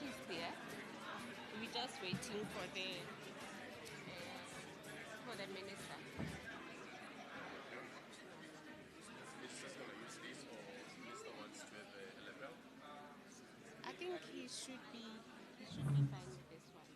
He's there. We're just waiting for the minister. I think he should be fine with this one.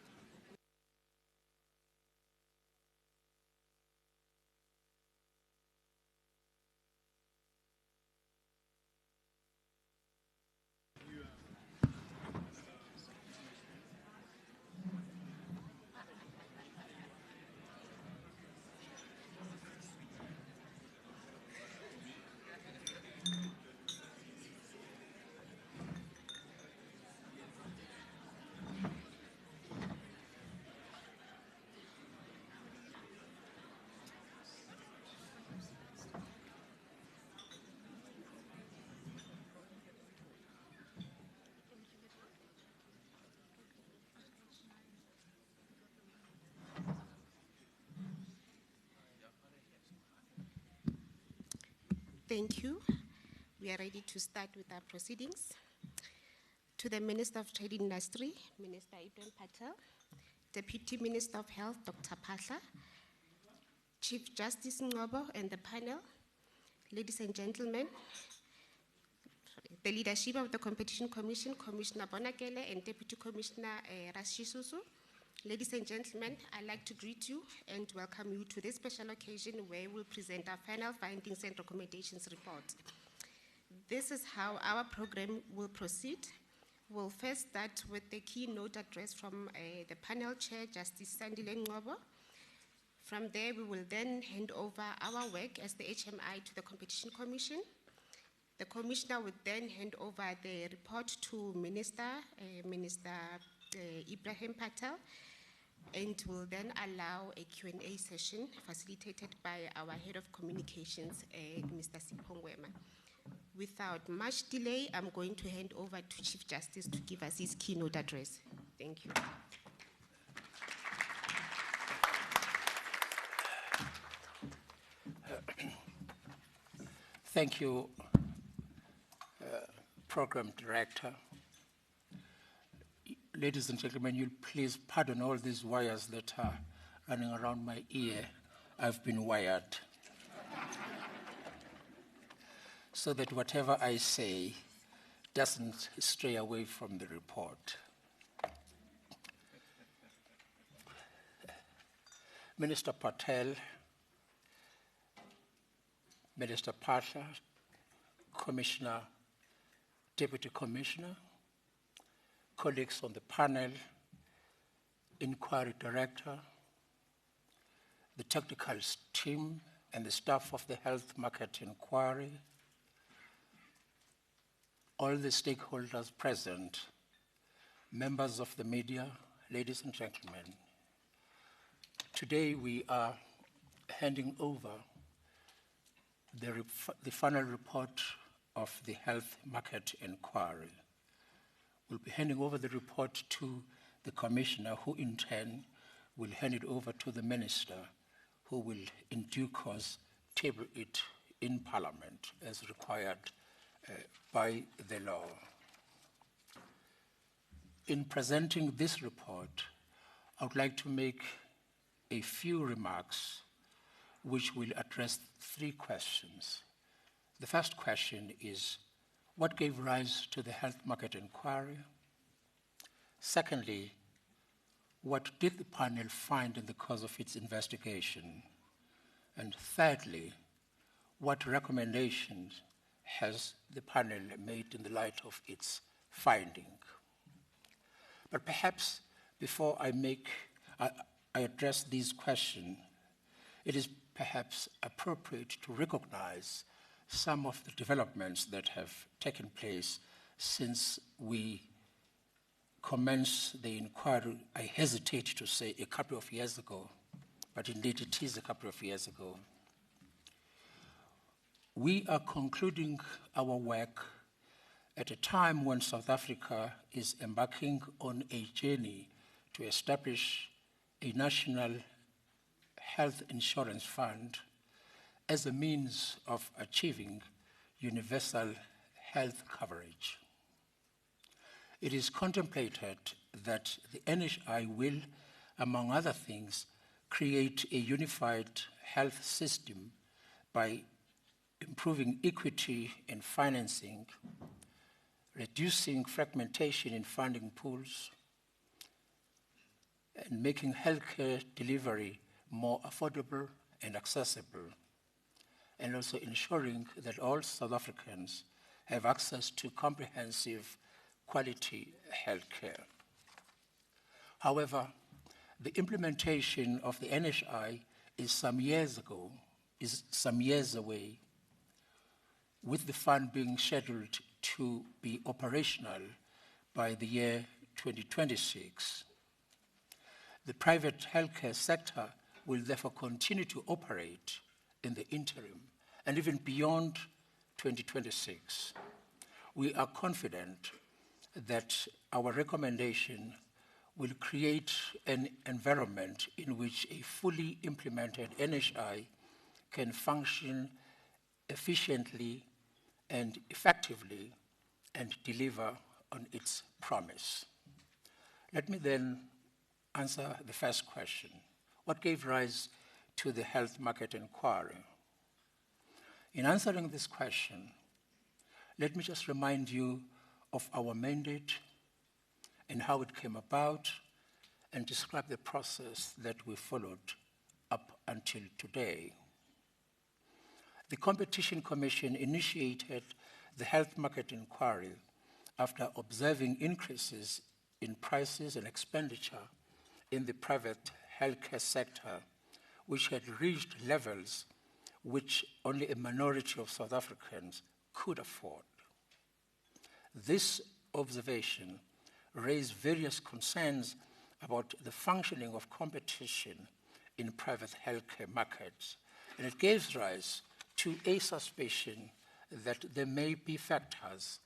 Thank you. We are ready to start with our proceedings. To the Minister of Trade Industry, Minister Ibrahim Patel, Deputy Minister of Health, Dr. Pasha, Chief Justice Ngobo and the panel, ladies and gentlemen, the leadership of the Competition Commission, Commissioner Bonakele and Deputy Commissioner Rashisusu. Ladies and gentlemen, I'd like to greet you and welcome you to this special occasion where we'll present our final findings and recommendations report. This is how our program will proceed. We'll first start with the keynote address from the panel chair, Justice Sandile Ngobo. From there, we will then hand over our work as the HMI to the Competition Commission. The Commissioner would then hand over the report to Minister Ibrahim Patel, and will then allow a Q&A session facilitated by our Head of Communications, Mr. Sipho Ngwema. Without much delay, I'm going to hand over to Chief Justice to give us his keynote address. Thank you. Thank you, Program Director. Ladies and gentlemen, you'll please pardon all these wires that are running around my ear. I've been wired. So that whatever I say doesn't stray away from the report. Minister Patel, Minister Pasha, Commissioner, Deputy Commissioner, colleagues on the panel, Inquiry Director, the technical team and the staff of the Health Market Inquiry, all the stakeholders present, members of the media, ladies and gentlemen. Today we are handing over the final report of the Health Market Inquiry. We'll be handing over the report to the Commissioner, who in turn will hand it over to the Minister, who will in due course table it in Parliament as required by the law. In presenting this report, I would like to make a few remarks which will address three questions. The first question is, what gave rise to the Health Market Inquiry? Secondly, what did the panel find in the course of its investigation? And thirdly, what recommendations has the panel made in the light of its finding? But perhaps before I address these questions, it is perhaps appropriate to recognize some of the developments that have taken place since we commenced the inquiry. I hesitate to say a couple of years ago, but indeed it is a couple of years ago. We are concluding our work at a time when South Africa is embarking on a journey to establish a national health insurance fund as a means of achieving universal health coverage. it is contemplated that the NHI will, among other things, create a unified health system by improving equity in financing, reducing fragmentation in funding pools, and making healthcare delivery more affordable and accessible, and also ensuring that all South Africans have access to comprehensive quality healthcare. However, the implementation of the NHI is some years away, with the fund being scheduled to be operational by the year 2026. The private healthcare sector will therefore continue to operate in the interim and even beyond 2026. We are confident that our recommendation will create an environment in which a fully implemented NHI can function efficiently and effectively and deliver on its promise. Let me then answer the first question. What gave rise to the health market inquiry? In answering this question, let me just remind you of our mandate and how it came about, and describe the process that we followed up until today. The Competition Commission initiated the health market inquiry after observing increases in prices and expenditure in the private healthcare sector, which had reached levels which only a minority of South Africans could afford. This observation raised various concerns about the functioning of competition in private healthcare markets, and it gave rise to a suspicion that there may be factors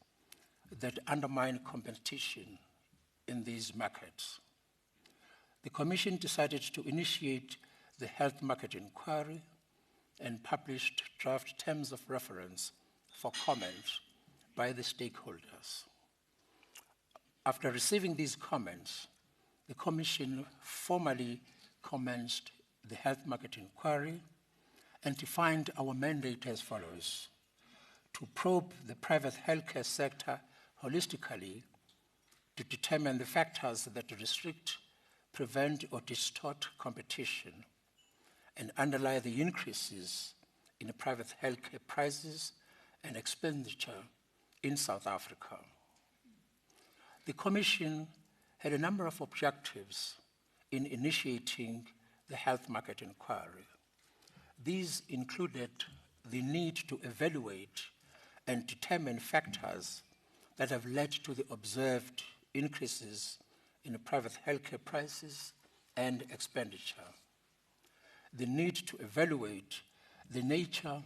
that undermine competition in these markets. The Commission decided to initiate the health market inquiry and published draft terms of reference for comment by the stakeholders. After receiving these comments, the Commission formally commenced the health market inquiry and defined our mandate as follows: to probe the private healthcare sector holistically to determine the factors that restrict, prevent, or distort competition and underlie the increases in private healthcare prices and expenditure in South Africa. The Commission had a number of objectives in initiating the health market inquiry. These included the need to evaluate and determine factors that have led to the observed increases in private healthcare prices and expenditure, the need to evaluate the nature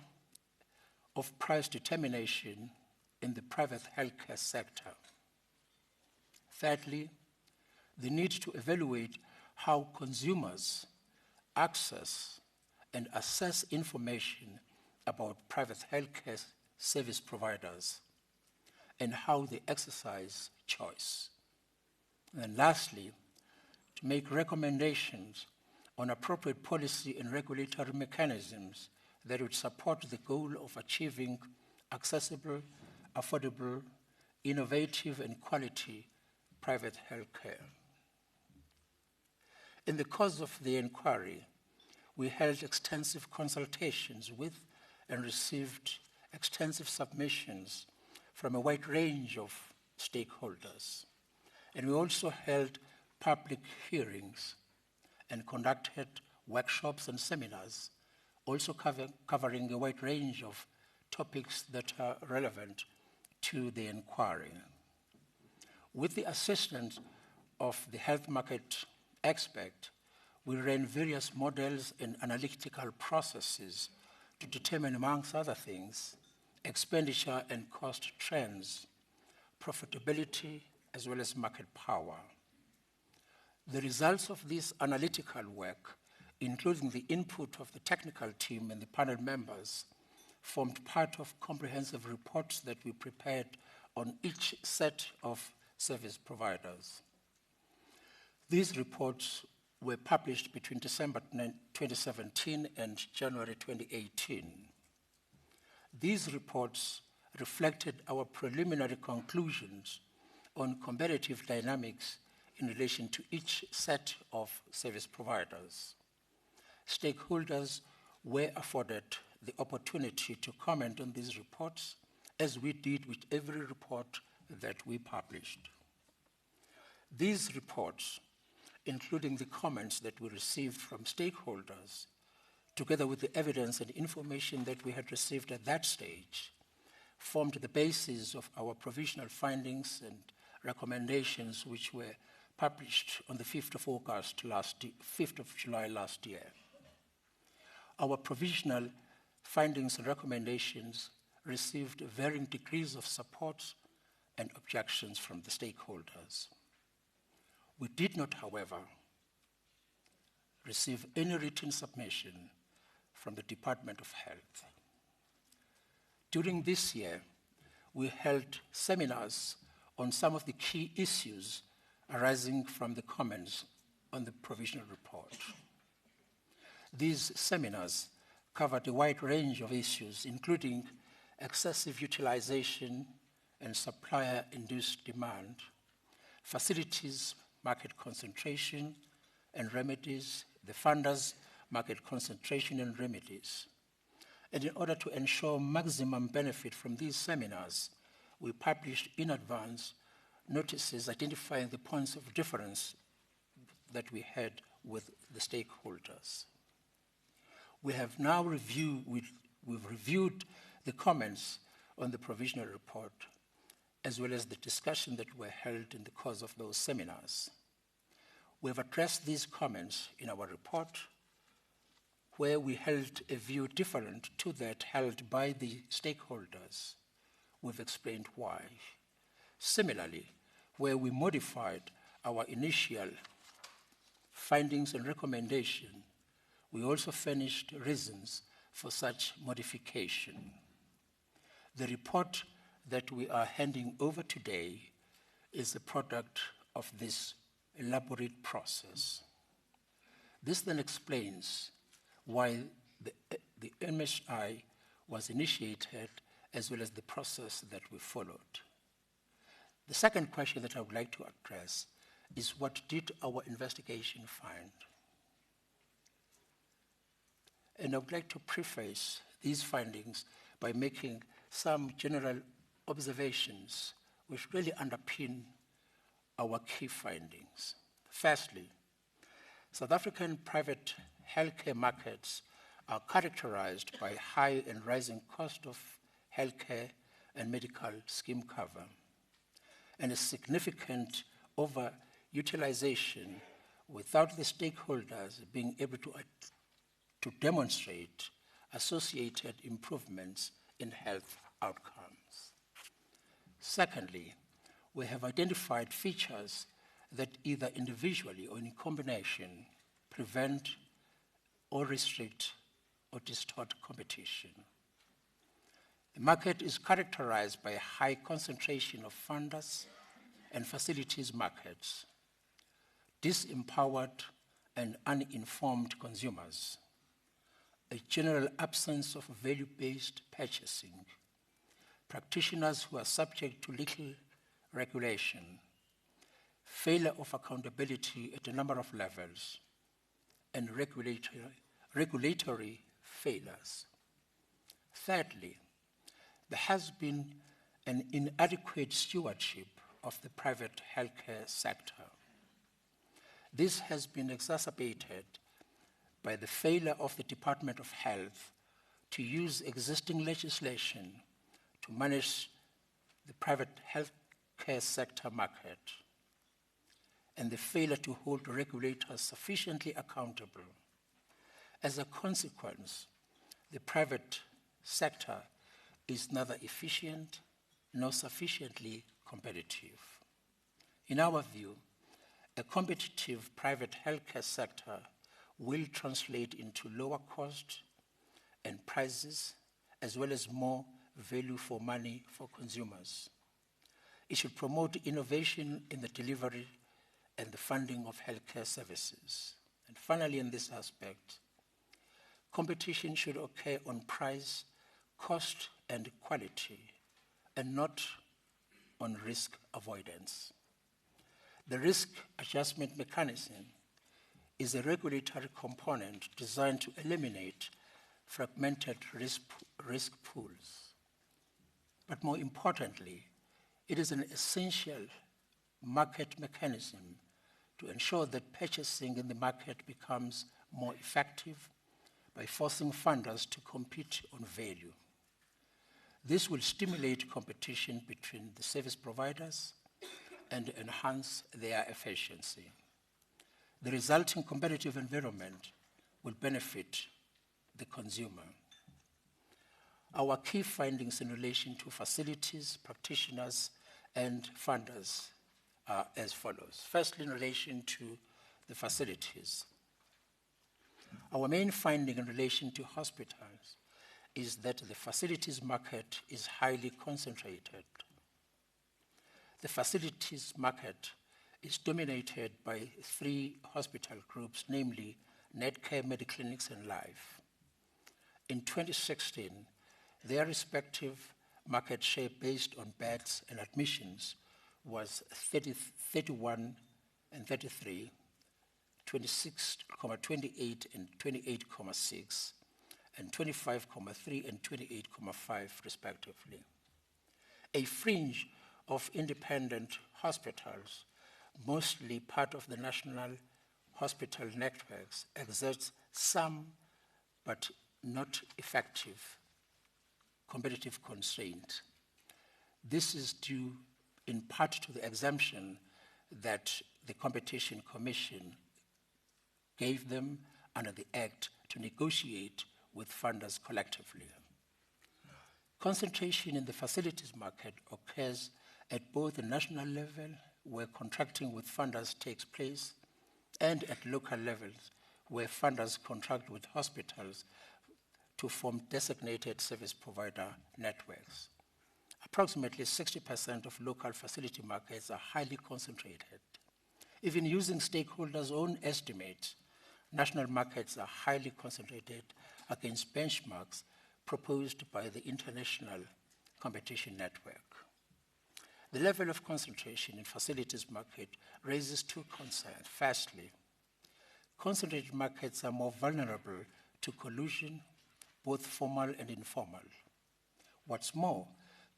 of price determination in the private healthcare sector. Thirdly, the need to evaluate how consumers access and assess information about private healthcare service providers and how they exercise choice. And lastly, to make recommendations on appropriate policy and regulatory mechanisms that would support the goal of achieving accessible, affordable, innovative, and quality private healthcare. In the course of the inquiry, we held extensive consultations with and received extensive submissions from a wide range of stakeholders. And we also held public hearings and conducted workshops and seminars, also covering a wide range of topics that are relevant to the inquiry. With the assistance of the health market expert, we ran various models and analytical processes to determine, amongst other things, expenditure and cost trends, profitability, as well as market power. The results of this analytical work, including the input of the technical team and the panel members, formed part of comprehensive reports that we prepared on each set of service providers. These reports were published between December 2017 and January 2018. These reports reflected our preliminary conclusions on competitive dynamics in relation to each set of service providers. Stakeholders were afforded the opportunity to comment on these reports, as we did with every report that we published. These reports, including the comments that we received from stakeholders, together with the evidence and information that we had received at that stage, formed the basis of our provisional findings and recommendations, which were published on the 5th of July last year. Our provisional findings and recommendations received varying degrees of support and objections from the stakeholders. We did not, however, receive any written submission from the Department of Health. During this year, we held seminars on some of the key issues arising from the comments on the provisional report. These seminars covered a wide range of issues, including excessive utilization and supplier-induced demand, facilities market concentration and remedies, the funders market concentration and remedies. And in order to ensure maximum benefit from these seminars, we published in advance notices identifying the points of difference that we had with the stakeholders. We have now reviewed the comments on the provisional report, as well as the discussion that were held in the course of those seminars. We have addressed these comments in our report, where we held a view different to that held by the stakeholders. We've explained why. Similarly, where we modified our initial findings and recommendation, we also furnished reasons for such modification. The report that we are handing over today is a product of this elaborate process. This then explains why the MSI was initiated, as well as the process that we followed. The second question that I would like to address is, what did our investigation find? And I would like to preface these findings by making some general observations which really underpin our key findings. Firstly, South African private healthcare markets are characterized by high and rising cost of healthcare and medical scheme cover, and a significant overutilization without the stakeholders being able to demonstrate associated improvements in health outcomes. Secondly, we have identified features that either individually or in combination prevent or restrict or distort competition. The market is characterized by a high concentration of funders and facilities markets, disempowered and uninformed consumers, a general absence of value-based purchasing, practitioners who are subject to little regulation, failure of accountability at a number of levels, and regulatory failures. Thirdly, there has been an inadequate stewardship of the private healthcare sector. This has been exacerbated by the failure of the Department of Health to use existing legislation to manage the private healthcare sector market, and the failure to hold regulators sufficiently accountable. As a consequence, the private sector is neither efficient nor sufficiently competitive. In our view, a competitive private healthcare sector will translate into lower cost and prices, as well as more value for money for consumers. It should promote innovation in the delivery and the funding of healthcare services. And finally, in this aspect, competition should occur on price, cost, and quality, and not on risk avoidance. The risk adjustment mechanism is a regulatory component designed to eliminate fragmented risk pools. But more importantly, it is an essential market mechanism to ensure that purchasing in the market becomes more effective by forcing funders to compete on value. This will stimulate competition between the service providers and enhance their efficiency. The resulting competitive environment will benefit the consumer. Our key findings in relation to facilities, practitioners, and funders are as follows. Firstly, in relation to the facilities. Our main finding in relation to hospitals is that the facilities market is highly concentrated. The facilities market is dominated by 3 hospital groups, namely Netcare, Mediclinics, and Life. In 2016, their respective market share based on beds and admissions was 31 and 33, 26.28 and 28.6, and 25.3 and 28.5 respectively. A fringe of independent hospitals, mostly part of the national hospital networks, exerts some but not effective competitive constraint. This is due in part to the exemption that the Competition Commission gave them under the Act to negotiate with funders collectively. Concentration in the facilities market occurs at both the national level, where contracting with funders takes place, and at local levels, where funders contract with hospitals to form designated service provider networks. Approximately 60% of local facility markets are highly concentrated. Even using stakeholders' own estimates, national markets are highly concentrated against benchmarks proposed by the International Competition Network. The level of concentration in facilities market raises 2 concerns. Firstly, concentrated markets are more vulnerable to collusion, both formal and informal. What's more,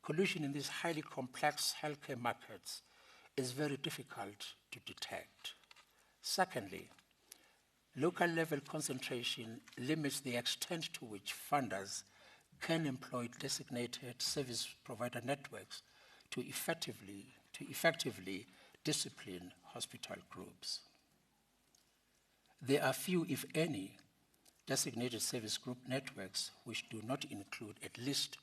collusion in these highly complex healthcare markets is very difficult to detect. Secondly, local level concentration limits the extent to which funders can employ designated service provider networks to effectively discipline hospital groups. There are few, if any, designated service group networks which do not include at least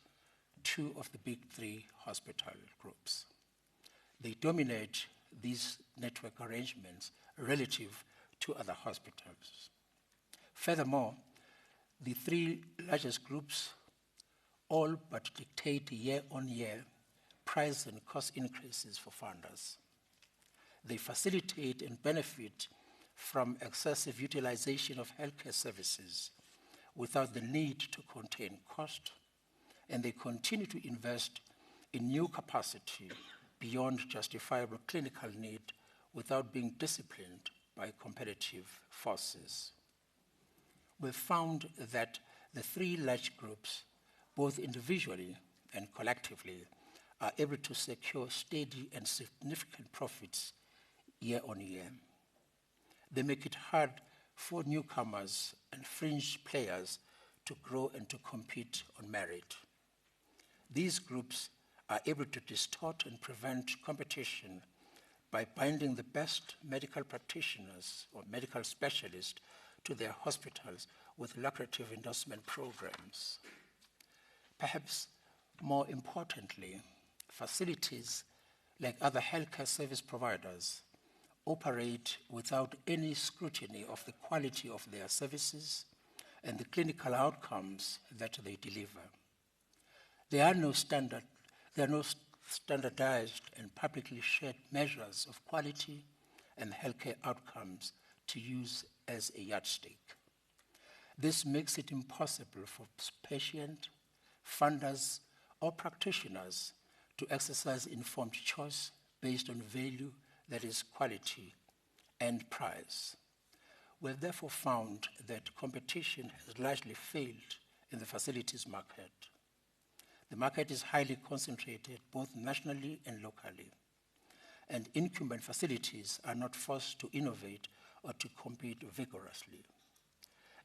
2 of the big 3 hospital groups. They dominate these network arrangements relative to other hospitals. Furthermore, the 3 largest groups all but dictate year-on-year price and cost increases for funders. They facilitate and benefit from excessive utilization of healthcare services without the need to contain cost, and they continue to invest in new capacity beyond justifiable clinical need without being disciplined by competitive forces. We've found that the 3 large groups, both individually and collectively, are able to secure steady and significant profits year on year. They make it hard for newcomers and fringe players to grow and to compete on merit. These groups are able to distort and prevent competition by binding the best medical practitioners or medical specialists to their hospitals with lucrative endorsement programs. Perhaps more importantly, facilities, like other healthcare service providers, operate without any scrutiny of the quality of their services and the clinical outcomes that they deliver. There are no standardized and publicly shared measures of quality and healthcare outcomes to use as a yardstick. This makes it impossible for patients, funders, or practitioners to exercise informed choice based on value, that is quality, and price. We have therefore found that competition has largely failed in the facilities market. The market is highly concentrated both nationally and locally, and incumbent facilities are not forced to innovate or to compete vigorously.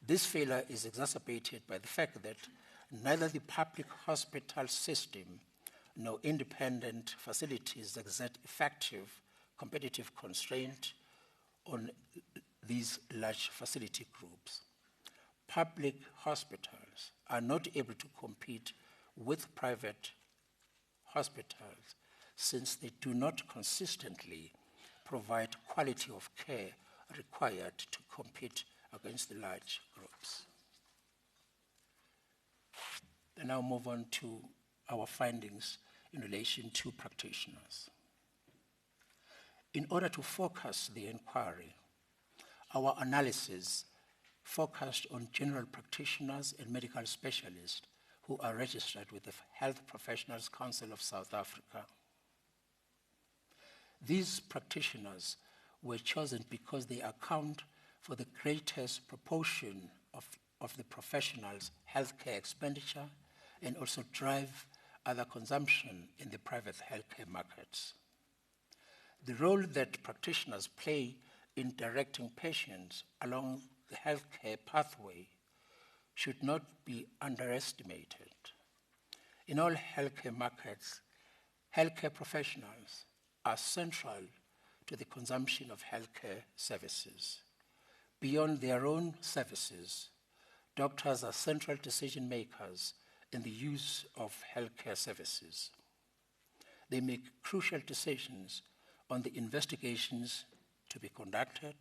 This failure is exacerbated by the fact that neither the public hospital system nor independent facilities exert effective competitive constraint on these large facility groups. Public hospitals are not able to compete with private hospitals since they do not consistently provide quality of care required to compete against the large groups. I now move on to our findings in relation to practitioners. In order to focus the inquiry, our analysis focused on general practitioners and medical specialists who are registered with the Health Professionals Council of South Africa. These practitioners were chosen because they account for the greatest proportion of the professionals' healthcare expenditure and also drive other consumption in the private healthcare markets. The role that practitioners play in directing patients along the healthcare pathway should not be underestimated. In all healthcare markets, healthcare professionals are central to the consumption of healthcare services. Beyond their own services, doctors are central decision makers in the use of healthcare services. They make crucial decisions on the investigations to be conducted,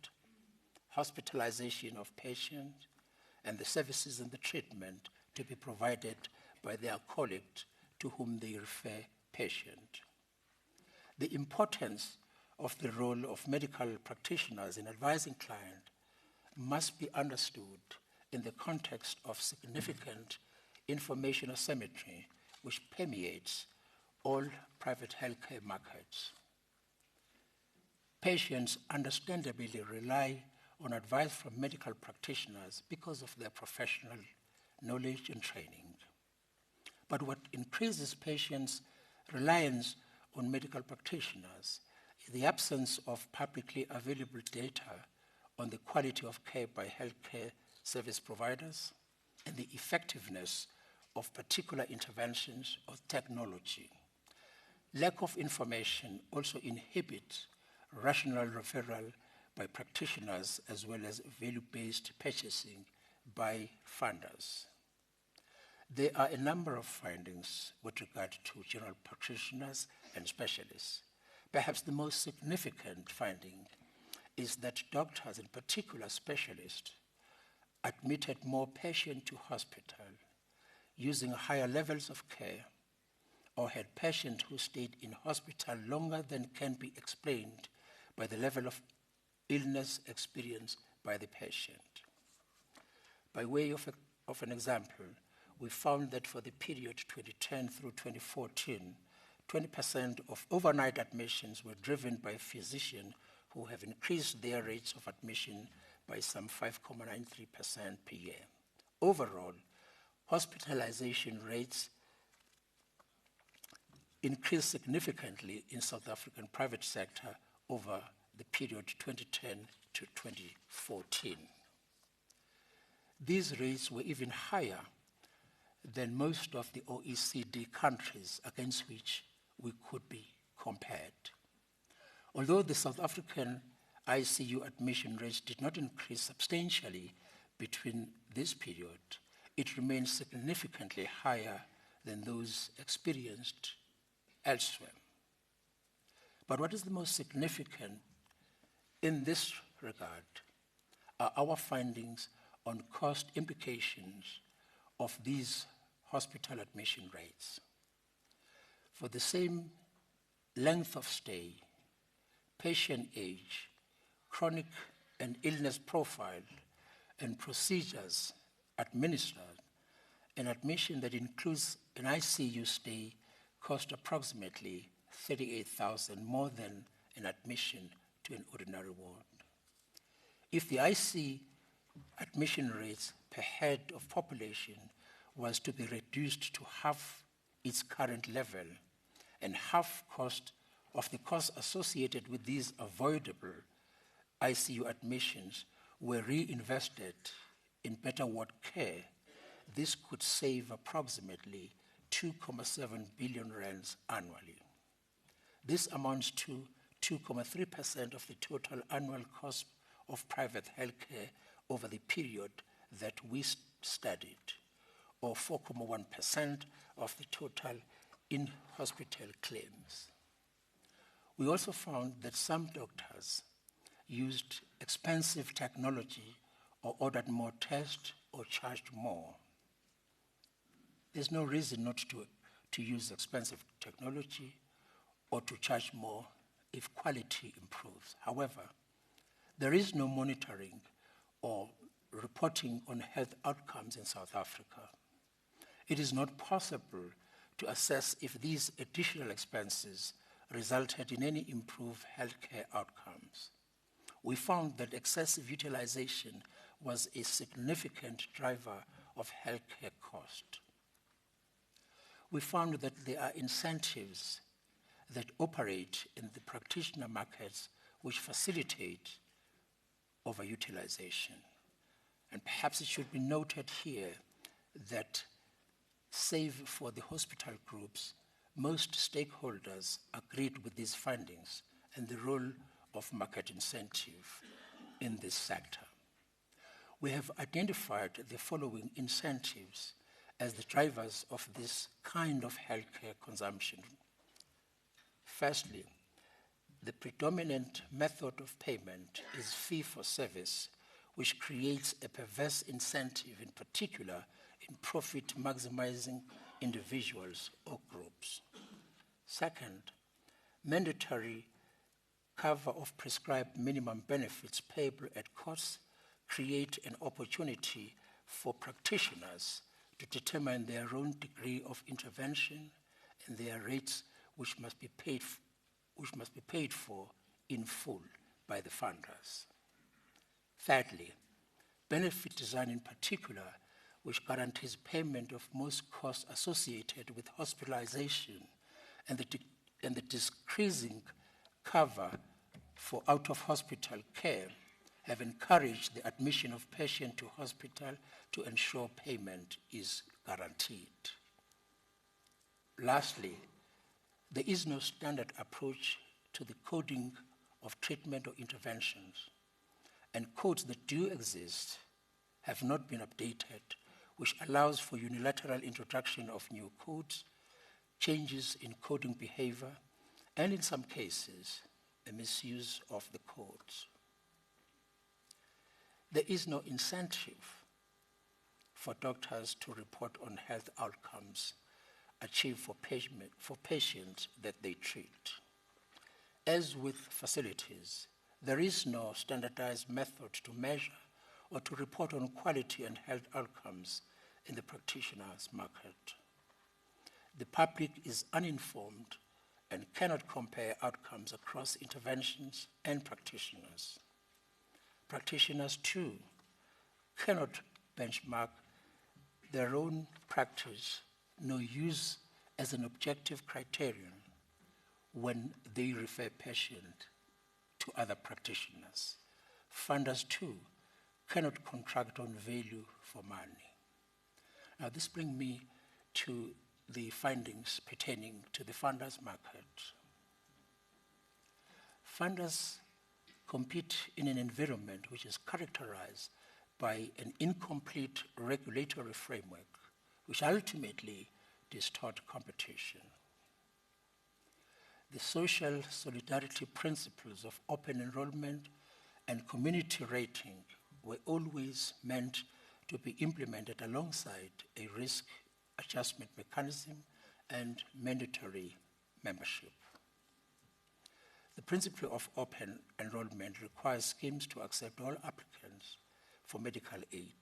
hospitalization of patients, and the services and the treatment to be provided by their colleague to whom they refer patient. The importance of the role of medical practitioners in advising clients must be understood in the context of significant information asymmetry which permeates all private healthcare markets. Patients understandably rely on advice from medical practitioners because of their professional knowledge and training. But what increases patients' reliance on medical practitioners is the absence of publicly available data on the quality of care by healthcare service providers and the effectiveness of particular interventions or technology. Lack of information also inhibits rational referral by practitioners as well as value-based purchasing by funders. There are a number of findings with regard to general practitioners and specialists. Perhaps the most significant finding is that doctors, in particular specialists, admitted more patients to hospital using higher levels of care or had patients who stayed in hospital longer than can be explained by the level of illness experienced by the patient. By way of an example, we found that for the period 2010 through 2014, 20% of overnight admissions were driven by physicians who have increased their rates of admission by some 5.93% per year. Overall, hospitalization rates increased significantly in South African private sector over the period 2010 to 2014. These rates were even higher than most of the OECD countries against which we could be compared. Although the South African ICU admission rates did not increase substantially between this period, it remains significantly higher than those experienced elsewhere. But what is the most significant in this regard are our findings on cost implications of these hospital admission rates. For the same length of stay, patient age, chronic and illness profile, and procedures administered, an admission that includes an ICU stay cost approximately 38,000 more than an admission to an ordinary ward. If the IC admission rates per head of population was to be reduced to half its current level and half cost of the costs associated with these avoidable ICU admissions were reinvested in better ward care, this could save approximately 2.7 billion rands annually. This amounts to 2.3% of the total annual cost of private healthcare over the period that we studied, or 4.1% of the total in-hospital claims. We also found that some doctors used expensive technology or ordered more tests or charged more. There's no reason not to use expensive technology or to charge more if quality improves. However, there is no monitoring or reporting on health outcomes in South Africa. It is not possible to assess if these additional expenses resulted in any improved healthcare outcomes. We found that excessive utilization was a significant driver of healthcare cost. We found that there are incentives that operate in the practitioner markets which facilitate overutilization. And perhaps it should be noted here that save for the hospital groups, most stakeholders agreed with these findings and the role of market incentive in this sector. We have identified the following incentives as the drivers of this kind of healthcare consumption. Firstly, the predominant method of payment is fee-for-service, which creates a perverse incentive, in particular in profit-maximizing individuals or groups. Second, mandatory cover of prescribed minimum benefits payable at cost create an opportunity for practitioners to determine their own degree of intervention and their rates which must be paid for in full by the funders. Thirdly, benefit design in particular, which guarantees payment of most costs associated with hospitalization and the decreasing cover for out-of-hospital care, have encouraged the admission of patients to hospital to ensure payment is guaranteed. Lastly, there is no standard approach to the coding of treatment or interventions, and codes that do exist have not been updated, which allows for unilateral introduction of new codes, changes in coding behavior, and in some cases, a misuse of the codes. There is no incentive for doctors to report on health outcomes achieved for patients that they treat. As with facilities, there is no standardized method to measure or to report on quality and health outcomes in the practitioner's market. The public is uninformed and cannot compare outcomes across interventions and practitioners. Practitioners, too, cannot benchmark their own practice nor use as an objective criterion when they refer patients to other practitioners. Funders, too, cannot contract on value for money. Now, this brings me to the findings pertaining to the funders market. Funders compete in an environment which is characterized by an incomplete regulatory framework, which ultimately distort competition. The social solidarity principles of open enrollment and community rating were always meant to be implemented alongside a risk adjustment mechanism and mandatory membership. The principle of open enrollment requires schemes to accept all applicants for medical aid,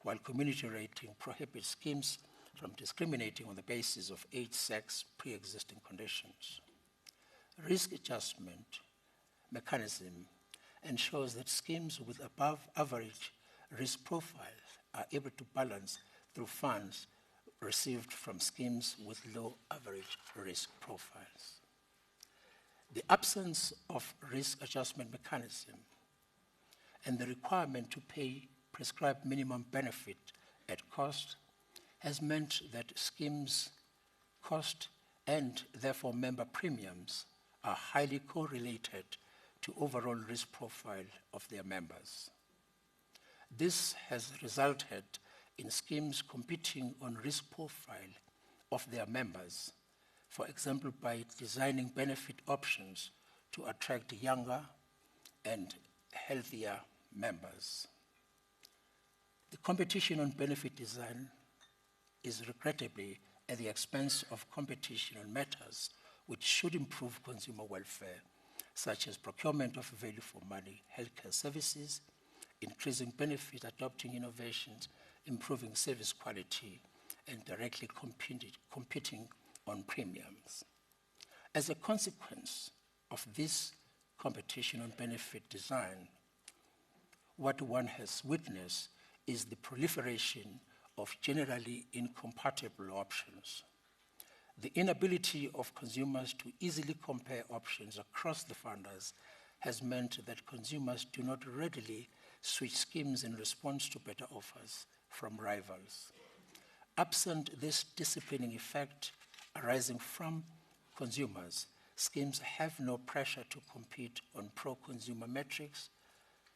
while community rating prohibits schemes from discriminating on the basis of age, sex, pre-existing conditions. Risk adjustment mechanism ensures that schemes with above average risk profiles are able to balance through funds received from schemes with low average risk profiles. The absence of risk adjustment mechanism and the requirement to pay prescribed minimum benefit at cost has meant that schemes' cost and therefore member premiums are highly correlated to overall risk profile of their members. This has resulted in schemes competing on risk profile of their members, for example, by designing benefit options to attract younger and healthier members. The competition on benefit design is regrettably at the expense of competition on matters which should improve consumer welfare, such as procurement of value for money healthcare services, increasing benefit, adopting innovations, improving service quality, and directly competing on premiums. As a consequence of this competition on benefit design, what one has witnessed is the proliferation of generally incompatible options. The inability of consumers to easily compare options across the funders has meant that consumers do not readily switch schemes in response to better offers from rivals. Absent this disciplining effect arising from consumers, schemes have no pressure to compete on pro-consumer metrics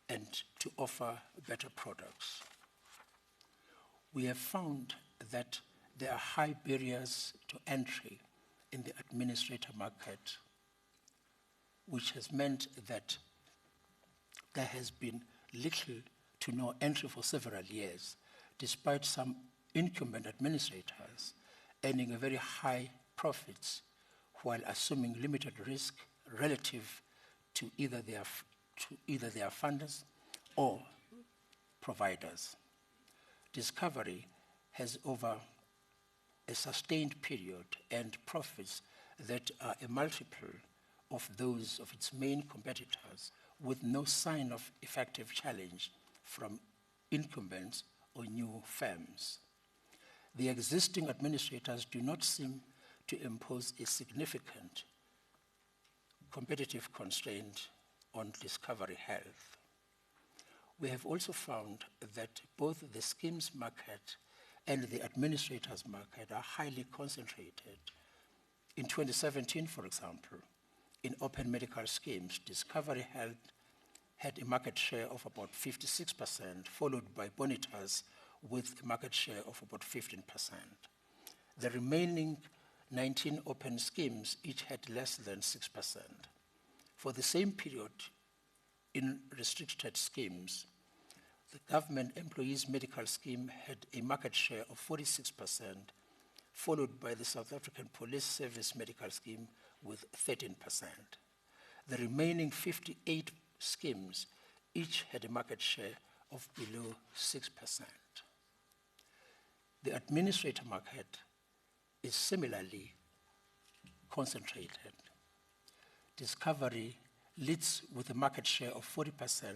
and to offer better products. We have found that there are high barriers to entry in the administrator market, which has meant that there has been little to no entry for several years, despite some incumbent administrators earning a very high profits while assuming limited risk relative to either their funders or providers. Discovery has over a sustained period and profits that are a multiple of those of its main competitors, with no sign of effective challenge from incumbents or new firms. The existing administrators do not seem to impose a significant competitive constraint on Discovery Health. We have also found that both the schemes market and the administrators market are highly concentrated. In 2017, for example, in open medical schemes, Discovery Health had a market share of about 56%, followed by Bonitas with a market share of about 15%. The remaining 19 open schemes each had less than 6%. For the same period in restricted schemes, the government employees medical scheme had a market share of 46%, followed by the South African Police Service medical scheme with 13%. The remaining 58 schemes each had a market share of below 6%. The administrator market is similarly concentrated. Discovery leads with a market share of 40%,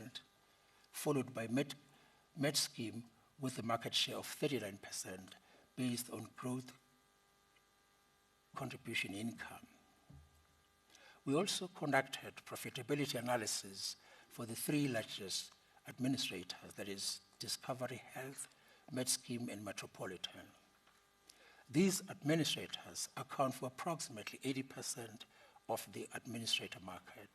followed by Med scheme with a market share of 39% based on growth contribution income. We also conducted profitability analysis for the three largest administrators, that is Discovery Health, MedScheme, and Metropolitan. These administrators account for approximately 80% of the administrator market.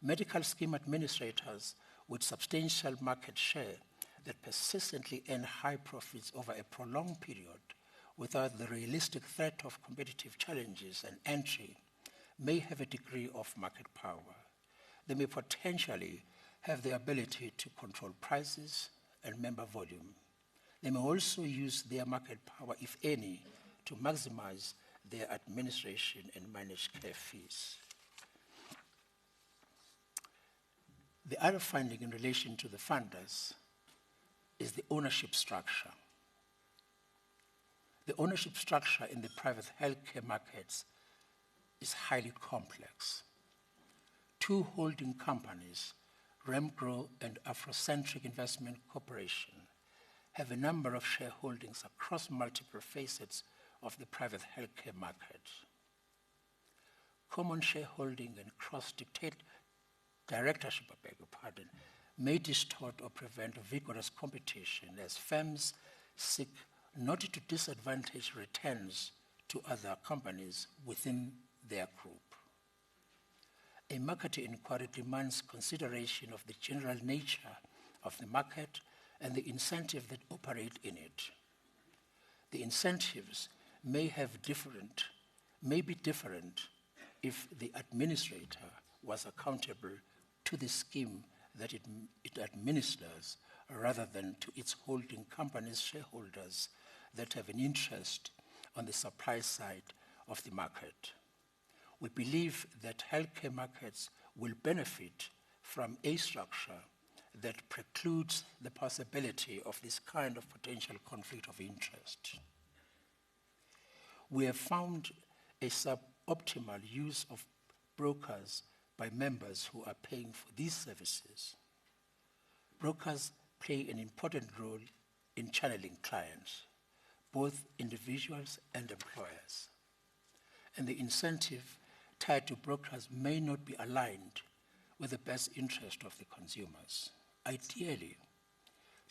Medical scheme administrators with substantial market share that persistently earn high profits over a prolonged period without the realistic threat of competitive challenges and entry may have a degree of market power. They may potentially have the ability to control prices and member volume. They may also use their market power, if any, to maximize their administration and managed care fees. The other finding in relation to the funders is the ownership structure. The ownership structure in the private healthcare markets is highly complex. Two holding companies, Remgro and Afrocentric Investment Corporation, have a number of shareholdings across multiple facets of the private healthcare market. Common shareholding and cross-dictate directorship, may distort or prevent vigorous competition as firms seek not to disadvantage returns to other companies within their group. A market inquiry demands consideration of the general nature of the market and the incentives that operate in it. The incentives may be different if the administrator was accountable to the scheme that it administers rather than to its holding company's shareholders that have an interest on the supply side of the market. We believe that healthcare markets will benefit from a structure that precludes the possibility of this kind of potential conflict of interest. We have found a suboptimal use of brokers by members who are paying for these services. Brokers play an important role in channeling clients, both individuals and employers. And the incentive tied to brokers may not be aligned with the best interest of the consumers. Ideally,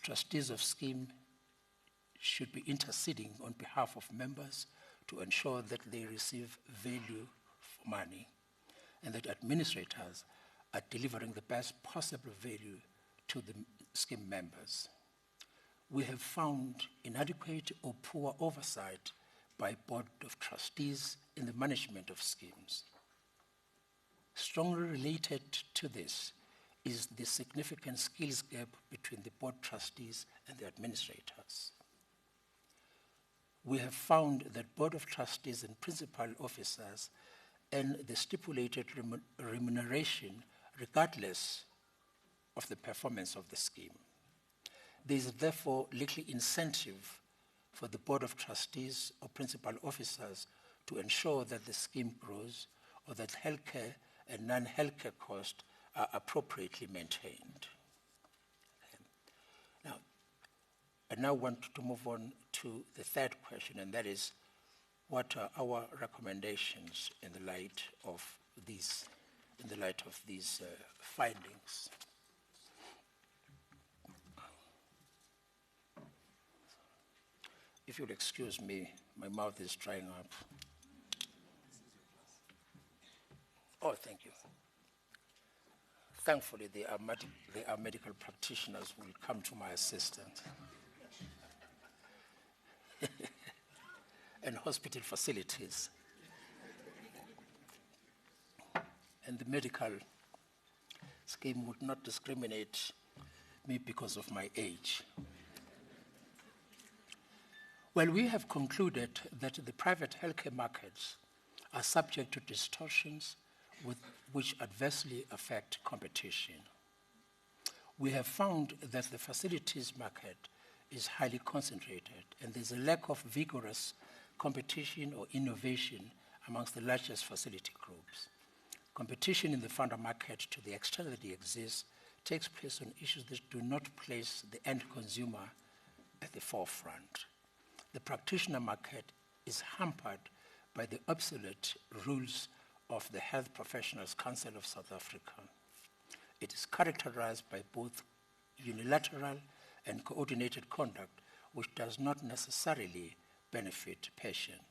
trustees of scheme should be interceding on behalf of members to ensure that they receive value for money and that administrators are delivering the best possible value to the scheme members. We have found inadequate or poor oversight by Board of Trustees in the management of schemes. Strongly related to this is the significant skills gap between the board trustees and the administrators. We have found that Board of Trustees and principal officers earn the stipulated remuneration regardless of the performance of the scheme. There is therefore little incentive for the Board of Trustees or principal officers to ensure that the scheme grows or that healthcare and non-healthcare costs are appropriately maintained. Now, I now want to move on to the third question, and that is, what are our recommendations in the light of these findings? If you'll excuse me, my mouth is drying up. Oh, thank you. Thankfully, there are medical practitioners who will come to my assistance. And hospital facilities. And the medical scheme would not discriminate me because of my age. Well, we have concluded that the private healthcare markets are subject to distortions which adversely affect competition. We have found that the facilities market is highly concentrated and there's a lack of vigorous competition or innovation amongst the largest facility groups. Competition in the funder market, to the extent that it exists, takes place on issues that do not place the end consumer at the forefront. The practitioner market is hampered by the obsolete rules of the Health Professionals Council of South Africa. It is characterized by both unilateral and coordinated conduct, which does not necessarily benefit patients.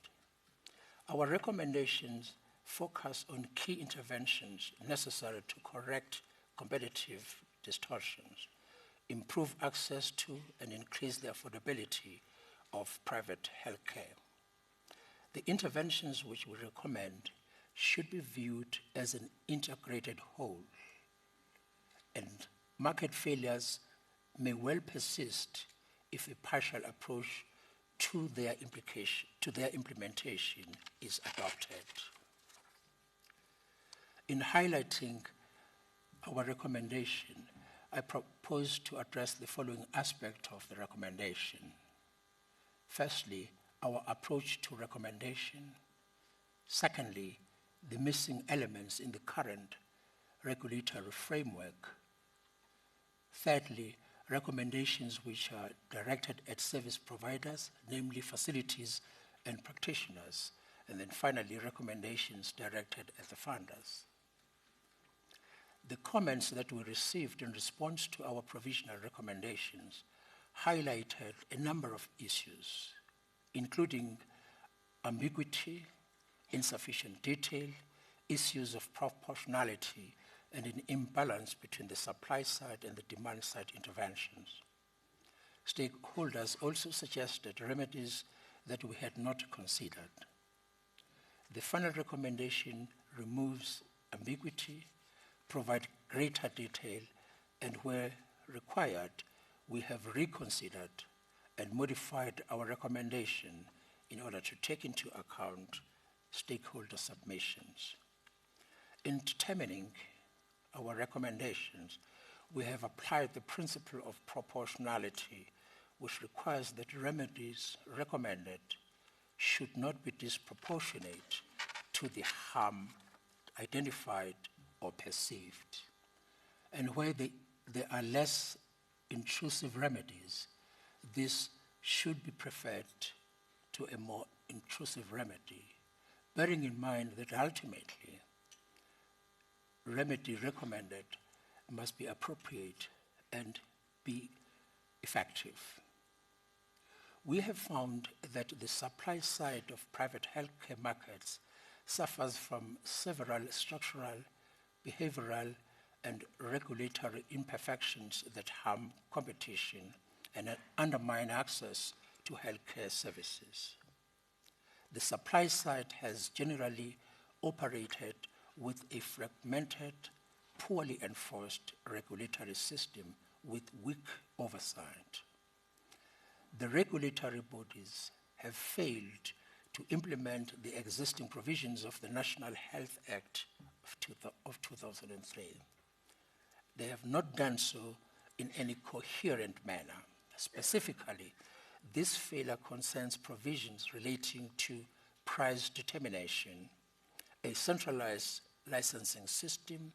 Our recommendations focus on key interventions necessary to correct competitive distortions, improve access to and increase the affordability of private healthcare. The interventions which we recommend should be viewed as an integrated whole, and market failures may well persist if a partial approach to their implementation is adopted. In highlighting our recommendation, I propose to address the following aspect of the recommendation. Firstly, our approach to recommendation. Secondly, the missing elements in the current regulatory framework. Thirdly, recommendations which are directed at service providers, namely facilities and practitioners. And then finally, recommendations directed at the funders. The comments that we received in response to our provisional recommendations highlighted a number of issues, including ambiguity, insufficient detail, issues of proportionality, and an imbalance between the supply side and the demand side interventions. Stakeholders also suggested remedies that we had not considered. The final recommendation removes ambiguity, provides greater detail, and where required, we have reconsidered and modified our recommendation in order to take into account stakeholder submissions. In determining our recommendations, we have applied the principle of proportionality, which requires that remedies recommended should not be disproportionate to the harm identified or perceived. And where there are less intrusive remedies, this should be preferred to a more intrusive remedy, bearing in mind that ultimately, remedy recommended must be appropriate and be effective. We have found that the supply side of private healthcare markets suffers from several structural, behavioral, and regulatory imperfections that harm competition and undermine access to healthcare services. The supply side has generally operated with a fragmented, poorly enforced regulatory system with weak oversight. The regulatory bodies have failed to implement the existing provisions of the National Health Act of 2003. They have not done so in any coherent manner. Specifically, this failure concerns provisions relating to price determination, a centralized licensing system,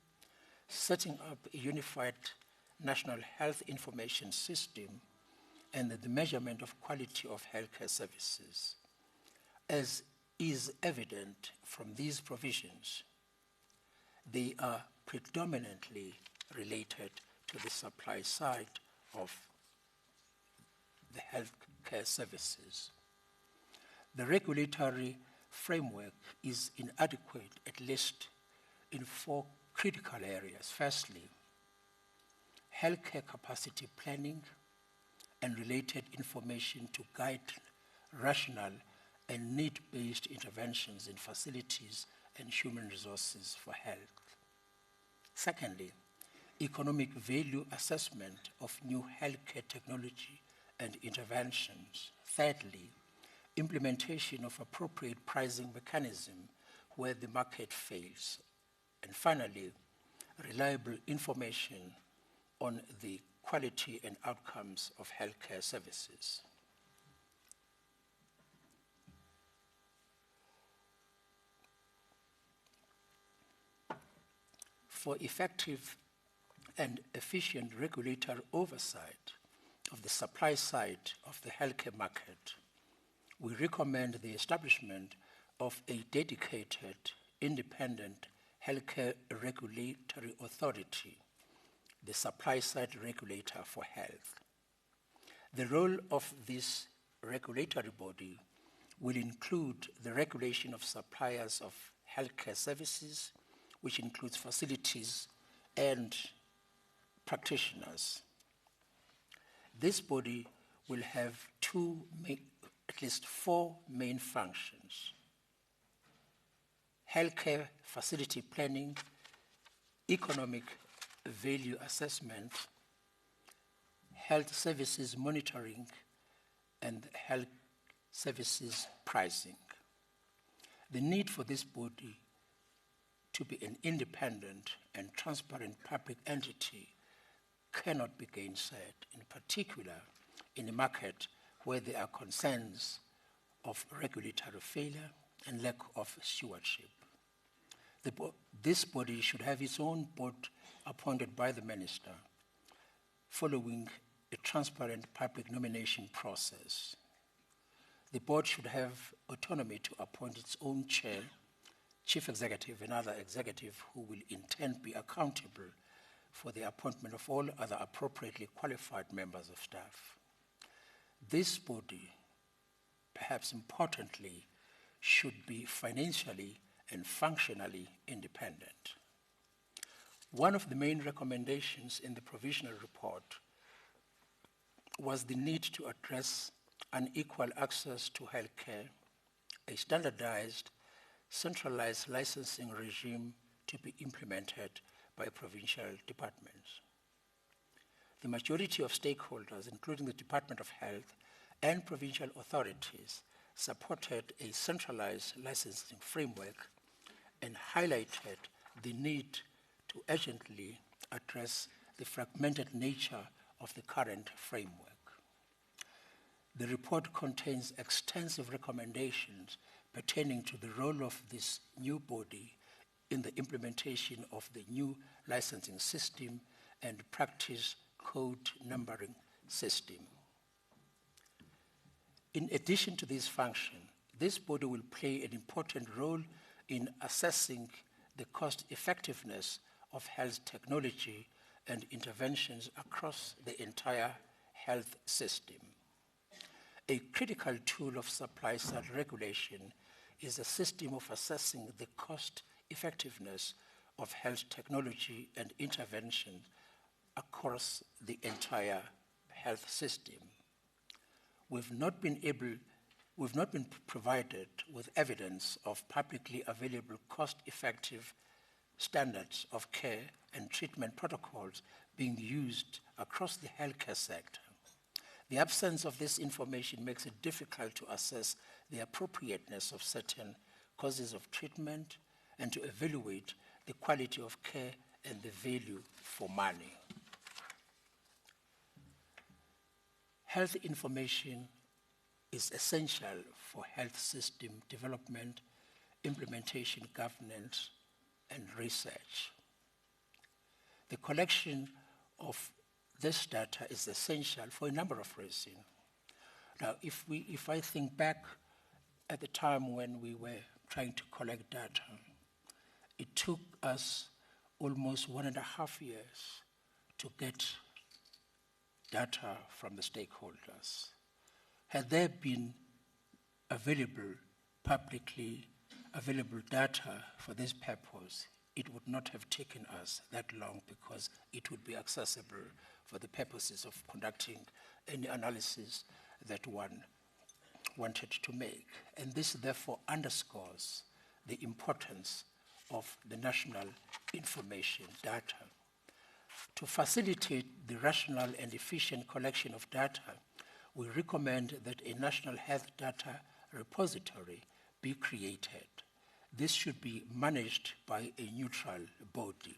setting up a unified national health information system, and the measurement of quality of healthcare services. As is evident from these provisions, they are predominantly related to the supply side of the healthcare services. The regulatory framework is inadequate, at least in 4 critical areas. Firstly, healthcare capacity planning and related information to guide rational and need-based interventions in facilities and human resources for health. Secondly, economic value assessment of new healthcare technology and interventions. Thirdly, implementation of appropriate pricing mechanism where the market fails. And finally, reliable information on the quality and outcomes of healthcare services. For effective and efficient regulatory oversight of the supply side of the healthcare market, we recommend the establishment of a dedicated, independent healthcare regulatory authority, the supply side regulator for health. The role of this regulatory body will include the regulation of suppliers of healthcare services, which includes facilities and practitioners. This body will have at least 4 main functions: healthcare facility planning, economic value assessment, health services monitoring, and health services pricing. The need for this body to be an independent and transparent public entity cannot be gainsaid, in particular in a market where there are concerns of regulatory failure and lack of stewardship. This body should have its own board appointed by the minister following a transparent public nomination process. The board should have autonomy to appoint its own chair, chief executive, and other executive who will in turn be accountable for the appointment of all other appropriately qualified members of staff. This body, perhaps importantly, should be financially and functionally independent. One of the main recommendations in the provisional report was the need to address unequal access to healthcare, a standardized, centralized licensing regime to be implemented by provincial departments. The majority of stakeholders, including the Department of Health and provincial authorities, supported a centralized licensing framework and highlighted the need to urgently address the fragmented nature of the current framework. The report contains extensive recommendations pertaining to the role of this new body in the implementation of the new licensing system and practice code numbering system. In addition to this function, this body will play an important role in assessing the cost effectiveness of health technology and interventions across the entire health system. A critical tool of supply-side regulation is a system of assessing the cost effectiveness of health technology and intervention across the entire health system. We've not been provided with evidence of publicly available cost-effective standards of care and treatment protocols being used across the healthcare sector. The absence of this information makes it difficult to assess the appropriateness of certain causes of treatment and to evaluate the quality of care and the value for money. Health information is essential for health system development, implementation, governance, and research. The collection of this data is essential for a number of reasons. Now, if I think back at the time when we were trying to collect data, it took us almost 1.5 years to get data from the stakeholders. Had there been publicly available data for this purpose, it would not have taken us that long because it would be accessible for the purposes of conducting any analysis that one wanted to make. And this therefore underscores the importance of the national information data. To facilitate the rational and efficient collection of data, we recommend that a national health data repository be created. This should be managed by a neutral body.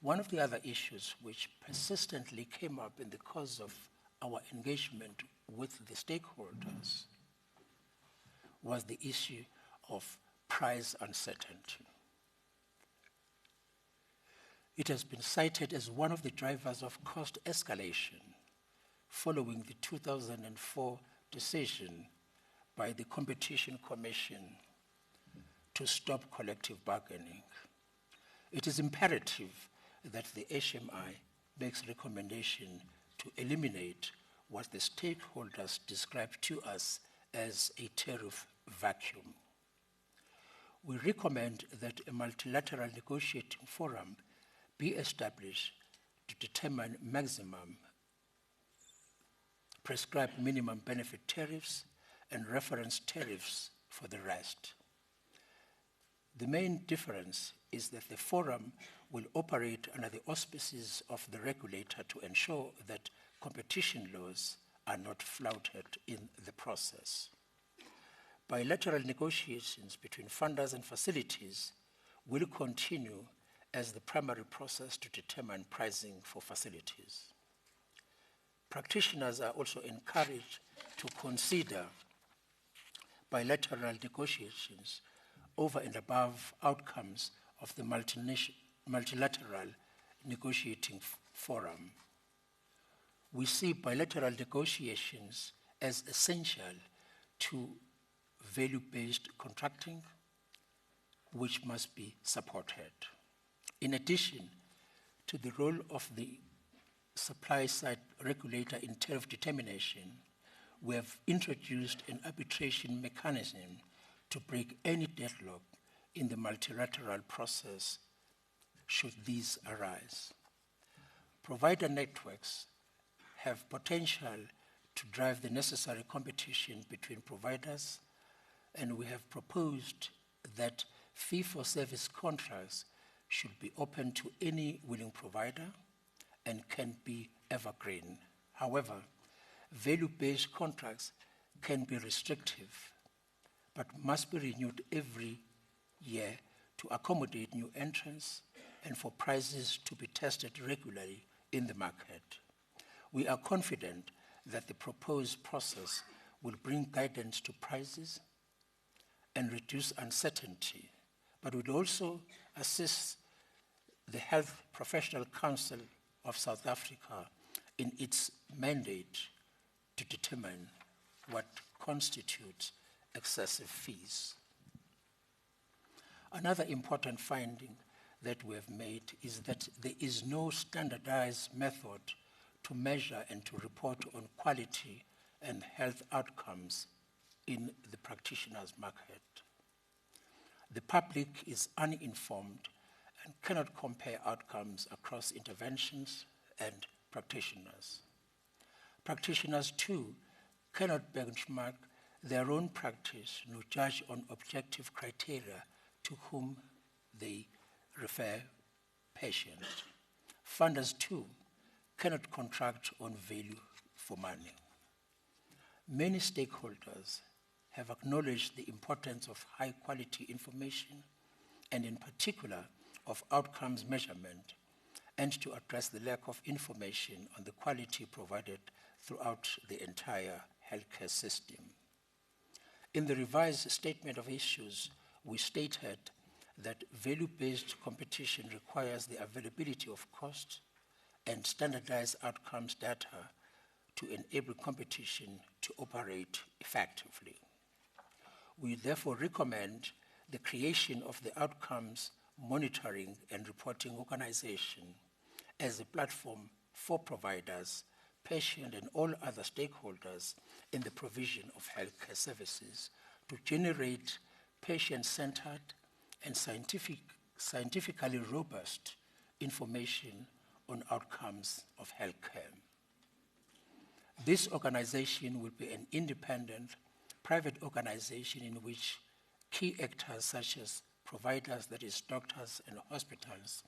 One of the other issues which persistently came up in the course of our engagement with the stakeholders was the issue of price uncertainty. It has been cited as one of the drivers of cost escalation following the 2004 decision by the Competition Commission to stop collective bargaining. It is imperative that the HMI makes recommendation to eliminate what the stakeholders describe to us as a tariff vacuum. We recommend that a multilateral negotiating forum be established to determine maximum prescribed minimum benefit tariffs and reference tariffs for the rest. The main difference is that the forum will operate under the auspices of the regulator to ensure that competition laws are not flouted in the process. bilateral negotiations between funders and facilities will continue as the primary process to determine pricing for facilities. Practitioners are also encouraged to consider bilateral negotiations over and above outcomes of the multilateral negotiating forum. We see bilateral negotiations as essential to value-based contracting, which must be supported. In addition to the role of the supply-side regulator in tariff determination, we have introduced an arbitration mechanism to break any deadlock in the multilateral process should these arise. Provider networks have potential to drive the necessary competition between providers, and we have proposed that fee-for-service contracts should be open to any willing provider and can be evergreen. However, value-based contracts can be restrictive, but must be renewed every year to accommodate new entrants and for prices to be tested regularly in the market. We are confident that the proposed process will bring guidance to prices and reduce uncertainty, but will also assist the Health Professional Council of South Africa in its mandate to determine what constitutes excessive fees. Another important finding that we have made is that there is no standardized method to measure and to report on quality and health outcomes in the practitioners' market. The public is uninformed and cannot compare outcomes across interventions and practitioners. Practitioners, too, cannot benchmark their own practice nor judge on objective criteria to whom they refer patients. Funders, too, cannot contract on value for money. Many stakeholders have acknowledged the importance of high-quality information and in particular of outcomes measurement, and to address the lack of information on the quality provided throughout the entire healthcare system. In the revised statement of issues, we stated that value-based competition requires the availability of cost and standardized outcomes data to enable competition to operate effectively. We therefore recommend the creation of the Outcomes Monitoring and Reporting Organization as a platform for providers, patients, and all other stakeholders in the provision of healthcare services to generate patient-centered and scientifically robust information on outcomes of healthcare. This organization will be an independent, private organization in which key actors such as providers, that is doctors and hospitals,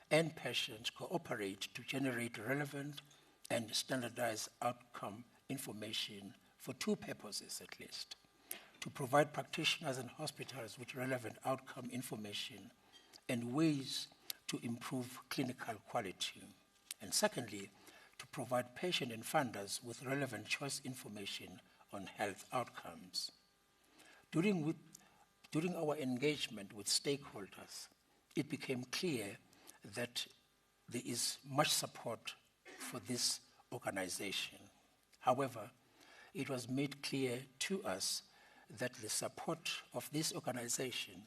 and patients cooperate to generate relevant and standardized outcome information for two purposes at least: to provide practitioners and hospitals with relevant outcome information and ways to improve clinical quality. And secondly, to provide patient and funders with relevant choice information on health outcomes. During our engagement with stakeholders, it became clear that there is much support for this organization. However, it was made clear to us that the support of this organization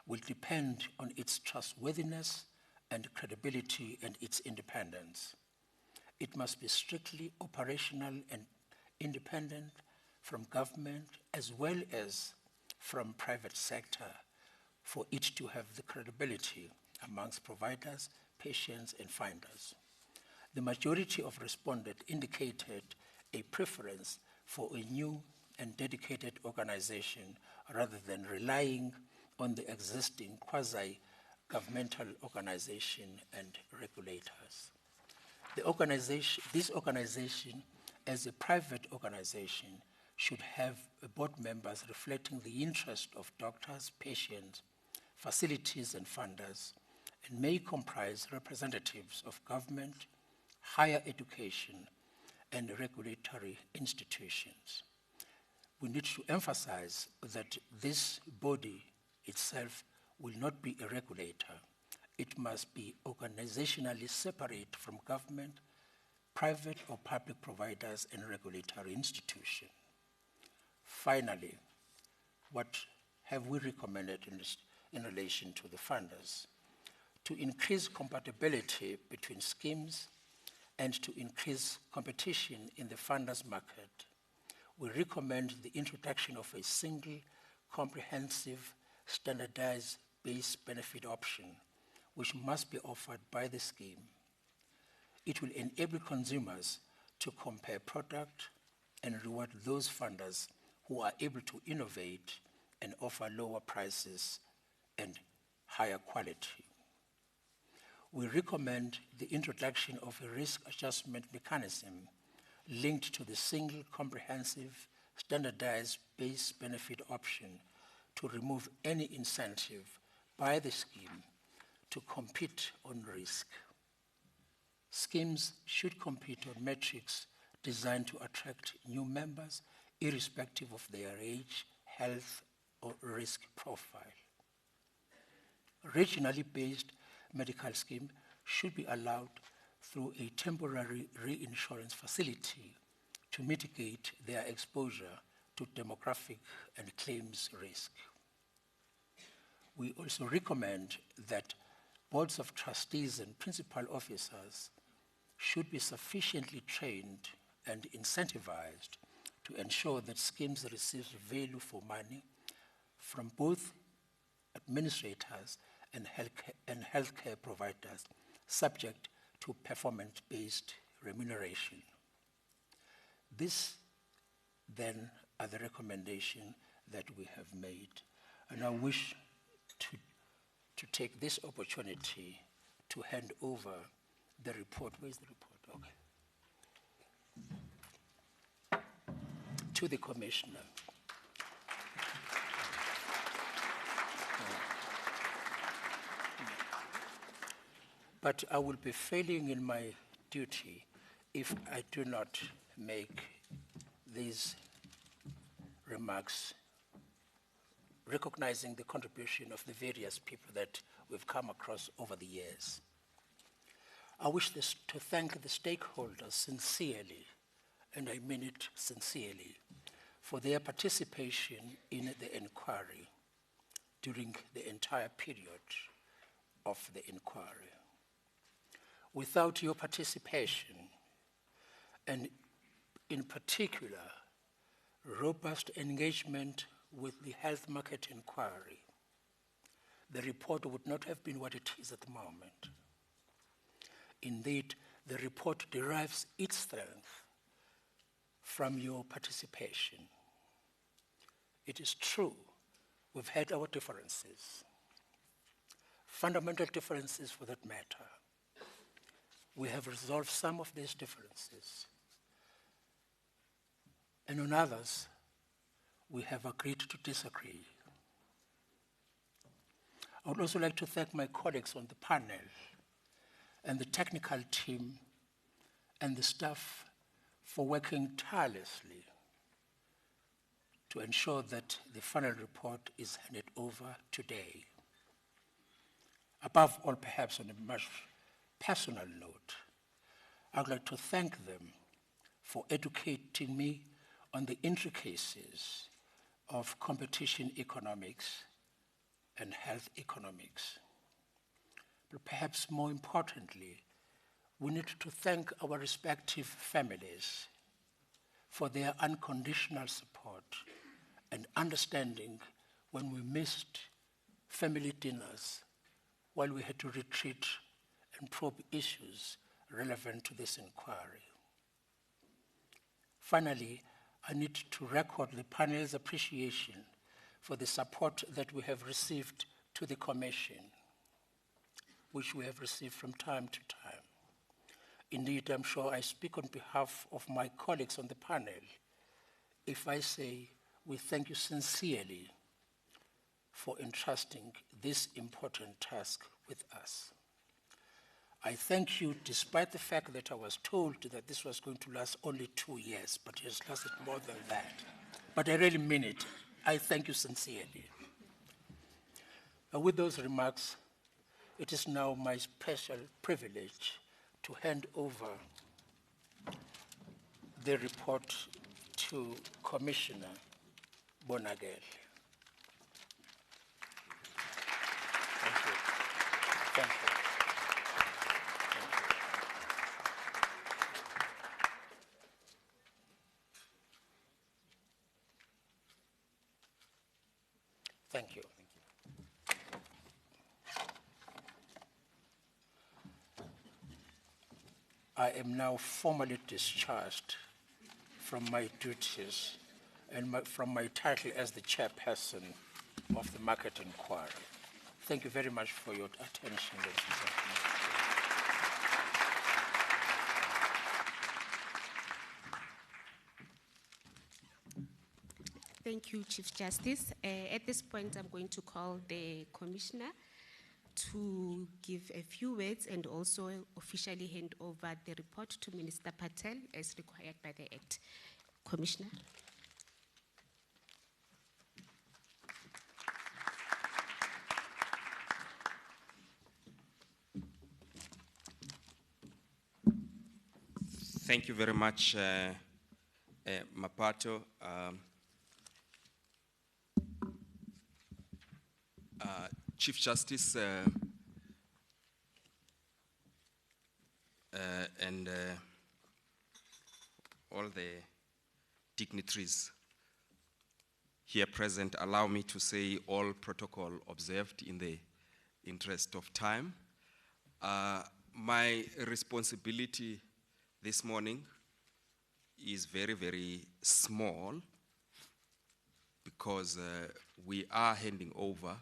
will depend on its trustworthiness and credibility and its independence. It must be strictly operational and independent from government as well as from private sector for it to have the credibility amongst providers, patients, and funders. The majority of respondents indicated a preference for a new and dedicated organization rather than relying on the existing quasi-governmental organization and regulators. This organization, as a private organization, should have board members reflecting the interest of doctors, patients, facilities, and funders, and may comprise representatives of government, higher education, and regulatory institutions. We need to emphasize that this body itself will not be a regulator. It must be organizationally separate from government, private or public providers, and regulatory institutions. Finally, what have we recommended in relation to the funders? To increase compatibility between schemes and to increase competition in the funders market, we recommend the introduction of a single, comprehensive, standardized base benefit option, which must be offered by the scheme. It will enable consumers to compare product and reward those funders who are able to innovate and offer lower prices and higher quality. We recommend the introduction of a risk adjustment mechanism linked to the single comprehensive standardized base benefit option to remove any incentive by the scheme to compete on risk. Schemes should compete on metrics designed to attract new members irrespective of their age, health, or risk profile. Regionally based medical scheme should be allowed through a temporary reinsurance facility to mitigate their exposure to demographic and claims risk. We also recommend that boards of trustees and principal officers should be sufficiently trained and incentivized to ensure that schemes receive value for money from both administrators and healthcare providers, subject to performance-based remuneration. These then are the recommendations that we have made. And I wish to take this opportunity to hand over the report. Where's the report? Okay. To the Commissioner. But I will be failing in my duty if I do not make these remarks, recognizing the contribution of the various people that we've come across over the years. I wish to thank the stakeholders sincerely, and I mean it sincerely, for their participation in the inquiry during the entire period of the inquiry. Without your participation, and in particular, robust engagement with the health market inquiry, the report would not have been what it is at the moment. Indeed, the report derives its strength from your participation. It is true, we've had our differences, fundamental differences for that matter. We have resolved some of these differences. And on others, we have agreed to disagree. I would also like to thank my colleagues on the panel and the technical team and the staff for working tirelessly to ensure that the final report is handed over today. Above all, perhaps on a much personal note, I would like to thank them for educating me on the intricacies of competition economics and health economics. But perhaps more importantly, we need to thank our respective families for their unconditional support and understanding when we missed family dinners while we had to retreat and probe issues relevant to this inquiry. Finally, I need to record the panel's appreciation for the support that we have received to the Commission, which we have received from time to time. Indeed, I'm sure I speak on behalf of my colleagues on the panel if I say we thank you sincerely for entrusting this important task with us. I thank you despite the fact that I was told that this was going to last only 2 years, but it has lasted more than that. But I really mean it. I thank you sincerely. With those remarks, it is now my special privilege to hand over the report to Commissioner Bonagel. Thank you. Thank you. Thank you. I am now formally discharged from my duties and from my title as the chairperson of the Market Inquiry. Thank you very much for your attention, ladies and gentlemen. Thank you, Chief Justice. At this point, I'm going to call the Commissioner to give a few words and also officially hand over the report to Minister Patel as required by the Act. Commissioner. Thank you very much, Mapato. Chief Justice and all the dignitaries here present, allow me to say all protocol observed in the interest of time. My responsibility this morning is very, very small because we are handing over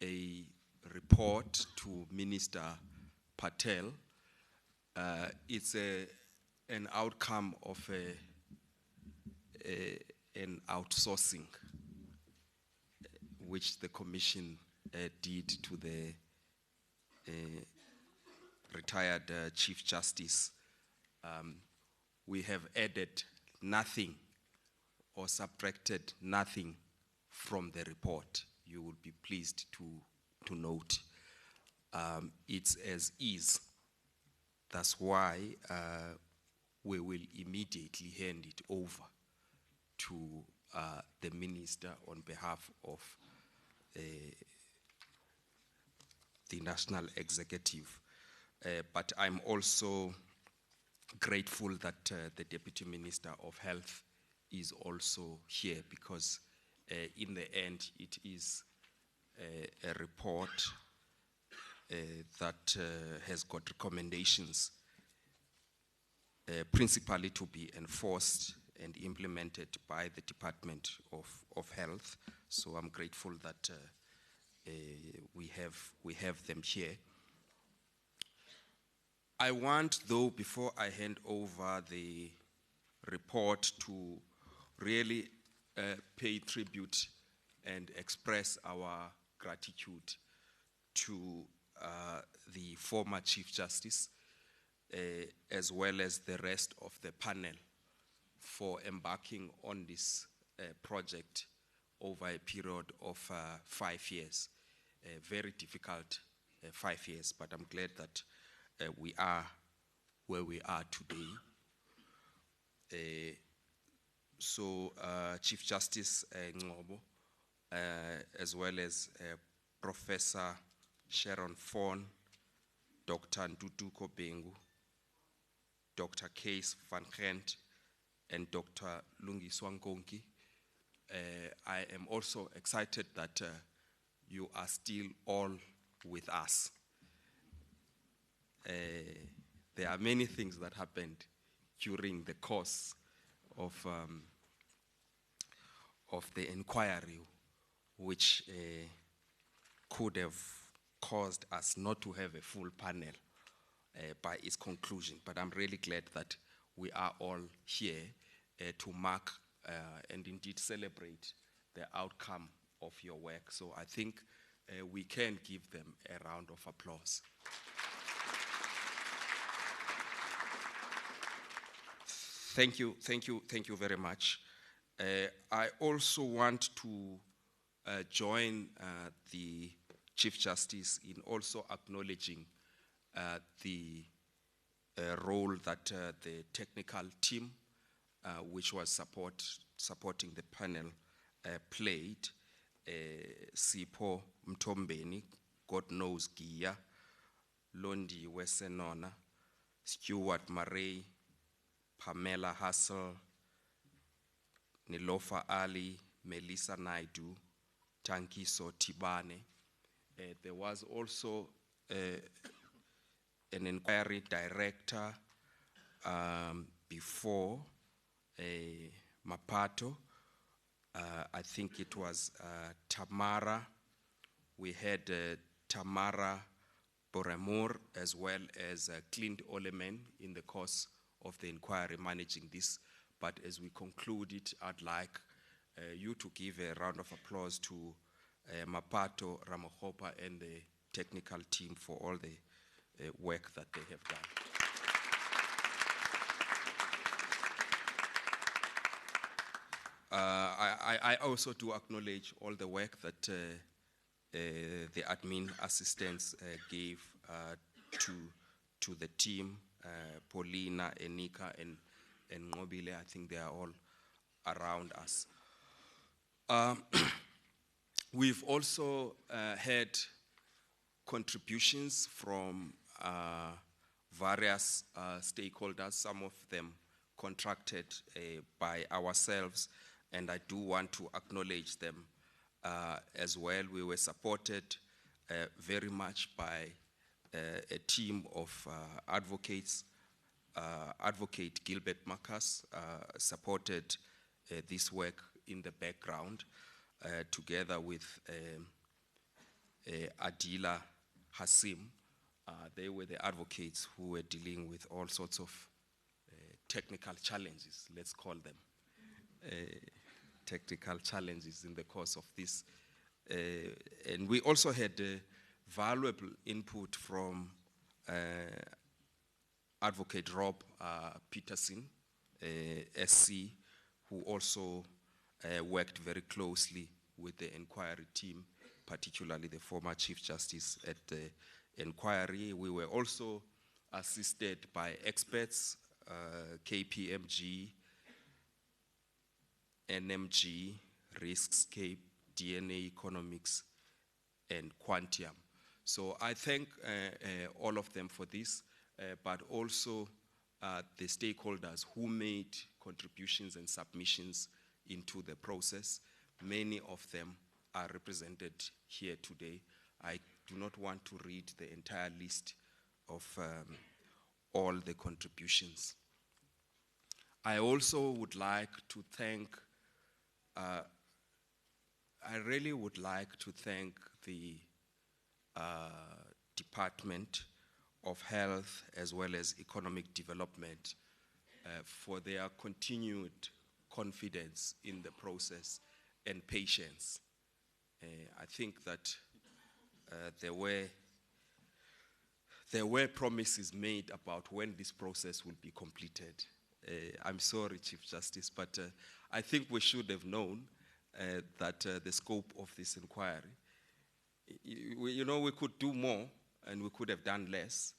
a report to Minister Patel. It's an outcome of an outsourcing which the Commission did to the retired Chief Justice. We have added nothing or subtracted nothing from the report. You will be pleased to note. It's as is. That's why we will immediately hand it over to the Minister on behalf of the National Executive. But I'm also grateful that the Deputy Minister of Health is also here because in the end it is a report that has got recommendations principally to be enforced and implemented by the Department of Health. So I'm grateful that we have them here. I want, though, before I hand over the report, to really pay tribute and express our gratitude to the former Chief Justice, as well as the rest of the panel, for embarking on this project over a period of 5 years. Very difficult 5 years, but I'm glad that we are where we are today. So Chief Justice Ngobo, as well as Professor Sharon Fon, Dr. Ntutuko Bengu, Dr. Kees van Gent, and Dr. Lungiswa Nkonki. I am also excited that you are still all with us. There are many things that happened during the course of the inquiry, which could have caused us not to have a full panel by its conclusion. But I'm really glad that we are all here to mark and indeed celebrate the outcome of your work. So I think we can give them a round of applause. Thank you very much. I also want to join the Chief Justice in also acknowledging the role that the technical team, which was supporting the panel, played. Sipho Mtombeni, God knows Gia, Londi Wesenona, Stuart Murray, Pamela Hassel, Nilofa Ali, Melissa Naidu, Tankiso Tibane. There was also an inquiry director before Mapato. I think it was Tamara. We had Tamara Boremur as well as Clint Oleman in the course of the inquiry managing this. But as we conclude it, I'd like you to give a round of applause to Mapato, Ramohopa, and the technical team for all the work that they have done. I also do acknowledge all the work that the admin assistants gave to the team, Paulina, Enika, and Ngobile. I think they are all around us. We've also had contributions from various stakeholders, some of them contracted by ourselves, and I do want to acknowledge them as well. We were supported very much by a team of advocates. Advocate Gilbert Marcus supported this work in the background together with Adila Hasim. They were the advocates who were dealing with all sorts of technical challenges, let's call them. Technical challenges in the course of this. And we also had valuable input from Advocate Rob Peterson, SC, who also worked very closely with the inquiry team, particularly the former Chief Justice at the inquiry. We were also assisted by experts, KPMG, NMG, Riskscape, DNA Economics, and Quantium. So I thank all of them for this, but also the stakeholders who made contributions and submissions into the process. Many of them are represented here today. I do not want to read the entire list of all the contributions. I also would like to thank, I really would like to thank the Department of Health as well as Economic Development for their continued confidence in the process and patience. I think that there were promises made about when this process will be completed. I'm sorry, Chief Justice, but I think we should have known that the scope of this inquiry, we could do more and we could have done less,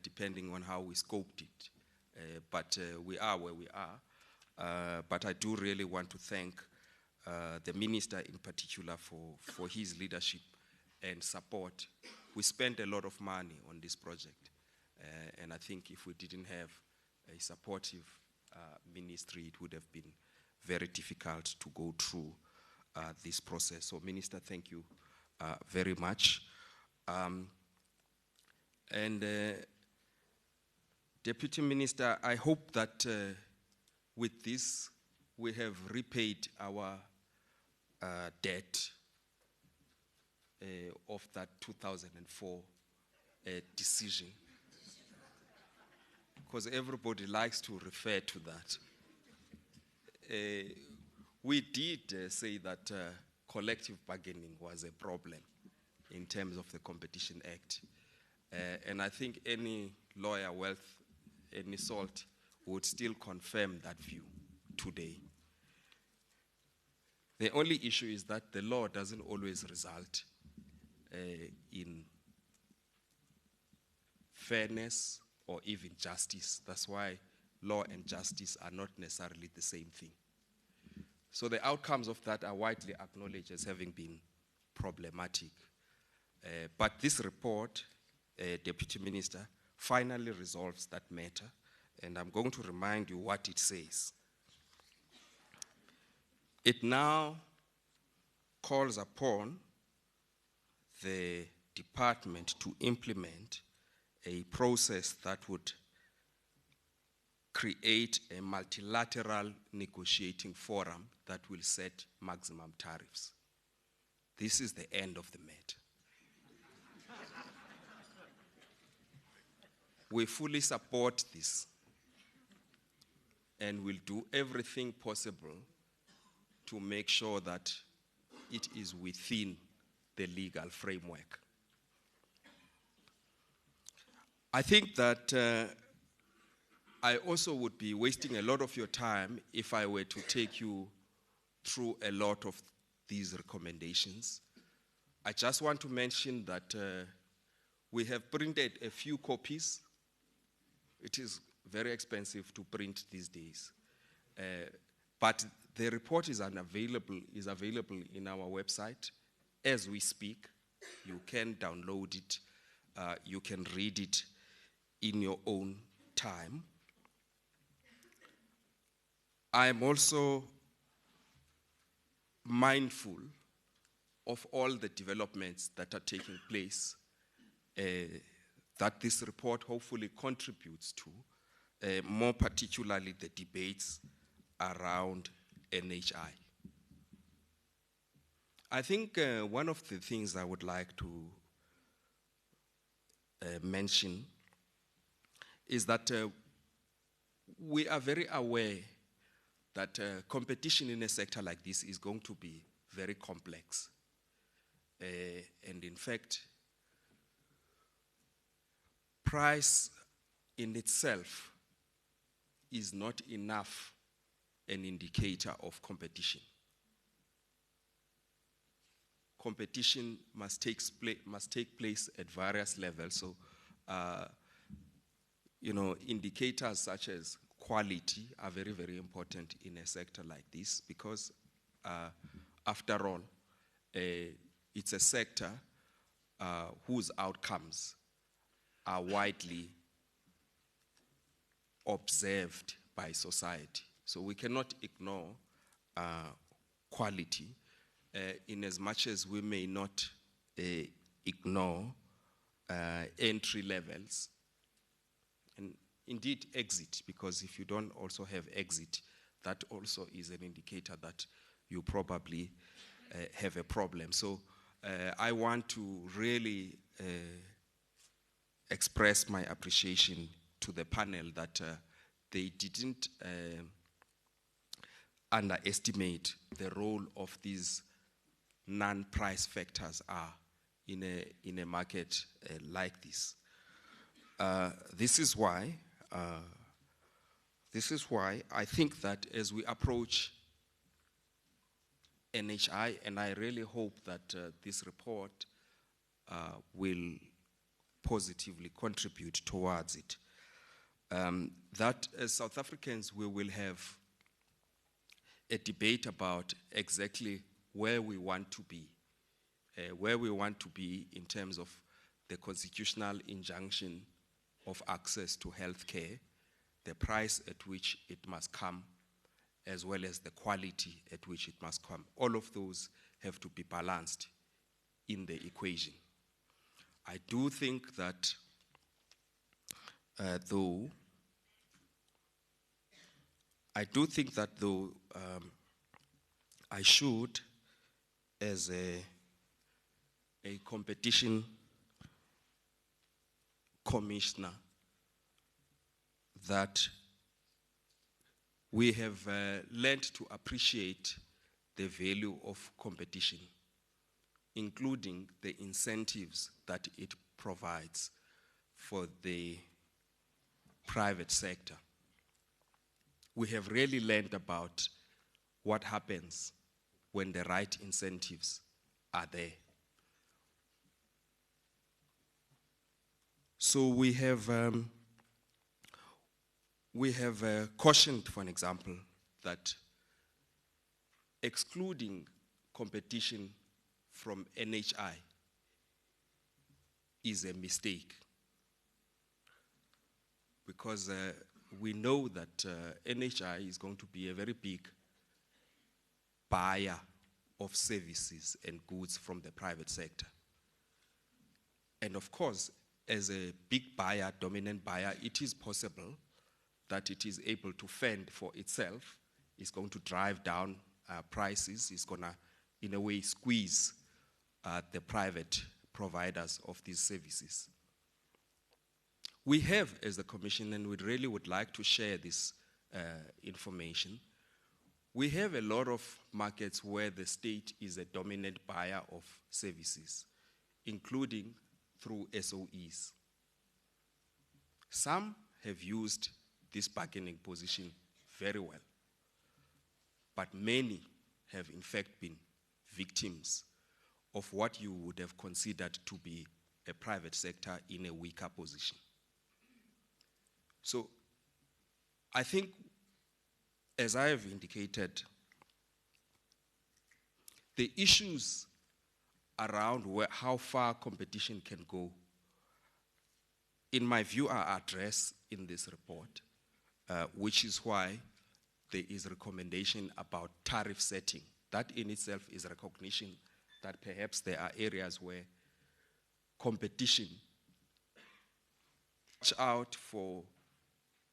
depending on how we scoped it. But we are where we are. But I do really want to thank the Minister in particular for his leadership and support. We spent a lot of money on this project. And I think if we didn't have a supportive ministry, it would have been very difficult to go through this process. So, Minister, thank you very much. And Deputy Minister, I hope that with this, we have repaid our debt of that 2004 decision, because everybody likes to refer to that. we did say that collective bargaining was a problem in terms of the Competition Act. And I think any lawyer worth any salt would still confirm that view today. The only issue is that the law doesn't always result in fairness or even justice. That's why law and justice are not necessarily the same thing. So the outcomes of that are widely acknowledged as having been problematic. But this report, Deputy Minister, finally resolves that matter, and I'm going to remind you what it says. It now calls upon the department to implement a process that would create a multilateral negotiating forum that will set maximum tariffs. This is the end of the matter. We fully support this and will do everything possible to make sure that it is within the legal framework. I think that I also would be wasting a lot of your time if I were to take you through a lot of these recommendations. I just want to mention that we have printed a few copies. It is very expensive to print these days. But the report is available in our website as we speak. You can download it. You can read it in your own time. I am also mindful of all the developments that are taking place that this report hopefully contributes to, more particularly the debates around NHI. I think one of the things I would like to mention is that we are very aware that competition in a sector like this is going to be very complex. And in fact, price in itself is not enough an indicator of competition. Competition must take place at various levels. So, indicators such as quality are very, very important in a sector like this because, after all, it's a sector whose outcomes are widely observed by society. So we cannot ignore quality in as much as we may not ignore entry levels and indeed exit, because if you don't also have exit, that also is an indicator that you probably have a problem. So I want to really express my appreciation to the panel that they didn't underestimate the role of these non-price factors are in a market like this. This is why I think that as we approach NHI, and I really hope that this report will positively contribute towards it, that as South Africans we will have a debate about exactly where we want to be in terms of the constitutional injunction of access to health care, the price at which it must come, as well as the quality at which it must come. All of those have to be balanced in the equation. I do think that though I should, as a competition commissioner, that we have learned to appreciate the value of competition, including the incentives that it provides for the private sector. We have really learned about what happens when the right incentives are there. So we have cautioned, for an example, that excluding competition from NHI is a mistake, because we know that NHI is going to be a very big buyer of services and goods from the private sector. And of course, as a big buyer, dominant buyer, it is possible that it is able to fend for itself. It's going to drive down prices. It's going to, in a way, squeeze the private providers of these services. We have, as the Commission, and we really would like to share this information, we have a lot of markets where the state is a dominant buyer of services, including through SOEs. Some have used this bargaining position very well, but many have in fact been victims of what you would have considered to be a private sector in a weaker position. So I think, as I have indicated, the issues around how far competition can go, in my view, are addressed in this report, which is why there is recommendation about tariff setting. That in itself is recognition that perhaps there are areas where competition, watch out for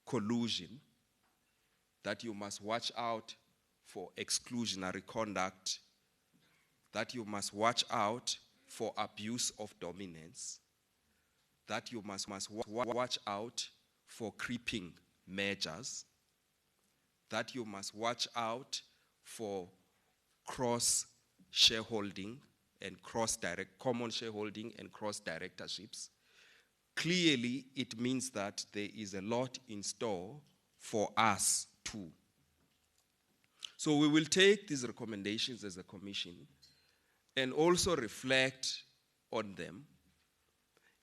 collusion, that you must watch out for exclusionary conduct, that you must watch out for abuse of dominance, that you must watch out for creeping measures, that you must watch out for cross-shareholding and common shareholding and cross-directorships. Clearly, it means that there is a lot in store for us too. So we will take these recommendations as a Commission and also reflect on them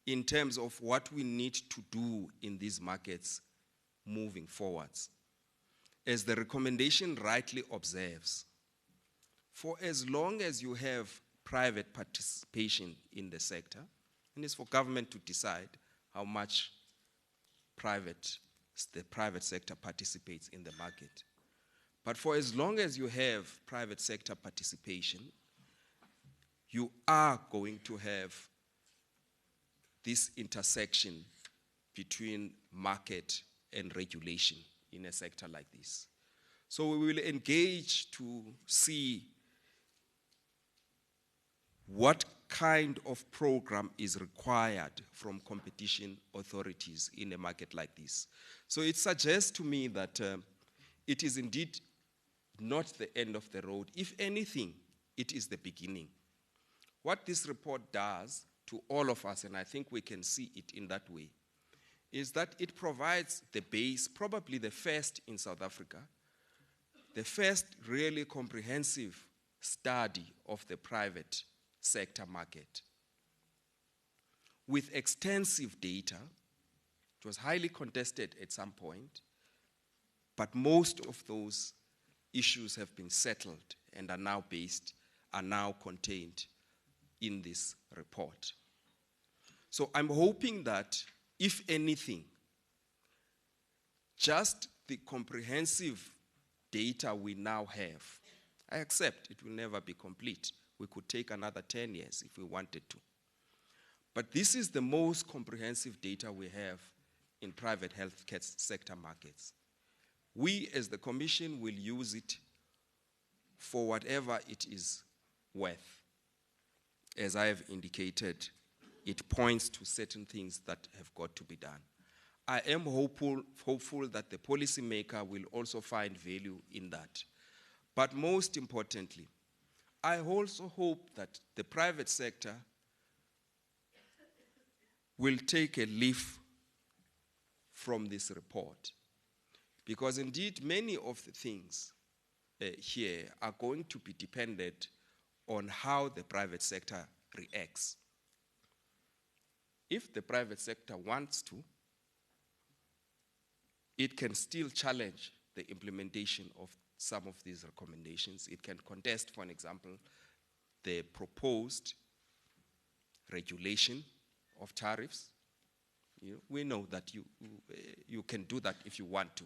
in terms of what we need to do in these markets moving forwards. As the recommendation rightly observes, for as long as you have private participation in the sector, and it's for government to decide how much the private sector participates in the market. But for as long as you have private sector participation, you are going to have this intersection between market and regulation in a sector like this. So we will engage to see what kind of program is required from competition authorities in a market like this. So it suggests to me that it is indeed not the end of the road. If anything, it is the beginning. What this report does to all of us, and I think we can see it in that way, is that it provides the base, probably the first in South Africa, the first really comprehensive study of the private sector market with extensive data. It was highly contested at some point, but most of those issues have been settled and are now contained in this report. So I'm hoping that, if anything, just the comprehensive data we now have, I accept it will never be complete. We could take another 10 years if we wanted to. But this is the most comprehensive data we have in private health sector markets. We, as the Commission, will use it for whatever it is worth. As I have indicated, it points to certain things that have got to be done. I am hopeful that the policymaker will also find value in that. But most importantly, I also hope that the private sector will take a leaf from this report. Because indeed, many of the things here are going to be dependent on how the private sector reacts. If the private sector wants to, it can still challenge the implementation of some of these recommendations. It can contest, for an example, the proposed regulation of tariffs. We know that you can do that if you want to.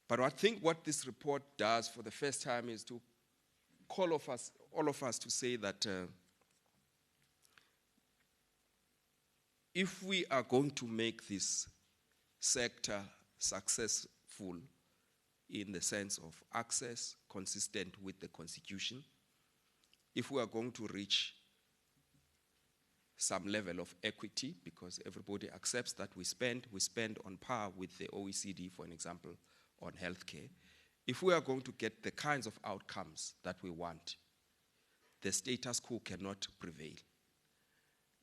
But I think what this report does for the first time is to call all of us to say that if we are going to make this sector successful in the sense of access consistent with the Constitution, if we are going to reach some level of equity, because everybody accepts that we spend on par with the OECD, for an example, on healthcare. If we are going to get the kinds of outcomes that we want, the status quo cannot prevail.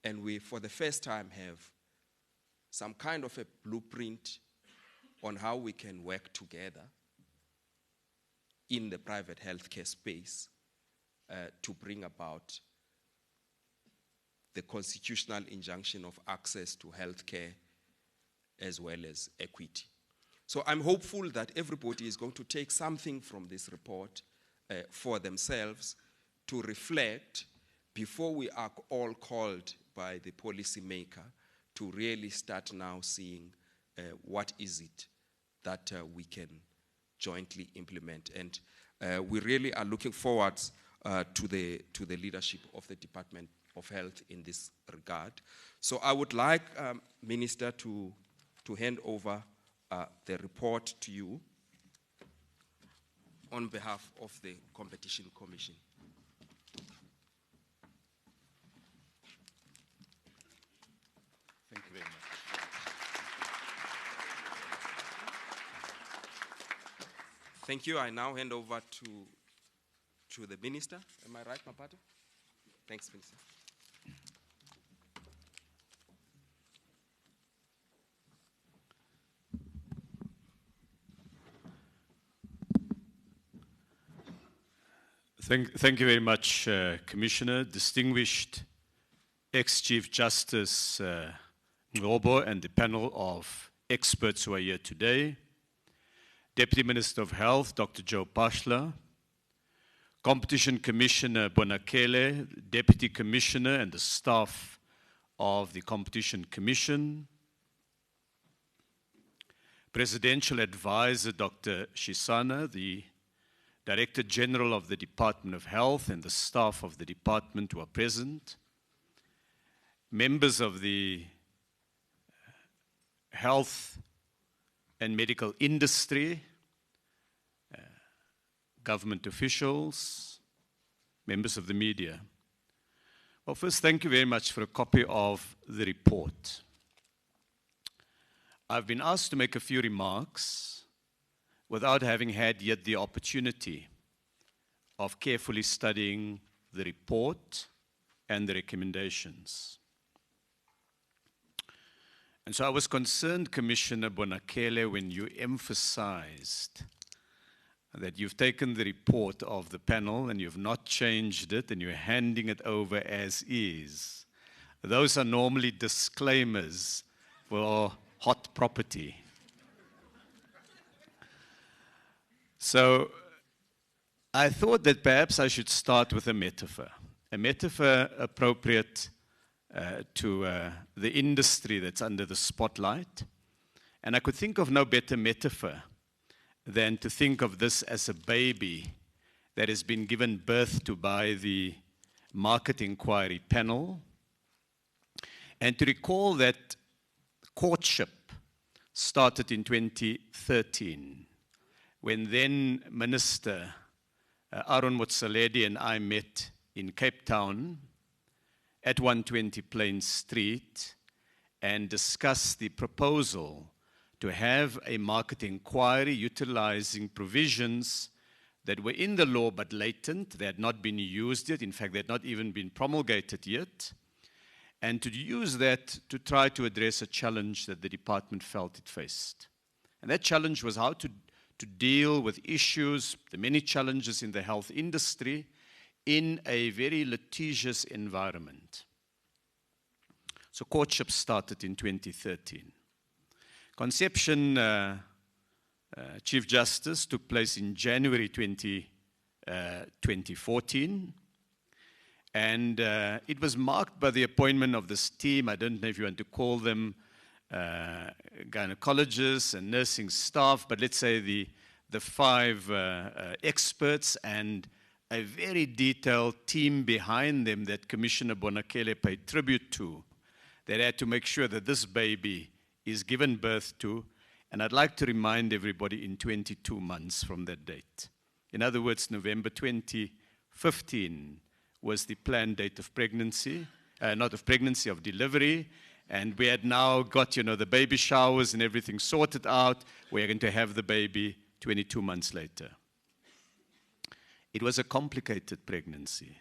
And we, for the first time, have some kind of a blueprint on how we can work together in the private healthcare space to bring about the constitutional injunction of access to healthcare as well as equity. So I'm hopeful that everybody is going to take something from this report for themselves to reflect before we are all called by the policymaker to really start now seeing what is it that we can jointly implement. And we really are looking forward to the leadership of the Department of Health in this regard. So I would like Minister to hand over the report to you on behalf of the Competition Commission. Thank you very much. Thank you. I now hand over to the Minister. Am I right, Mapato? Thanks, Minister. Thank you very much, Commissioner, distinguished ex-Chief Justice Ngcobo and the panel of experts who are here today, Deputy Minister of Health, Dr. Joe Phaahla, Competition Commissioner Bonakele, Deputy Commissioner and the staff of the Competition Commission, Presidential Advisor Dr. Shisana, the Director General of the Department of Health and the staff of the department who are present, members of the health and medical industry, government officials, members of the media. Well, first, thank you very much for a copy of the report. I've been asked to make a few remarks without having had yet the opportunity of carefully studying the report and the recommendations. And so I was concerned, Commissioner Bonakele, when you emphasized that you've taken the report of the panel and you've not changed it and you're handing it over as is. Those are normally disclaimers for hot property. So I thought that perhaps I should start with a metaphor appropriate to the industry that's under the spotlight. And I could think of no better metaphor than to think of this as a baby that has been given birth to by the Market Inquiry Panel. And to recall that courtship started in 2013. When then Minister Aaron Motsoaledi and I met in Cape Town at 120 Plain Street and discussed the proposal to have a market inquiry utilizing provisions that were in the law but latent. They had not been used yet. In fact, they had not even been promulgated yet. And to use that to try to address a challenge that the department felt it faced. And that challenge was how to deal with issues, the many challenges in the health industry, in a very litigious environment. So courtship started in 2013. Conception, Chief Justice, took place in January 2014. And it was marked by the appointment of this team. I don't know if you want to call them gynecologists and nursing staff, but let's say the 5 experts and a very detailed team behind them that Commissioner Bonakele paid tribute to. They had to make sure that this baby is given birth to, and I'd like to remind everybody, in 22 months from that date. In other words, November 2015 was the planned date of pregnancy, not of pregnancy, of delivery, and we had now got, the baby showers and everything sorted out. We're going to have the baby 22 months later. It was a complicated pregnancy.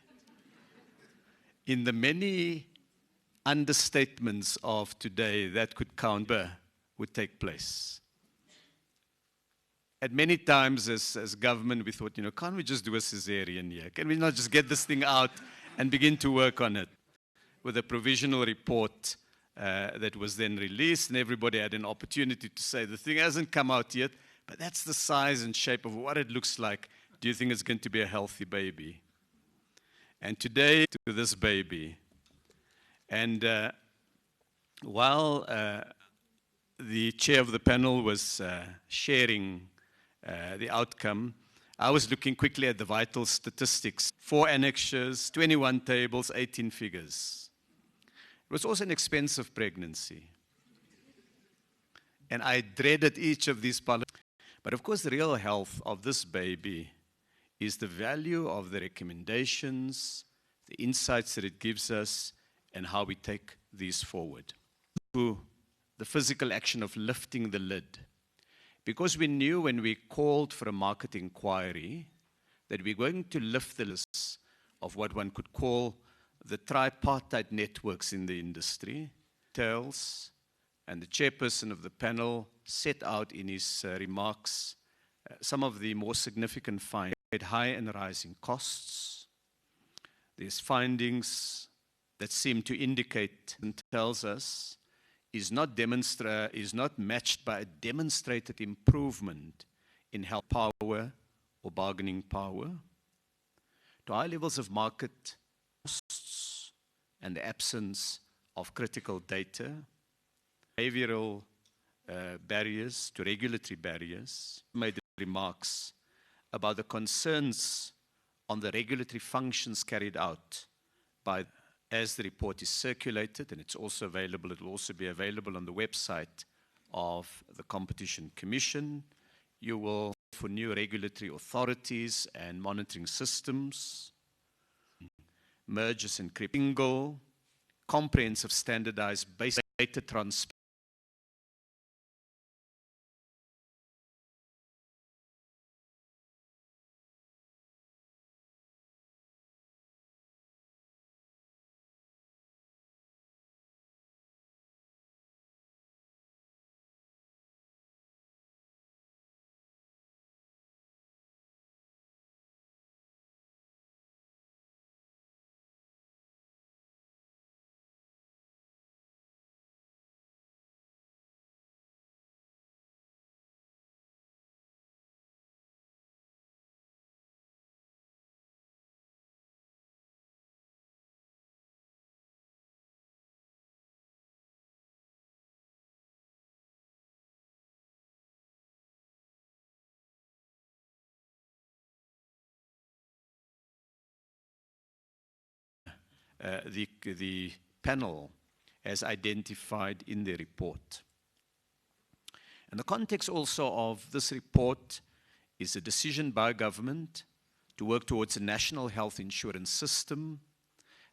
In the many understatements of today that could count would take place. At many times as government we thought, can't we just do a cesarean here? Can we not just get this thing out and begin to work on it? With a provisional report that was then released, and everybody had an opportunity to say, the thing hasn't come out yet, but that's the size and shape of what it looks like. Do you think it's going to be a healthy baby? And today, to this baby. And while the chair of the panel was sharing the outcome, I was looking quickly at the vital statistics. 4 annexures, 21 tables, 18 figures. It was also an expensive pregnancy. And I dreaded each of these policies. But of course, the real health of this baby is the value of the recommendations, the insights that it gives us, and how we take these forward. To the physical action of lifting the lid. Because we knew when we called for a market inquiry that we're going to lift the list of what one could call the tripartite networks in the industry. Tells, and the chairperson of the panel set out in his remarks some of the more significant findings. High and rising costs. There's findings that seem to indicate and tells us is not matched by a demonstrated improvement in health power or bargaining power, to high levels of market costs and the absence of critical data, behavioral barriers to regulatory barriers. Made remarks about the concerns on the regulatory functions carried out by, as the report is circulated, and it's also available, it will also be available on the website of the Competition Commission. You will, for new regulatory authorities and monitoring systems, mergers and single, comprehensive standardized basic data transfer. The panel has identified in the report. And the context also of this report is a decision by government to work towards a national health insurance system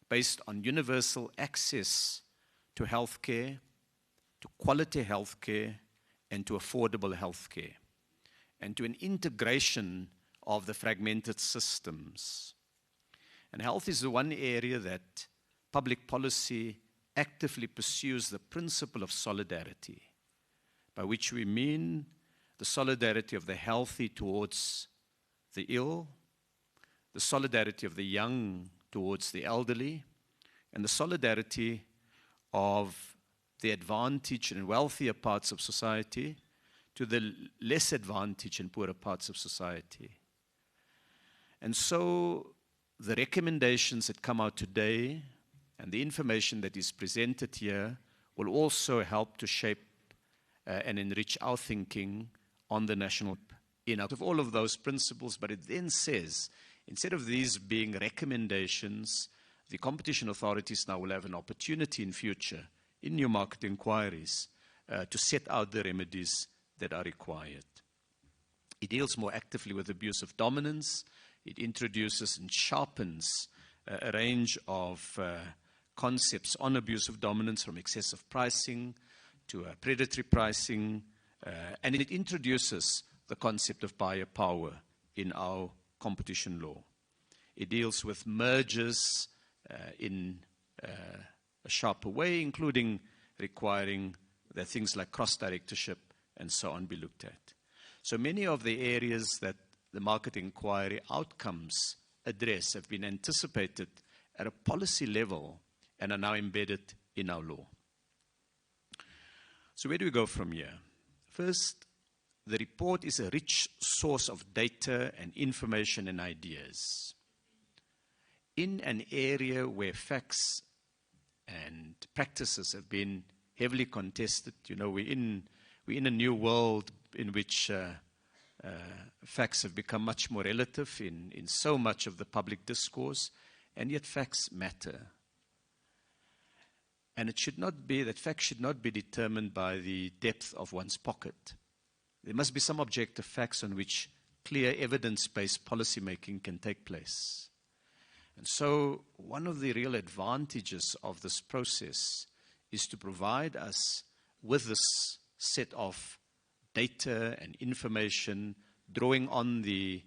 based on universal access to healthcare, to quality healthcare, and to affordable healthcare, and to an integration of the fragmented systems. And health is the one area that public policy actively pursues the principle of solidarity, by which we mean the solidarity of the healthy towards the ill, the solidarity of the young towards the elderly, and the solidarity of the advantaged and wealthier parts of society to the less advantaged and poorer parts of society. And so the recommendations that come out today and the information that is presented here will also help to shape and enrich our thinking on the national out of all of those principles. But it then says, instead of these being recommendations, the competition authorities now will have an opportunity in future, in new market inquiries, to set out the remedies that are required. It deals more actively with abuse of dominance. It introduces and sharpens a range of concepts on abuse of dominance, from excessive pricing to predatory pricing, and it introduces the concept of buyer power in our competition law. It deals with mergers in a sharper way, including requiring that things like cross-directorship and so on be looked at. So many of the areas that the market inquiry outcomes address have been anticipated at a policy level and are now embedded in our law. So where do we go from here? First, the report is a rich source of data and information and ideas. In an area where facts and practices have been heavily contested, you know, we're in a new world in which facts have become much more relative in so much of the public discourse, and yet facts matter. And it should not be that facts should not be determined by the depth of one's pocket. There must be some objective facts on which clear evidence-based policymaking can take place. And so one of the real advantages of this process is to provide us with this set of data and information, drawing on the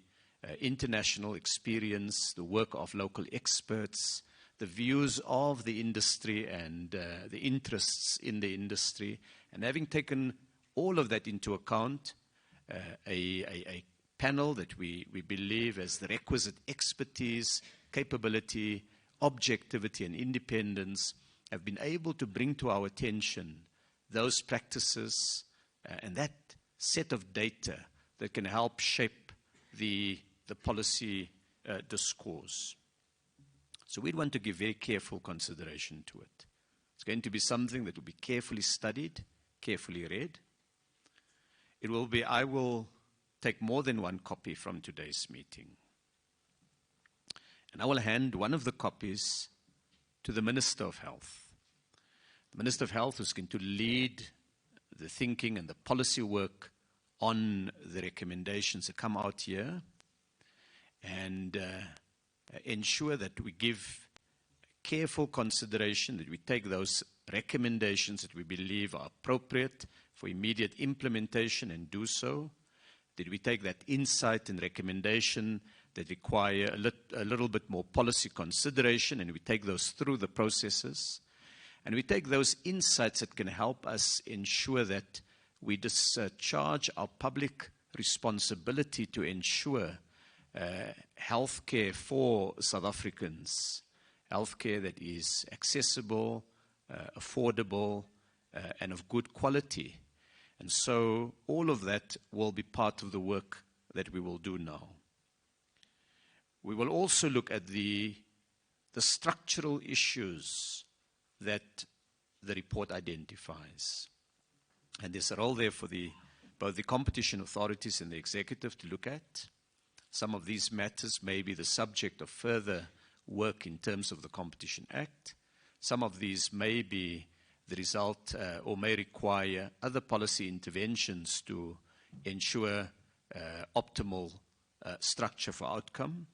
international experience, the work of local experts, the views of the industry and the interests in the industry. And having taken all of that into account, a panel that we believe has the requisite expertise, capability, objectivity, and independence have been able to bring to our attention those practices and that set of data that can help shape the policy discourse. So we'd want to give very careful consideration to it. It's going to be something that will be carefully studied, carefully read. I will take more than one copy from today's meeting. And I will hand one of the copies to the Minister of Health. The Minister of Health is going to lead the thinking and the policy work on the recommendations that come out here and ensure that we give careful consideration, that we take those recommendations that we believe are appropriate for immediate implementation and do so, that we take that insight and recommendation that require a little bit more policy consideration, and we take those through the processes. And we take those insights that can help us ensure that we discharge our public responsibility to ensure healthcare for South Africans, healthcare that is accessible, affordable, and of good quality. And so all of that will be part of the work that we will do now. We will also look at the structural issues that the report identifies. And there's a role there for both the competition authorities and the executive to look at. Some of these matters may be the subject of further work in terms of the Competition Act. Some of these may be the result or may require other policy interventions to ensure optimal structure for outcome.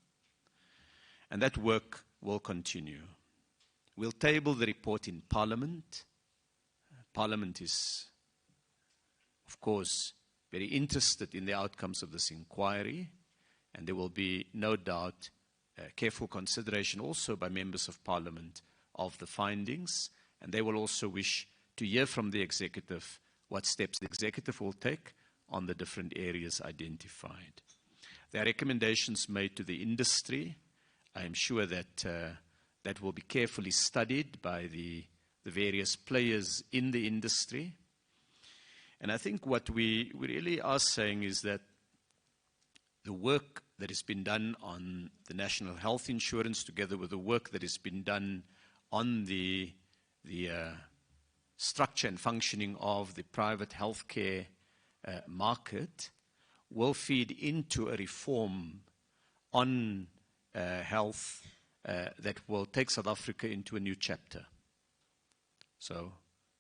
And that work will continue. We'll table the report in Parliament. Parliament is of course, very interested in the outcomes of this inquiry, and there will be no doubt careful consideration also by members of Parliament of the findings, and they will also wish to hear from the executive what steps the executive will take on the different areas identified. There are recommendations made to the industry. I am sure that that will be carefully studied by the various players in the industry. And I think what we really are saying is that the work that has been done on the national health insurance, together with the work that has been done on the structure and functioning of the private healthcare market, will feed into a reform on health that will take South Africa into a new chapter. So,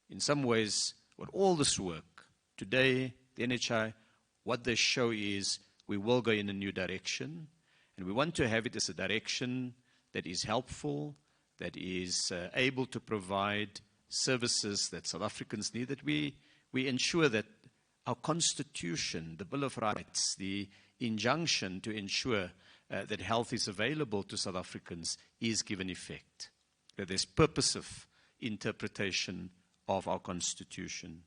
in some ways, with all this work, today, the NHI, what they show is we will go in a new direction, and we want to have it as a direction that is helpful, that is able to provide services that South Africans need, that we ensure that our Constitution, the Bill of Rights, the injunction to ensure that health is available to South Africans is given effect, that there's purposive interpretation of our Constitution.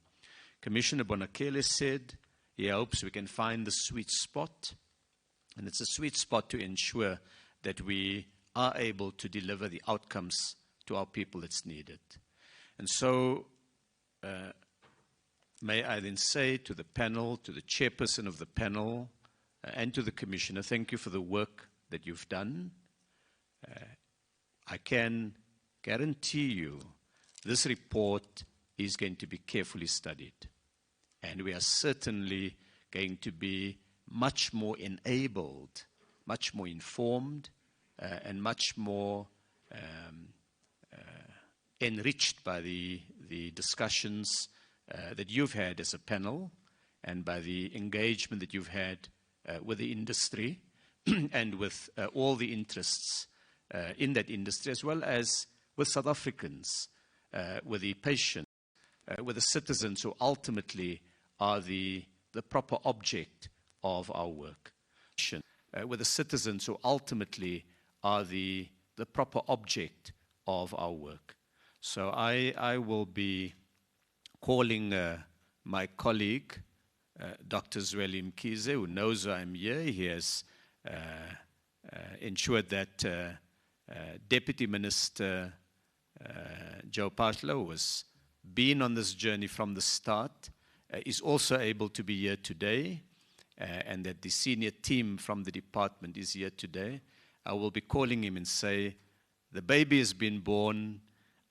Commissioner Bonakele said he hopes we can find the sweet spot, and it's a sweet spot to ensure that we are able to deliver the outcomes to our people that's needed. And so, may I then say to the panel, to the chairperson of the panel, and to the Commissioner, thank you for the work that you've done. I can guarantee you this report is going to be carefully studied. And we are certainly going to be much more enabled, much more informed, and much more enriched by the discussions that you've had as a panel and by the engagement that you've had with the industry and with all the interests in that industry, as well as with South Africans, with the patients, with the citizens who ultimately are the proper object of our work. With the citizens who ultimately are the proper object of our work. So I will be calling my colleague, Dr. Zweli Mkhize, who knows I'm here. He has ensured that Deputy Minister Joe Phaahla, who has been on this journey from the start, is also able to be here today, and that the senior team from the department is here today. I will be calling him and say, the baby has been born.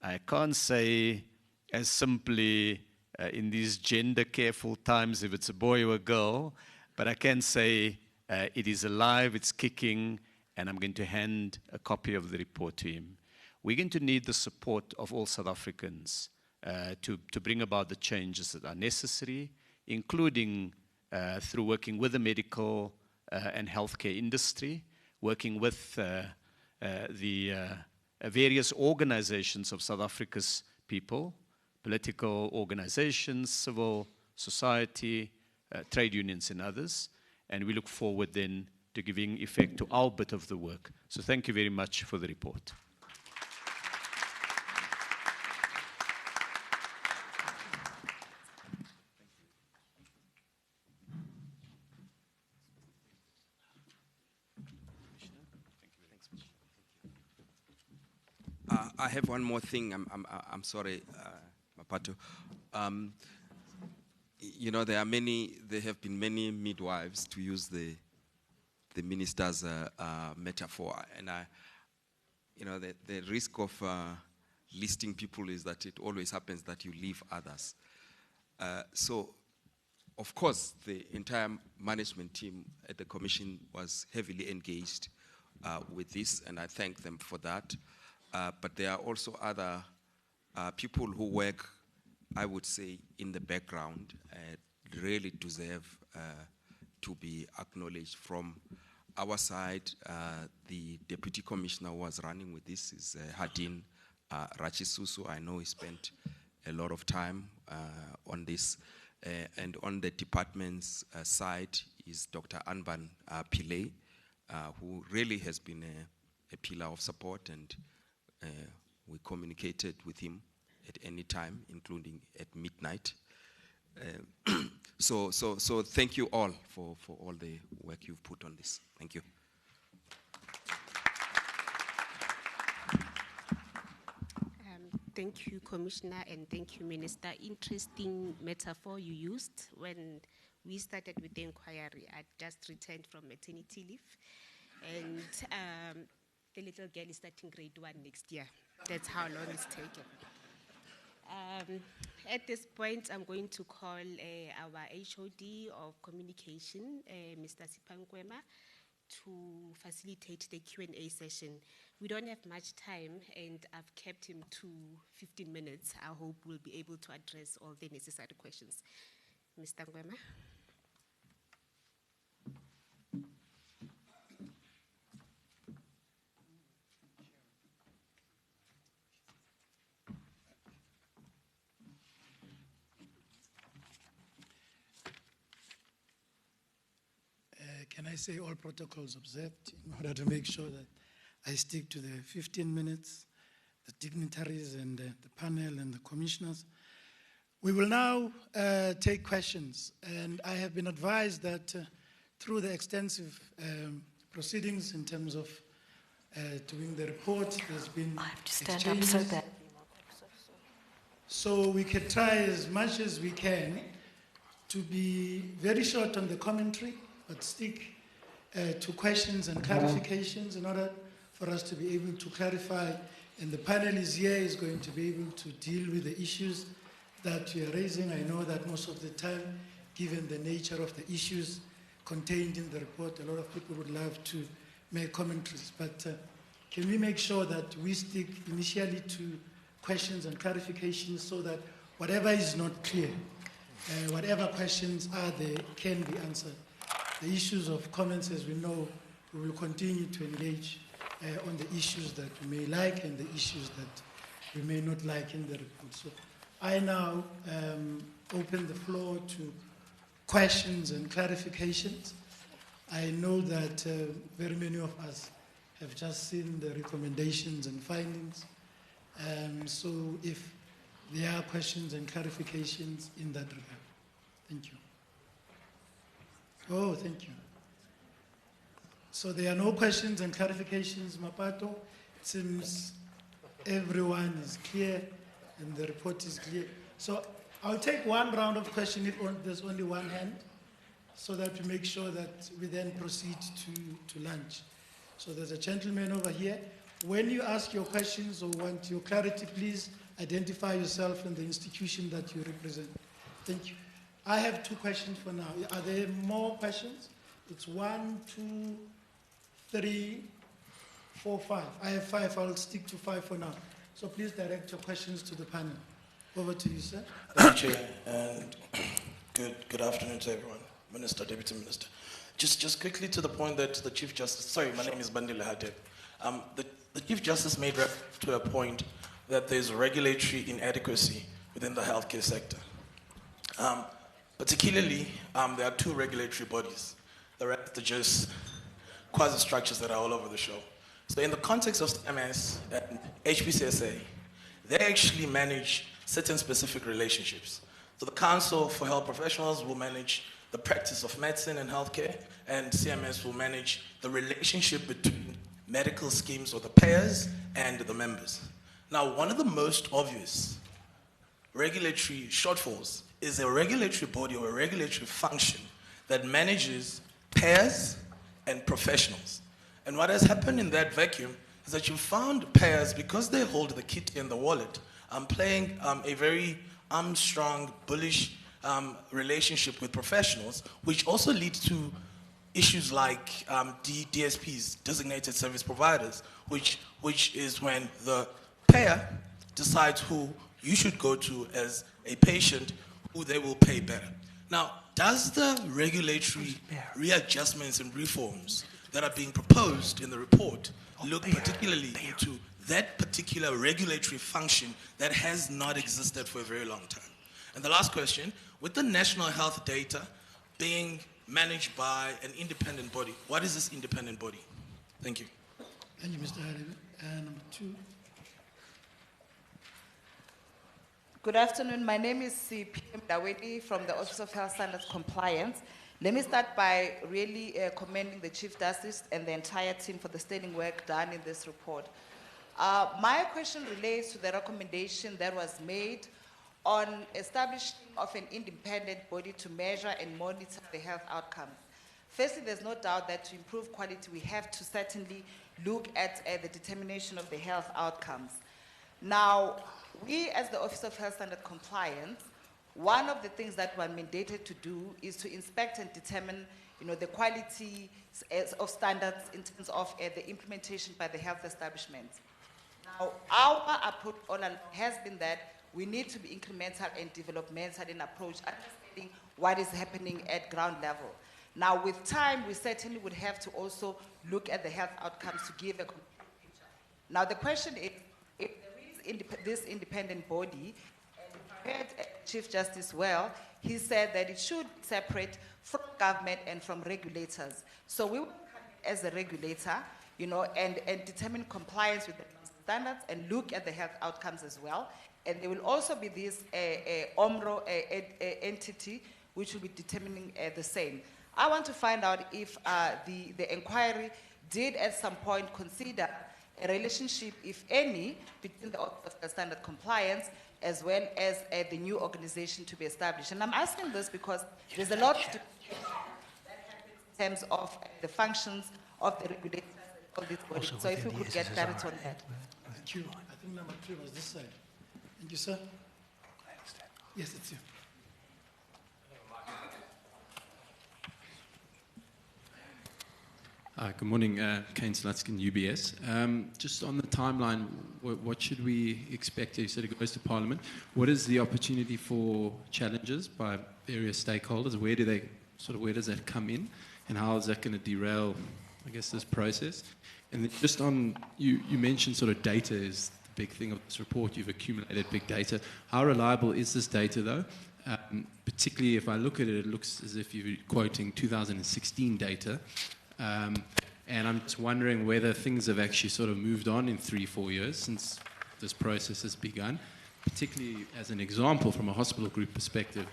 I can't say as simply in these gender careful times if it's a boy or a girl, but I can say it is alive, it's kicking, and I'm going to hand a copy of the report to him. We're going to need the support of all South Africans to bring about the changes that are necessary, including through working with the medical and healthcare industry, working with the various organizations of South Africa's people, political organizations, civil society, trade unions and others, and we look forward then to giving effect to our bit of the work. So thank you very much for the report. I have one more thing. I'm sorry, Mapato. You know, there have been many midwives, to use the minister's metaphor, and the risk of listing people is that it always happens that you leave others. So, of course, the entire management team at the Commission was heavily engaged with this, and I thank them for that. But there are also other people who work, I would say, in the background, really deserve to be acknowledged. From our side, the Deputy Commissioner who was running with this is Hadin Rachisusu. I know he spent a lot of time on this. And on the department's side is Dr. Anban Pillay, who really has been a pillar of support, and we communicated with him at any time, including at midnight. So thank you all for all the work you've put on this. Thank you. Thank you, Commissioner, and thank you, Minister. Interesting metaphor you used. When we started with the inquiry, I just returned from maternity leave, and the little girl is starting grade 1 next year. That's how long it's taken. At this point, I'm going to call our HOD of communication, Mr. Sipankwema, to facilitate the Q&A session. We don't have much time, and I've kept him to 15 minutes. I hope we'll be able to address all the necessary questions. Mr. Ngwema. Can I say all protocols observed in order to make sure that I stick to the 15 minutes, the dignitaries and the panel and the commissioners? We will now take questions, and I have been advised that through the extensive proceedings in terms of doing the report, there's been I have to stand up so that. So we can try as much as we can to be very short on the commentary, but stick to questions and clarifications in order for us to be able to clarify. And the panel is going to be able to deal with the issues that you are raising. I know that most of the time, given the nature of the issues contained in the report, a lot of people would love to make commentaries. But can we make sure that we stick initially to questions and clarifications so that whatever is not clear, whatever questions are there, can be answered? The issues of comments, as we know, we will continue to engage on the issues that we may like and the issues that we may not like in the report. So I now open the floor to questions and clarifications. I know that very many of us have just seen the recommendations and findings. So if there are questions and clarifications in that regard. Thank you. Oh, thank you. So there are no questions and clarifications, Mapato. It seems everyone is clear and the report is clear. So I'll take one round of questions if there's only one hand, so that we make sure that we then proceed to lunch. So there's a gentleman over here. When you ask your questions or want your clarity, please identify yourself and the institution that you represent. Thank you. I have 2 questions for now. Are there more questions? It's 1, 2, 3, 4, 5. I have 5. I'll stick to 5 for now. So please direct your questions to the panel. Over to you, sir. Thank you, Chair, and good afternoon to everyone. Minister, Deputy Minister. Just quickly to the point that the Chief Justice, sorry, my name is Bandile Hadeb. The Chief Justice made reference to a point that there's regulatory inadequacy within the healthcare sector. Particularly, there are 2 regulatory bodies. The rest are just quasi-structures that are all over the show. So in the context of CMS and HPCSA, they actually manage certain specific relationships. So the Council for Health Professionals will manage the practice of medicine and healthcare, and CMS will manage the relationship between medical schemes or the payers and the members. Now, one of the most obvious regulatory shortfalls is a regulatory body or a regulatory function that manages payers and professionals. And what has happened in that vacuum is that you found payers, because they hold the kitty and the wallet, playing a very strong, bullish relationship with professionals, which also leads to issues like DSPs, designated service providers, which is when the payer decides who you should go to as a patient, who they will pay better. Now, does the regulatory readjustments and reforms that are being proposed in the report look particularly into that particular regulatory function that has not existed for a very long time? And the last question, with the national health data being managed by an independent body, what is this independent body? Thank you. Thank you, Mr. Harebe. Number 2. Good afternoon. My name is PM Dawedi from the Office of Health Standards Compliance. Let me start by really commending the Chief Justice and the entire team for the sterling work done in this report. My question relates to the recommendation that was made on establishing of an independent body to measure and monitor the health outcomes. Firstly, there's no doubt that to improve quality, we have to certainly look at the determination of the health outcomes. Now, we as the Office of Health Standard Compliance, one of the things that we're mandated to do is to inspect and determine, the quality of standards in terms of the implementation by the health establishments. Now, our approach all along has been that we need to be incremental and developmental in approach, understanding what is happening at ground level. Now, with time, we certainly would have to also look at the health outcomes to give a complete picture. Now, the question is, if there is this independent body, and if I heard Chief Justice well, he said that it should separate from government and from regulators. So we will come in as a regulator, and determine compliance with the standards and look at the health outcomes as well. And there will also be this OMRO entity which will be determining the same. I want to find out if the inquiry did at some point consider a relationship, if any, between the Office of Standard Compliance as well as the new organization to be established. And I'm asking this because there's a lot that happens in terms of the functions of the regulators of this body. So if you could get clarity on that. Thank you. I think number 3 was this side. Thank you, sir. Yes, it's you. Good morning, Kane Slutskin, UBS. Just on the timeline, what should we expect? You said it goes to Parliament. What is the opportunity for challenges by various stakeholders? Where does that come in, and how is that going to derail, I guess, this process? And then just on, you mentioned sort of data is the big thing of this report. You've accumulated big data. How reliable is this data, though? Particularly if I look at it, it looks as if you're quoting 2016 data. And I'm just wondering whether things have actually sort of moved on in 3-4 years since this process has begun. Particularly as an example, from a hospital group perspective,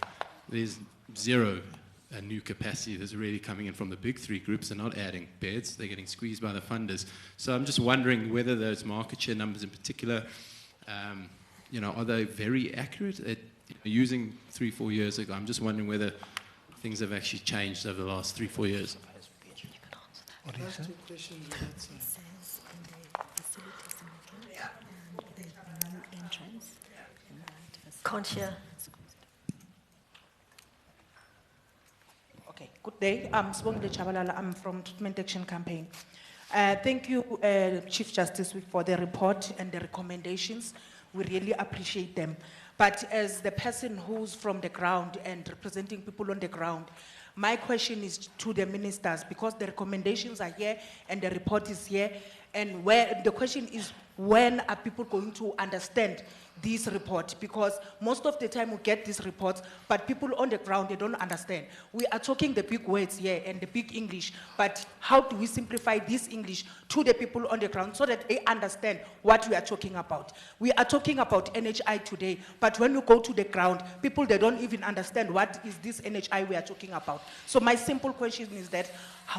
there's zero new capacity that's really coming in from the big 3 groups. They're not adding beds, they're getting squeezed by the funders. So I'm just wondering whether those market share numbers in particular, are they very accurate at using 3-4 years ago? I'm just wondering whether things have actually changed over the last 3-4 years. Last 2 questions on that side. Says in the facilities and the new entrance. Can't hear. Okay, good day. I'm Sibongile Chabalala. I'm from Treatment Action Campaign. Thank you, Chief Justice, for the report and the recommendations. We really appreciate them. But as the person who's from the ground and representing people on the ground, my question is to the ministers, because the recommendations are here and the report is here, and the question is, when are people going to understand this report? Because most of the time we get these reports, but people on the ground, they don't understand. We are talking the big words here and the big English, but how do we simplify this English to the people on the ground so that they understand what we are talking about? We are talking about NHI today, but when we go to the ground, people, they don't even understand what is this NHI we are talking about. So my simple question is that,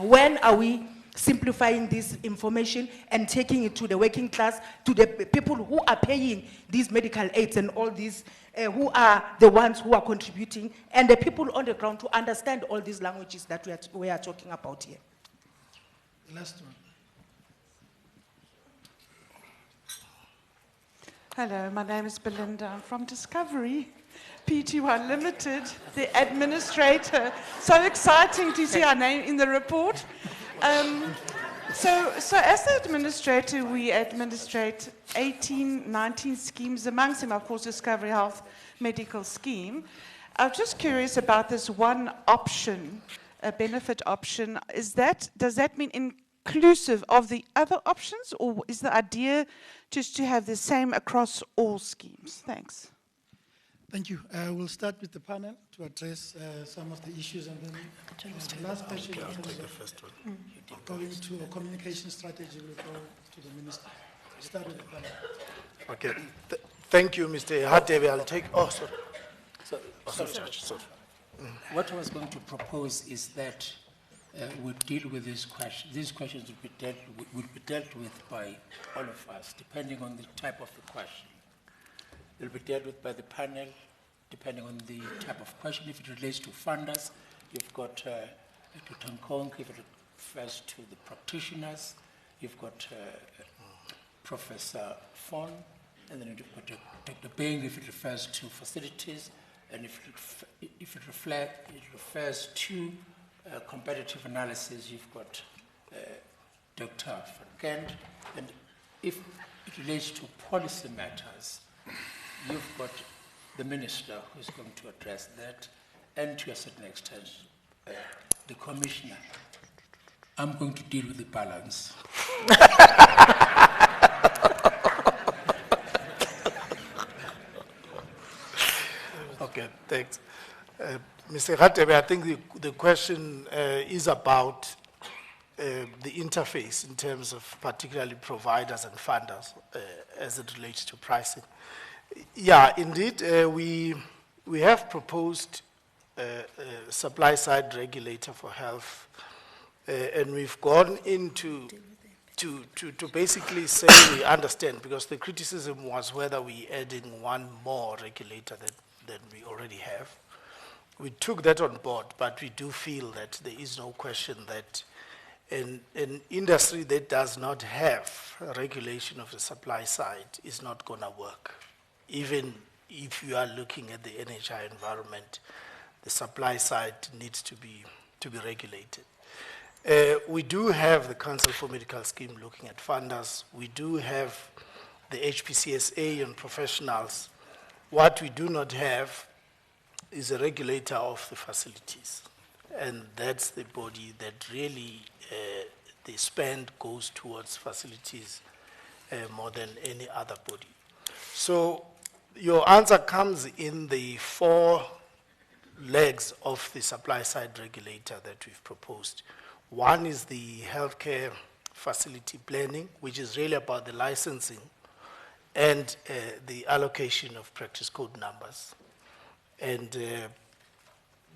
when are we simplifying this information and taking it to the working class, to the people who are paying these medical aids and all these, who are the ones who are contributing, and the people on the ground to understand all these languages that we are talking about here? The last one. Hello, my name is Belinda. I'm from Discovery Pty Limited, the administrator. So exciting to see our name in the report. So as the administrator, we administrate 18, 19 schemes, amongst them, of course, Discovery Health Medical Scheme. I'm just curious about this one option, a benefit option. Does that mean inclusive of the other options, or is the idea just to have the same across all schemes? Thanks. Thank you. We'll start with the panel to address some of the issues, and then the last question in terms of going to a communication strategy will go to the minister. Start with the panel. Okay. Thank you, Mr. Hatebe. I'll take. Oh, sorry. Sorry. What I was going to propose is that we deal with these questions. These questions will be dealt with by all of us, depending on the type of the question. They'll be dealt with by the panel, depending on the type of question. If it relates to funders, you've got Dr. Nkong. If it refers to the practitioners, you've got Professor Fon, and then you've got Dr. Bing if it refers to facilities, and if it refers to competitive analysis, you've got Dr. Van Kent, and if it relates to policy matters, you've got the minister who's going to address that, and to a certain extent, the commissioner. I'm going to deal with the balance. Okay, thanks. Mr. Hatebe, I think the question is about the interface in terms of particularly providers and funders as it relates to pricing. Yeah, indeed, we have proposed a supply-side regulator for health, and we've gone into to basically say we understand, because the criticism was whether we adding one more regulator than we already have. We took that on board, but we do feel that there is no question that an industry that does not have a regulation of the supply side is not going to work. Even if you are looking at the NHI environment, the supply side needs to be regulated. We do have the Council for Medical Scheme looking at funders. We do have the HPCSA on professionals. What we do not have is a regulator of the facilities. And that's the body that really, the spend goes towards facilities more than any other body. So your answer comes in the 4 legs of the supply side regulator that we've proposed. One is the healthcare facility planning, which is really about the licensing and the allocation of practice code numbers. And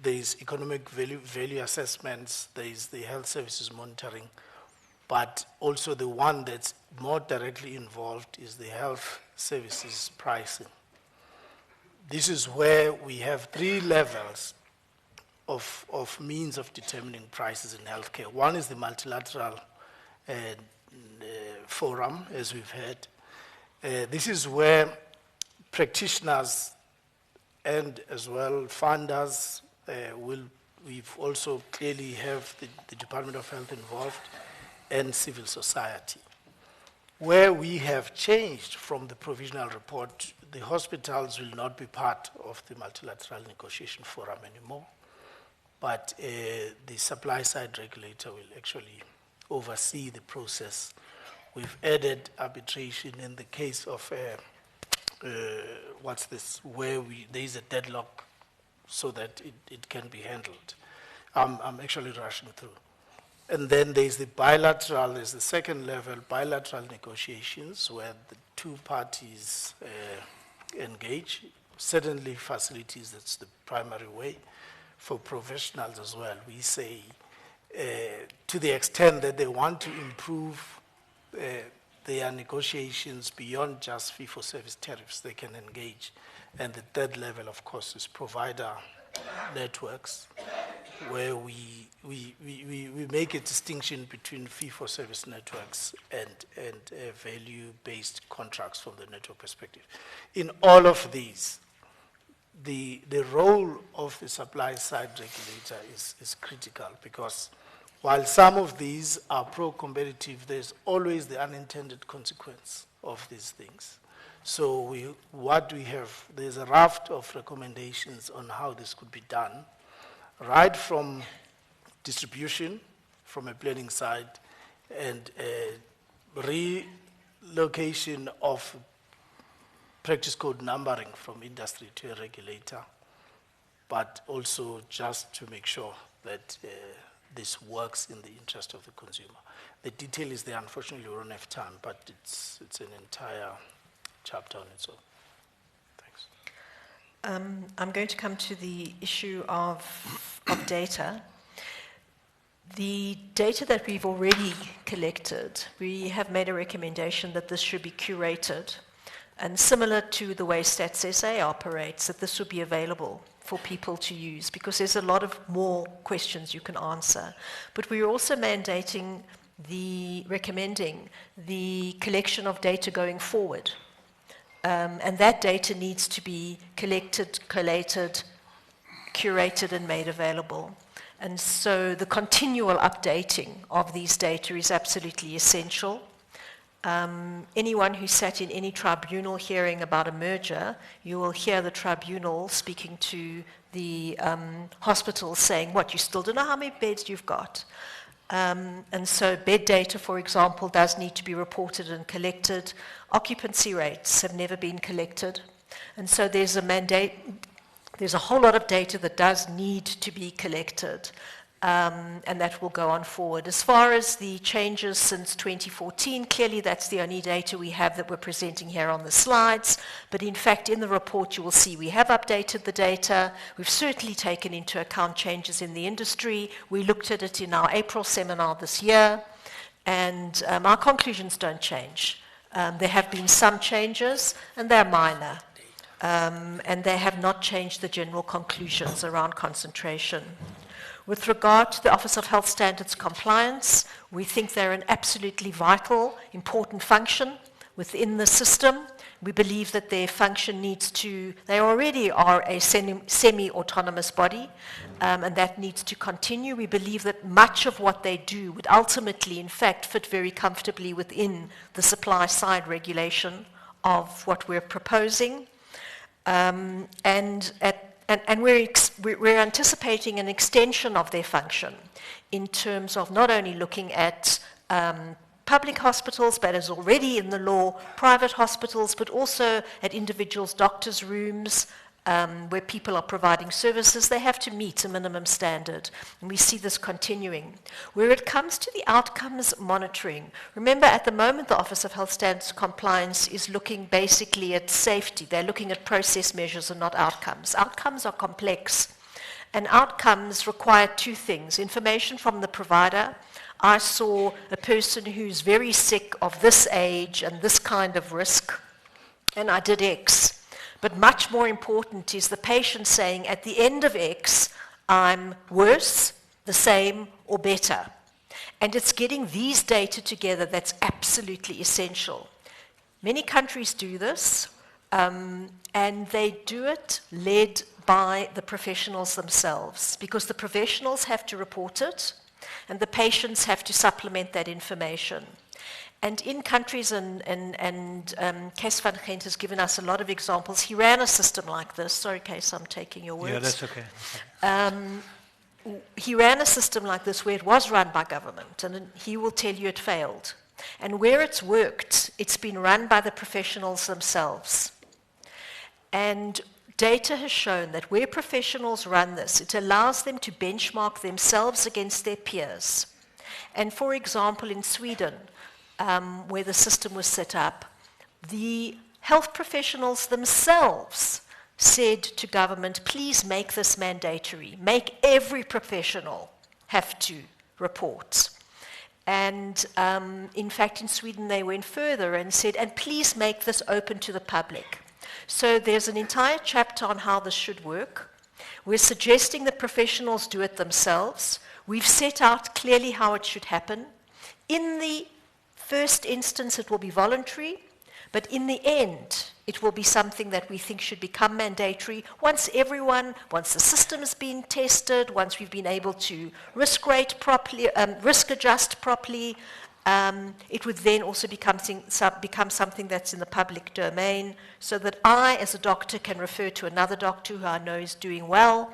there's economic value assessments, there's the health services monitoring, but also the one that's more directly involved is the health services pricing. This is where we have 3 levels of means of determining prices in healthcare. One is the multilateral forum, as we've heard. This is where practitioners and as well funders we've also clearly have the Department of Health involved and civil society. Where we have changed from the provisional report, the hospitals will not be part of the multilateral negotiation forum anymore, but the supply side regulator will actually oversee the process. We've added arbitration in the case of where there is a deadlock so that it can be handled. I'm actually rushing through. And then there's the bilateral, there's the second level, bilateral negotiations where the 2 parties engage. Certainly facilities, that's the primary way. For professionals as well, we say to the extent that they want to improve their negotiations beyond just fee-for-service tariffs, they can engage. And the third level, of course, is provider networks, where we make a distinction between fee-for-service networks and value-based contracts from the network perspective. In all of these, the role of the supply-side regulator is critical, because while some of these are pro-competitive, there's always the unintended consequence of these things. So what we have, there's a raft of recommendations on how this could be done, right from distribution, from a planning side, and relocation of practice code numbering from industry to a regulator, but also just to make sure that this works in the interest of the consumer. The detail is there. Unfortunately, we don't have time, but it's an entire chapter on its own. Thanks. I'm going to come to the issue of data. The data that we've already collected, we have made a recommendation that this should be curated, and similar to the way Stats SA operates, that this would be available for people to use, because there's a lot of more questions you can answer. But we're also recommending the collection of data going forward. And that data needs to be collected, collated, curated, and made available. And so the continual updating of these data is absolutely essential. Anyone who sat in any tribunal hearing about a merger, you will hear the tribunal speaking to the hospital saying, what, you still don't know how many beds you've got? And so bed data, for example, does need to be reported and collected. Occupancy rates have never been collected. And so there's a mandate, there's a whole lot of data that does need to be collected. And that will go on forward. As far as the changes since 2014, clearly that's the only data we have that we're presenting here on the slides. But in fact, in the report, you will see we have updated the data. We've certainly taken into account changes in the industry. We looked at it in our April seminar this year, and our conclusions don't change. There have been some changes, and they're minor. And they have not changed the general conclusions around concentration. With regard to the Office of Health Standards Compliance, we think they're an absolutely vital, important function within the system. We believe that their function needs to, they already are a semi-autonomous body, and that needs to continue. We believe that much of what they do would ultimately, in fact, fit very comfortably within the supply side regulation of what we're proposing. And we're anticipating an extension of their function in terms of not only looking at public hospitals, but as already in the law, private hospitals, but also at individuals' doctors' rooms, where people are providing services. They have to meet a minimum standard, and we see this continuing. Where it comes to the outcomes monitoring, remember at the moment the Office of Health Standards Compliance is looking basically at safety. They're looking at process measures and not outcomes. Outcomes are complex, and outcomes require two things: information from the provider. I saw a person who's very sick of this age and this kind of risk, and I did X. But much more important is the patient saying, at the end of X, I'm worse, the same, or better. And it's getting these data together that's absolutely essential. Many countries do this, and they do it led by the professionals themselves, because the professionals have to report it, and the patients have to supplement that information. And in countries, and Kees van Gent has given us a lot of examples. He ran a system like this. Sorry, Kees, I'm taking your words. Yeah, that's okay. He ran a system like this where it was run by government, and he will tell you it failed. And where it's worked, it's been run by the professionals themselves. And data has shown that where professionals run this, it allows them to benchmark themselves against their peers. And for example, in Sweden, where the system was set up, the health professionals themselves said to government, please make this mandatory. Make every professional have to report. And in fact, in Sweden, they went further and said, and please make this open to the public. So there's an entire chapter on how this should work. We're suggesting that professionals do it themselves. We've set out clearly how it should happen. In the first instance, it will be voluntary, but in the end, it will be something that we think should become mandatory once the system has been tested, once we've been able to risk adjust properly. It would then also become something that's in the public domain, so that I, as a doctor, can refer to another doctor who I know is doing well.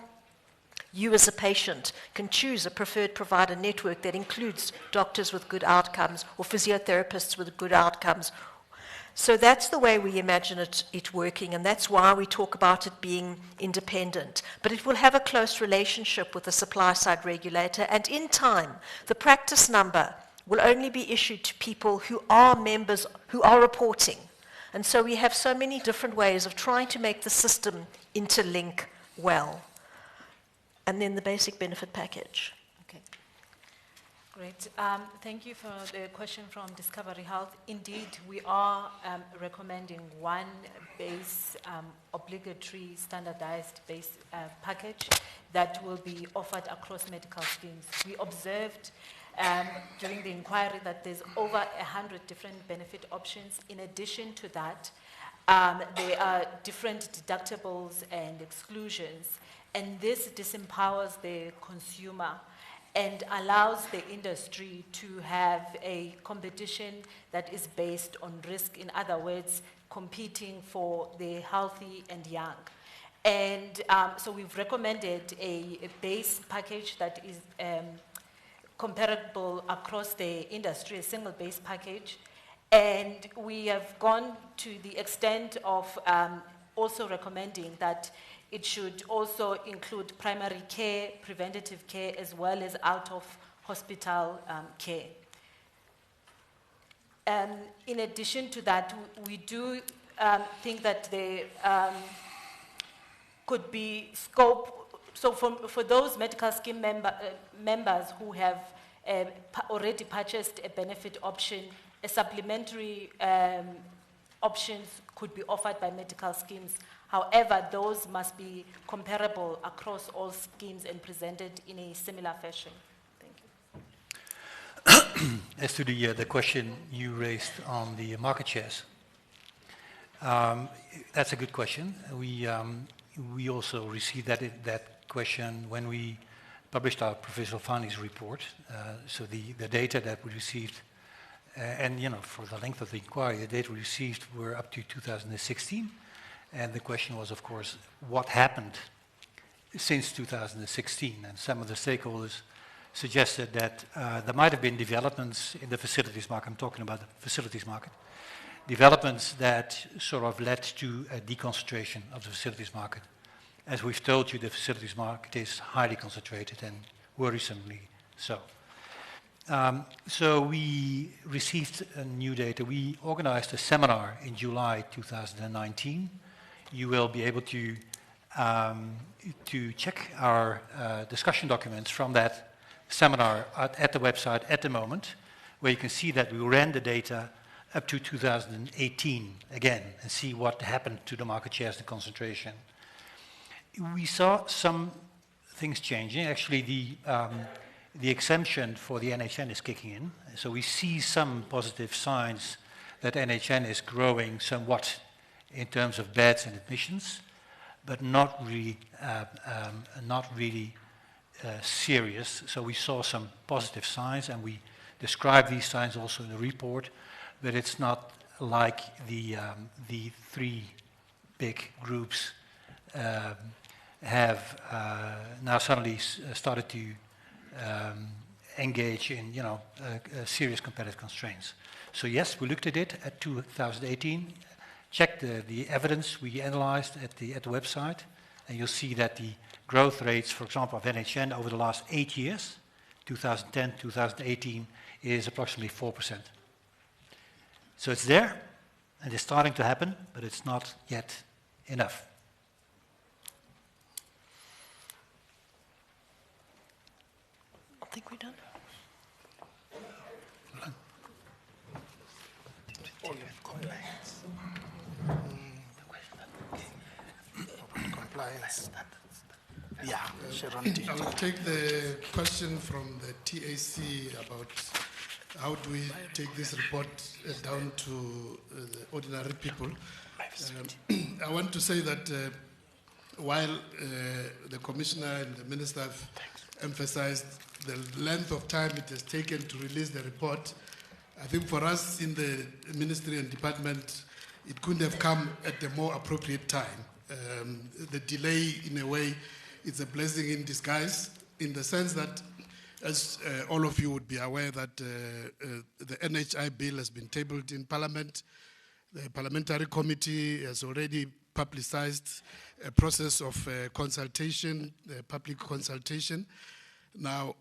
You as a patient can choose a preferred provider network that includes doctors with good outcomes or physiotherapists with good outcomes. So that's the way we imagine it working, and that's why we talk about it being independent. But it will have a close relationship with the supply-side regulator, and in time, the practice number will only be issued to people who are members, who are reporting. And so we have so many different ways of trying to make the system interlink well. And then the basic benefit package. Great. Thank you for the question from Discovery Health. Indeed, we are recommending one base, obligatory, standardized base package that will be offered across medical schemes. We observed during the inquiry that there's over 100 different benefit options. In addition to that, there are different deductibles and exclusions, and this disempowers the consumer and allows the industry to have a competition that is based on risk. In other words, competing for the healthy and young. And so we've recommended a base package that is comparable across the industry, a single base package. And we have gone to the extent of also recommending that it should also include primary care, preventative care, as well as out-of-hospital care. In addition to that, we do think that there could be scope. So for those medical scheme members who have already purchased a benefit option, a supplementary options could be offered by medical schemes. However, those must be comparable across all schemes and presented in a similar fashion. Thank you. As to the question you raised on the market shares, that's a good question. We also received that question when we published our provisional findings report. So the data that we received, and for the length of the inquiry, the data we received were up to 2016. And the question was, of course, what happened since 2016? And some of the stakeholders suggested that there might have been developments in the facilities market. I'm talking about the facilities market. Developments that sort of led to a deconcentration of the facilities market. As we've told you, the facilities market is highly concentrated and worrisomely so. So we received new data. We organized a seminar in July 2019. You will be able to check our discussion documents from that seminar at the website at the moment, where you can see that we ran the data up to 2018 again and see what happened to the market shares and concentration. We saw some things changing. Actually, the exemption for the NHN is kicking in, so we see some positive signs that NHN is growing somewhat in terms of beds and admissions, but not really serious. So we saw some positive signs, and we describe these signs also in the report, but it's not like the three big groups have now suddenly started to engage in serious competitive constraints. So yes, we looked at it at 2018. Check the evidence we analyzed at the website, and you'll see that the growth rates, for example, of NHN over the last 8 years, 2010, 2018, is approximately 4%. So it's there, and it's starting to happen, but it's not yet enough. I think we're done. Compliance. Yeah, Sharon. I will take the question from the TAC about how do we take this report down to the ordinary people. I want to say that while the Commissioner and the Minister have emphasized the length of time it has taken to release the report, I think for us in the Ministry and Department, it couldn't have come at a more appropriate time. The delay, in a way, is a blessing in disguise, in the sense that, as all of you would be aware, that the NHI bill has been tabled in Parliament. The parliamentary committee has already publicized a process of consultation, public consultation. Now,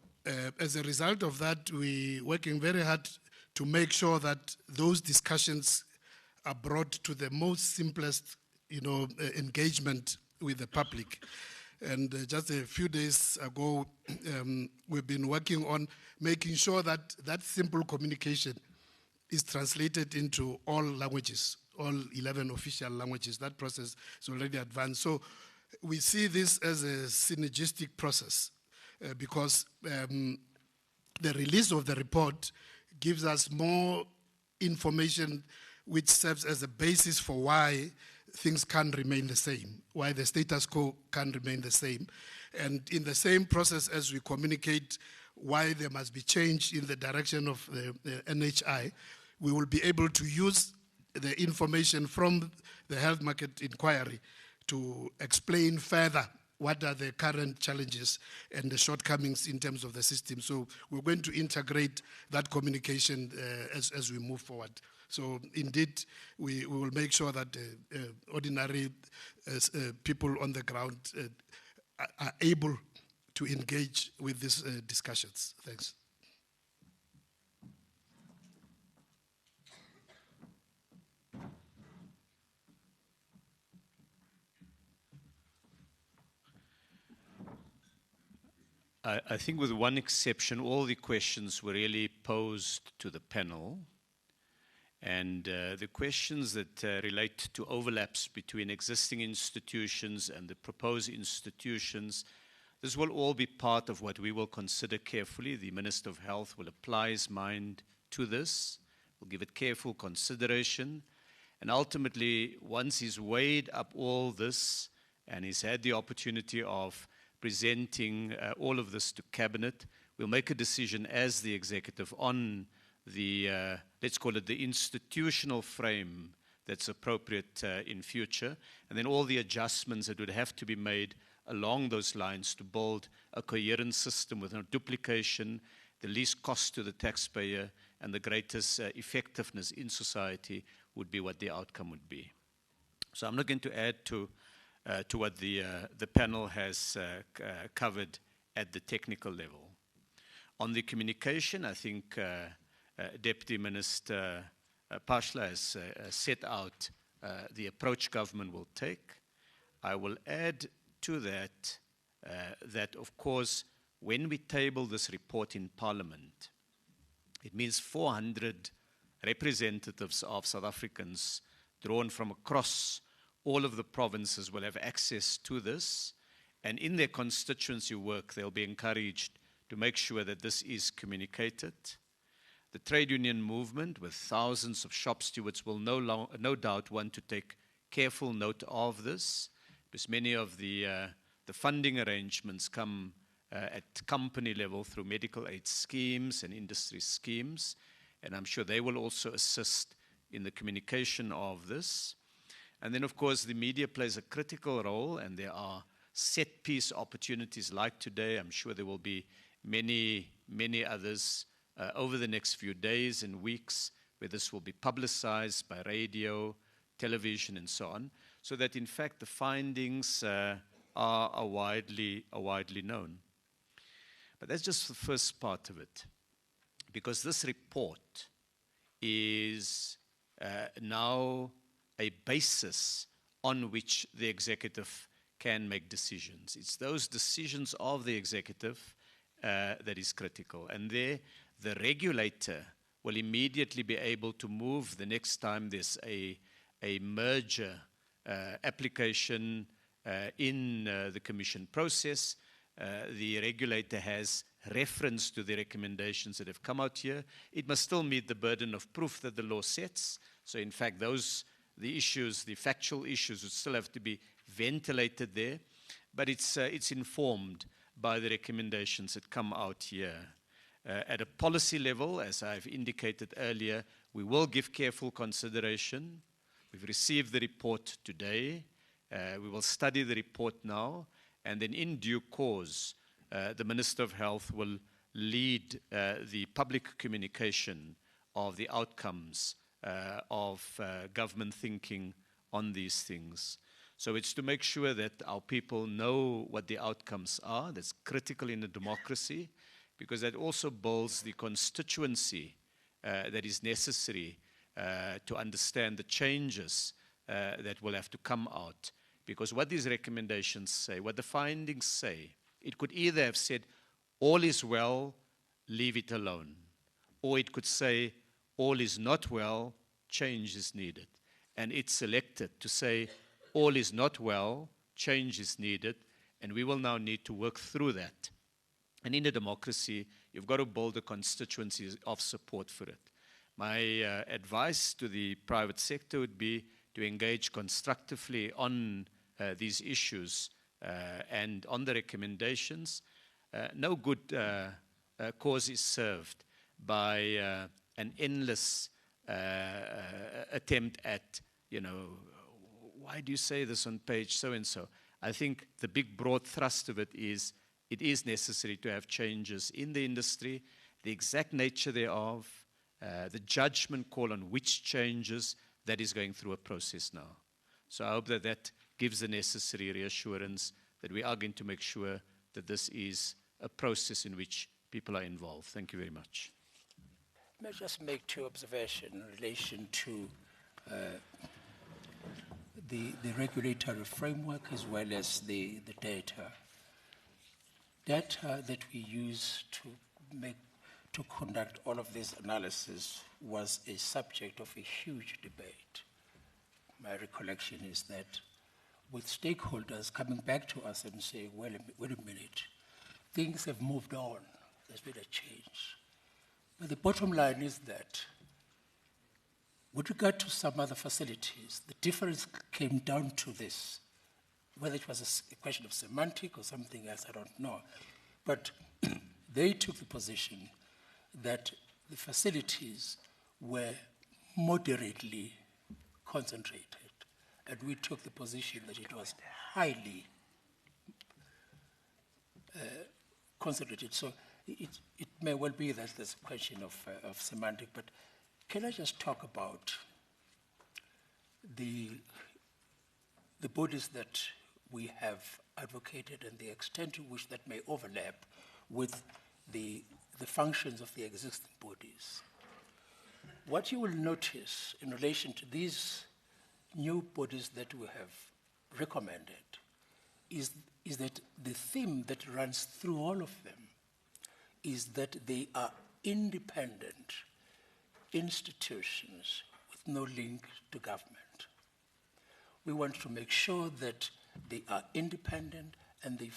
as a result of that, we're working very hard to make sure that those discussions are brought to the most simplest, engagement with the public. And just a few days ago, we've been working on making sure that that simple communication is translated into all languages, all 11 official languages. That process is already advanced. So we see this as a synergistic process because the release of the report gives us more information which serves as a basis for why things can remain the same, why the status quo can remain the same. And in the same process as we communicate why there must be change in the direction of the NHI, we will be able to use the information from the health market inquiry to explain further what are the current challenges and the shortcomings in terms of the system. So we're going to integrate that communication as we move forward. So indeed, we will make sure that ordinary people on the ground are able to engage with these discussions. Thanks. I think with one exception, all the questions were really posed to the panel. And the questions that relate to overlaps between existing institutions and the proposed institutions, this will all be part of what we will consider carefully. The Minister of Health will apply his mind to this, will give it careful consideration. And ultimately, once he's weighed up all this and he's had the opportunity of presenting all of this to Cabinet, we'll make a decision as the executive on the, let's call it the institutional frame that's appropriate in future, and then all the adjustments that would have to be made along those lines to build a coherent system with no duplication, the least cost to the taxpayer, and the greatest effectiveness in society would be what the outcome would be. So I'm not going to add to what the panel has covered at the technical level. On the communication, I think Deputy Minister Phaahla has set out the approach government will take. I will add to that that, of course, when we table this report in Parliament, it means 400 representatives of South Africans drawn from across all of the provinces will have access to this, and in their constituency work, they'll be encouraged to make sure that this is communicated. The trade union movement, with thousands of shop stewards, will no doubt want to take careful note of this, because many of the funding arrangements come at company level through medical aid schemes and industry schemes, and I'm sure they will also assist in the communication of this. And then, of course, the media plays a critical role, and there are set-piece opportunities like today. I'm sure there will be many, many others over the next few days and weeks where this will be publicized by radio, television, and so on, so that, in fact, the findings are widely known. But that's just the first part of it, because this report is now a basis on which the executive can make decisions. It's those decisions of the executive that is critical. And there, the regulator will immediately be able to move the next time there's a merger application in the commission process. The regulator has reference to the recommendations that have come out here. It must still meet the burden of proof that the law sets. So in fact, the issues, the factual issues would still have to be ventilated there, but it's informed by the recommendations that come out here. At a policy level, as I've indicated earlier, we will give careful consideration. We've received the report today. We will study the report now, and then in due course, the Minister of Health will lead the public communication of the outcomes of government thinking on these things. So it's to make sure that our people know what the outcomes are. That's critical in a democracy, because that also builds the constituency that is necessary to understand the changes that will have to come out. Because what these recommendations say, what the findings say, it could either have said, all is well, leave it alone. Or it could say, all is not well, change is needed. And it selected to say, all is not well, change is needed, and we will now need to work through that. And in a democracy, you've got to build a constituency of support for it. My advice to the private sector would be to engage constructively on these issues and on the recommendations. No good cause is served by an endless attempt at, why do you say this on page so-and-so? I think the big broad thrust of it is necessary to have changes in the industry, the exact nature thereof, the judgment call on which changes, that is going through a process now. So I hope that that gives the necessary reassurance that we are going to make sure that this is a process in which people are involved. Thank you very much. May I just make two observations in relation to the regulatory framework as well as the data. Data that we use to conduct all of this analysis was a subject of a huge debate. My recollection is that with stakeholders coming back to us and saying, wait a minute, things have moved on, there's been a change. But the bottom line is that with regard to some other facilities, the difference came down to this. Whether it was a question of semantic or something else, I don't know. But they took the position that the facilities were moderately concentrated, and we took the position that it was highly concentrated. So it may well be that there's a question of semantic, but can I just talk about the bodies that we have advocated and the extent to which that may overlap with the functions of the existing bodies? What you will notice in relation to these new bodies that we have recommended is that the theme that runs through all of them is that they are independent institutions with no link to government. We want to make sure that they are independent and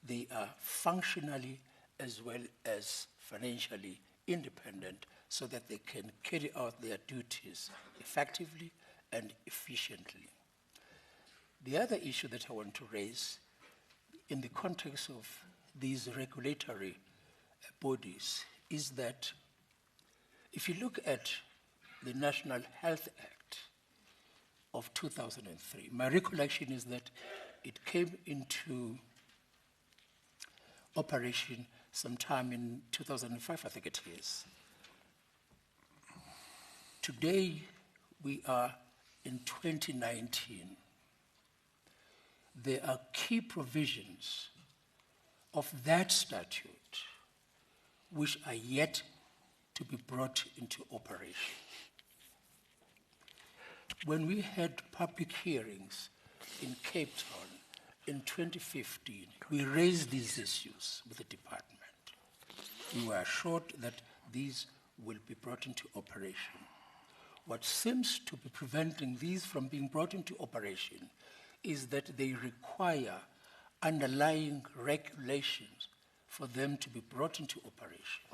they are functionally as well as financially independent so that they can carry out their duties effectively and efficiently. The other issue that I want to raise in the context of these regulatory bodies is that if you look at the National Health Act of 2003, my recollection is that it came into operation sometime in 2005, I think it is. Today, we are in 2019. There are key provisions of that statute which are yet to be brought into operation. When we had public hearings in Cape Town in 2015, we raised these issues with the department. We were assured that these will be brought into operation. What seems to be preventing these from being brought into operation is that they require underlying regulations for them to be brought into operation.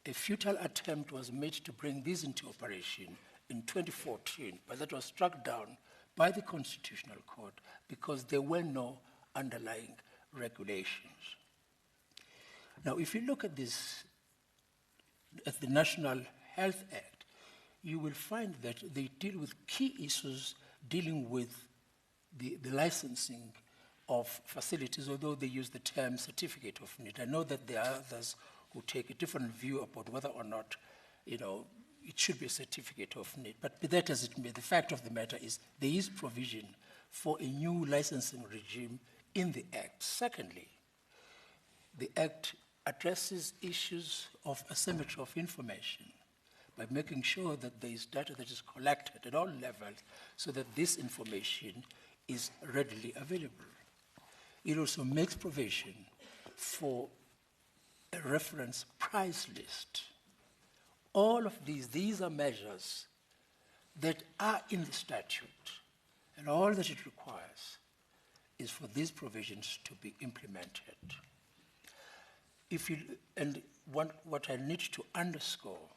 A futile attempt was made to bring these into operation in 2014, but that was struck down by the Constitutional Court because there were no underlying regulations. Now, if you look at this, at the National Health Act, you will find that they deal with key issues dealing with the licensing of facilities, although they use the term certificate of need. I know that there are others who take a different view about whether or not, it should be a certificate of need. But be that as it may, the fact of the matter is there is provision for a new licensing regime in the Act. Secondly, the Act addresses issues of asymmetry of information by making sure that there is data that is collected at all levels so that this information is readily available. It also makes provision for a reference price list. All of these are measures that are in the statute, and all that it requires is for these provisions to be implemented. What I need to underscore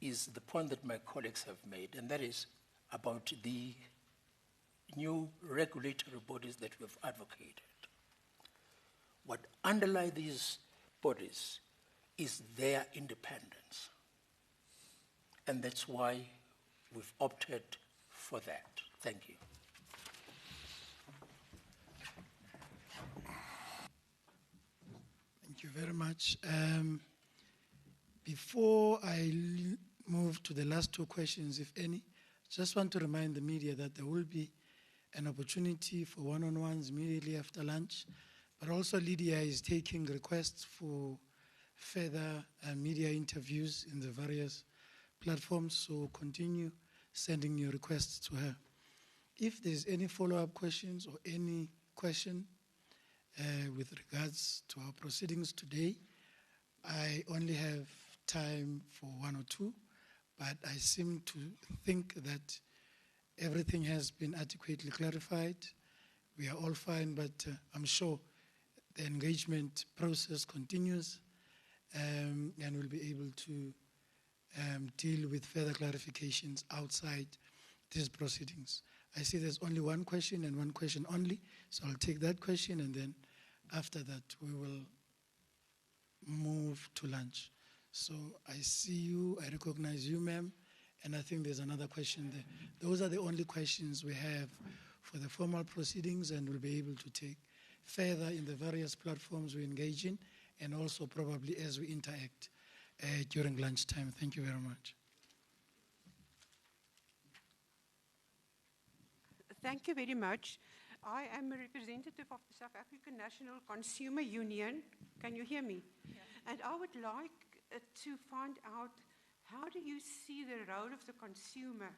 is the point that my colleagues have made, and that is about the new regulatory bodies that we have advocated. What underlies these bodies is their independence. And that's why we've opted for that. Thank you. Thank you very much. Before I move to the last two questions, if any, just want to remind the media that there will be an opportunity for one-on-ones immediately after lunch, but also Lydia is taking requests for further media interviews in the various platforms, so continue sending your requests to her. If there's any follow-up questions or any question with regards to our proceedings today, I only have time for one or two, but I seem to think that everything has been adequately clarified. We are all fine, but I'm sure the engagement process continues, and we'll be able to deal with further clarifications outside these proceedings. I see there's only one question and one question only, so I'll take that question, and then after that we will move to lunch. So I see you, I recognize you, ma'am, and I think there's another question there. Those are the only questions we have for the formal proceedings, and we'll be able to take further in the various platforms we engage in, and also probably as we interact during lunchtime. Thank you very much. Thank you very much. I am a representative of the South African National Consumer Union. Can you hear me? Yeah. And I would like to find out, how do you see the role of the consumer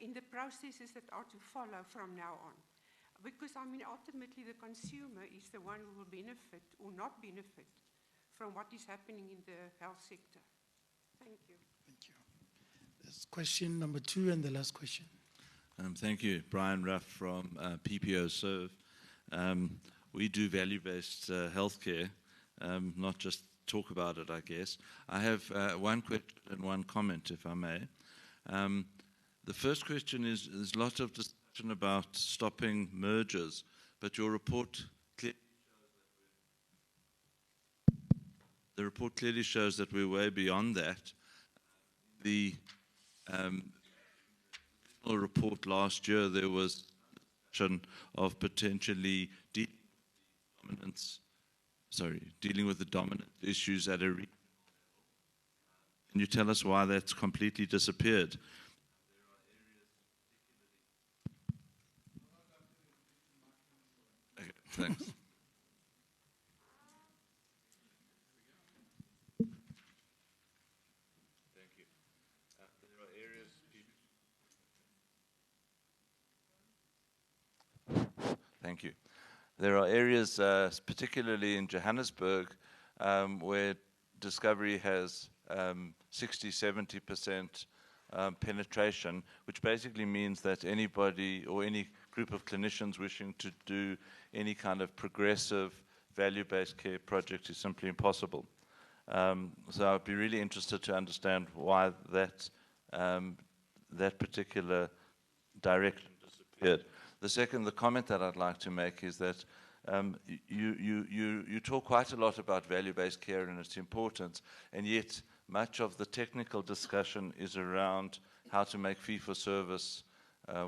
in the processes that are to follow from now on? Because, I mean, ultimately the consumer is the one who will benefit or not benefit from what is happening in the health sector. Thank you. Thank you. That's question number 2 and the last question. Thank you. Brian Ruff from PPO Serve. We do value-based healthcare, not just talk about it, I guess. I have one question and one comment, if I may. The first question is, there's a lot of discussion about stopping mergers, but your report clearly shows that we're way beyond that. The report last year, there was discussion of potentially dealing with the dominant issues at a regional level. Can you tell us why that's completely disappeared? Okay, thanks. Thank you. There are areas, particularly in Johannesburg, where Discovery has 60-70% penetration, which basically means that anybody or any group of clinicians wishing to do any kind of progressive value-based care project is simply impossible. So I'd be really interested to understand why that particular direction disappeared. The comment that I'd like to make is that you talk quite a lot about value-based care and its importance, and yet much of the technical discussion is around how to make fee-for-service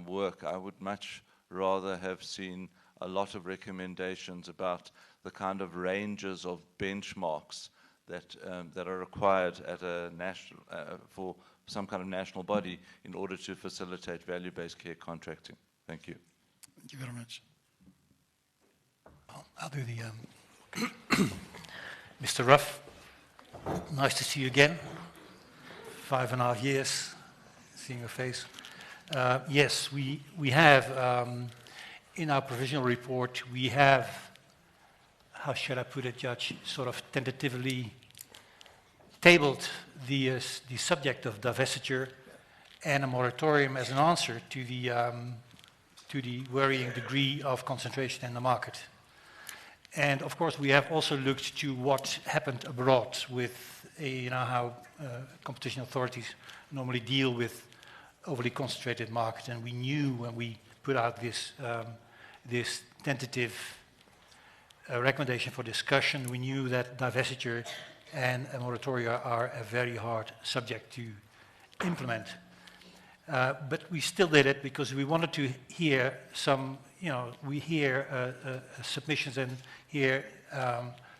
work. I would much rather have seen a lot of recommendations about the kind of ranges of benchmarks that are required at a national, for some kind of national body in order to facilitate value-based care contracting? Thank you. Thank you very much. I'll do the... Mr. Ruff, nice to see you again. 5.5 years, seeing your face. Yes, we have, in our provisional report, we have, how should I put it, Judge, sort of tentatively tabled the subject of divestiture and a moratorium as an answer to the worrying degree of concentration in the market. And of course, we have also looked to what happened abroad with, how competition authorities normally deal with overly concentrated markets. And we knew when we put out this tentative recommendation for discussion, we knew that divestiture and a moratoria are a very hard subject to implement. But we still did it because we wanted to hear some, we hear submissions and hear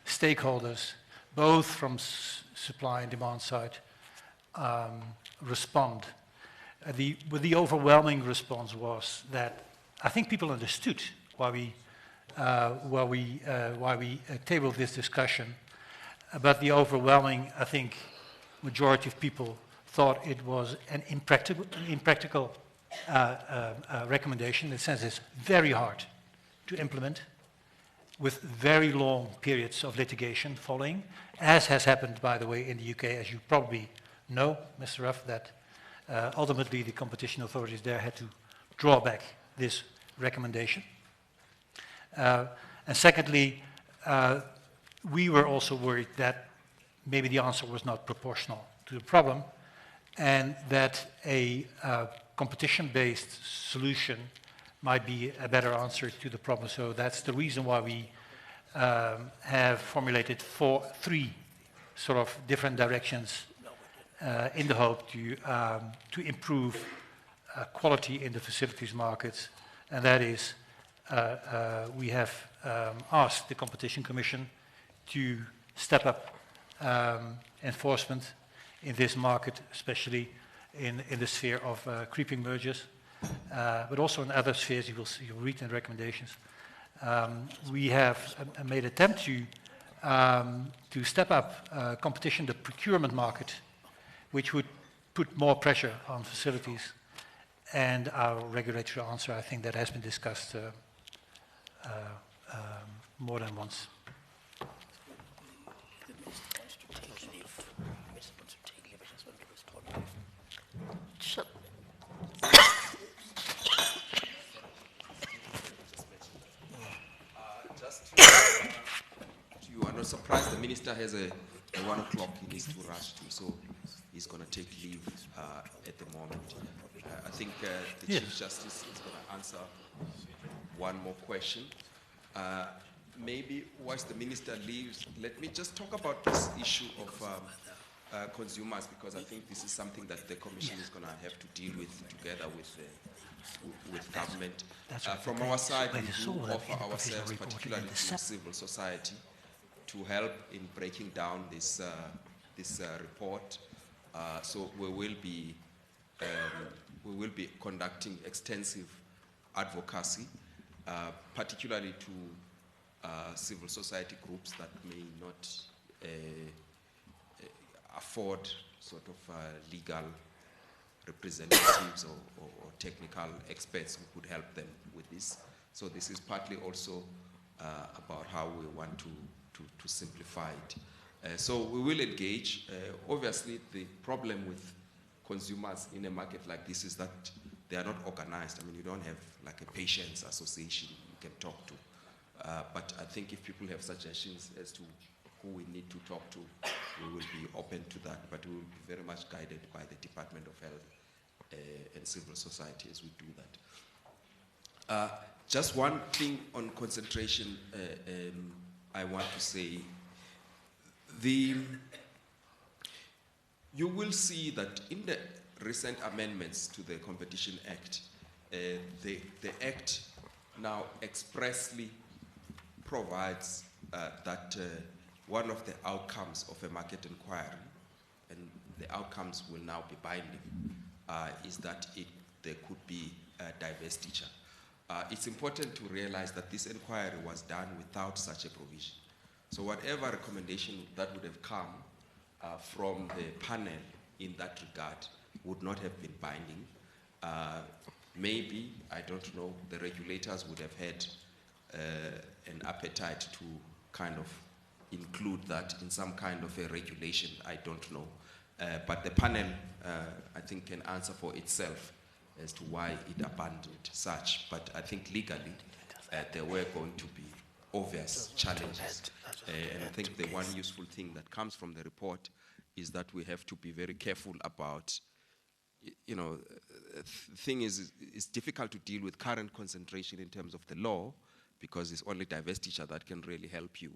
stakeholders, both from supply and demand side, respond. The overwhelming response was that I think people understood why we tabled this discussion, but the overwhelming, I think, majority of people thought it was an impractical recommendation. In the sense it's very hard to implement, with very long periods of litigation following, as has happened, by the way, in the UK, as you probably know, Mr. Ruff, that ultimately the competition authorities there had to draw back this recommendation. And secondly, we were also worried that maybe the answer was not proportional to the problem, and that a competition-based solution might be a better answer to the problem. So that's the reason why we have formulated three sort of different directions in the hope to improve quality in the facilities markets. And that is, we have asked the Competition Commission to step up enforcement in this market, especially in the sphere of creeping mergers, but also in other spheres. You'll read in the recommendations. We have made an attempt to step up competition, the procurement market, which would put more pressure on facilities. And our regulatory answer, I think that has been discussed more than once. You are not surprised the minister has a 1 o'clock he needs to rush to, so he's going to take leave at the moment. I think the Chief Justice is going to answer one more question. Maybe whilst the minister leaves, let me just talk about this issue of consumers, because I think this is something that the Commission is going to have to deal with together with government. From our side, we do offer ourselves, particularly to civil society, to help in breaking down this report. So we will be conducting extensive advocacy, particularly to civil society groups that may not afford sort of legal representatives or technical experts who could help them with this. So this is partly also about how we want to simplify it. So we will engage. Obviously, the problem with consumers in a market like this is that they are not organized. I mean, you don't have like a patients association you can talk to. But I think if people have suggestions as to who we need to talk to, we will be open to that. But we will be very much guided by the Department of Health and civil society as we do that. Just one thing on concentration I want to say. You will see that in the recent amendments to the Competition Act, the Act now expressly provides that one of the outcomes of a market inquiry, and the outcomes will now be binding, is that there could be divestiture. It's important to realize that this inquiry was done without such a provision. So whatever recommendation that would have come from the panel in that regard would not have been binding. Maybe, I don't know, the regulators would have had an appetite to kind of include that in some kind of a regulation, I don't know. But the panel, I think, can answer for itself as to why it abandoned such. But I think legally, there were going to be obvious challenges. And I think the one useful thing that comes from the report is that we have to be very careful about, you know, the thing is, it's difficult to deal with current concentration in terms of the law, because it's only divestiture that can really help you.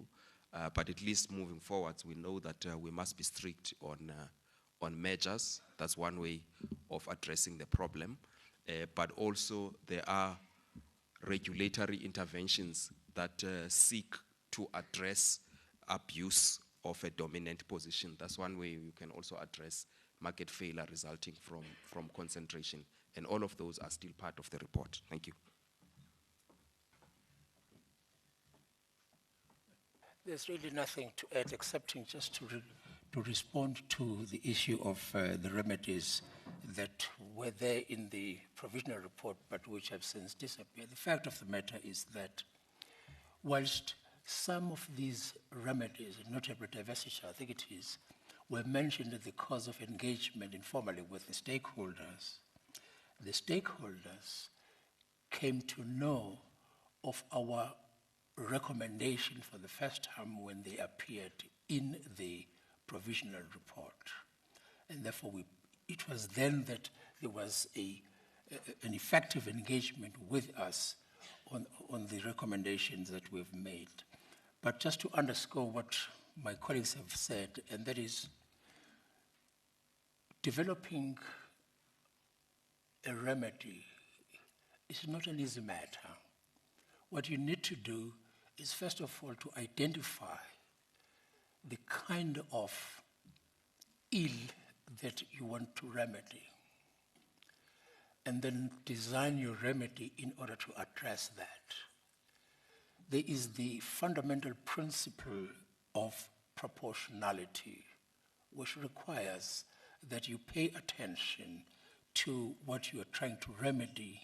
But at least moving forwards, we know that we must be strict on measures. That's one way of addressing the problem. But also there are regulatory interventions that seek to address abuse of a dominant position. That's one way you can also address market failure resulting from concentration. And all of those are still part of the report. Thank you. There's really nothing to add excepting just to respond to the issue of the remedies that were there in the provisional report but which have since disappeared. The fact of the matter is that whilst some of these remedies, notably divestiture, I think it is, were mentioned in the course of engagement informally with the stakeholders came to know of our recommendation for the first time when they appeared in the provisional report. And therefore, it was then that there was an effective engagement with us on the recommendations that we've made. But just to underscore what my colleagues have said, and that is developing a remedy is not an easy matter. What you need to do is, first of all, to identify the kind of ill that you want to remedy, and then design your remedy in order to address that. There is the fundamental principle of proportionality, which requires that you pay attention to what you are trying to remedy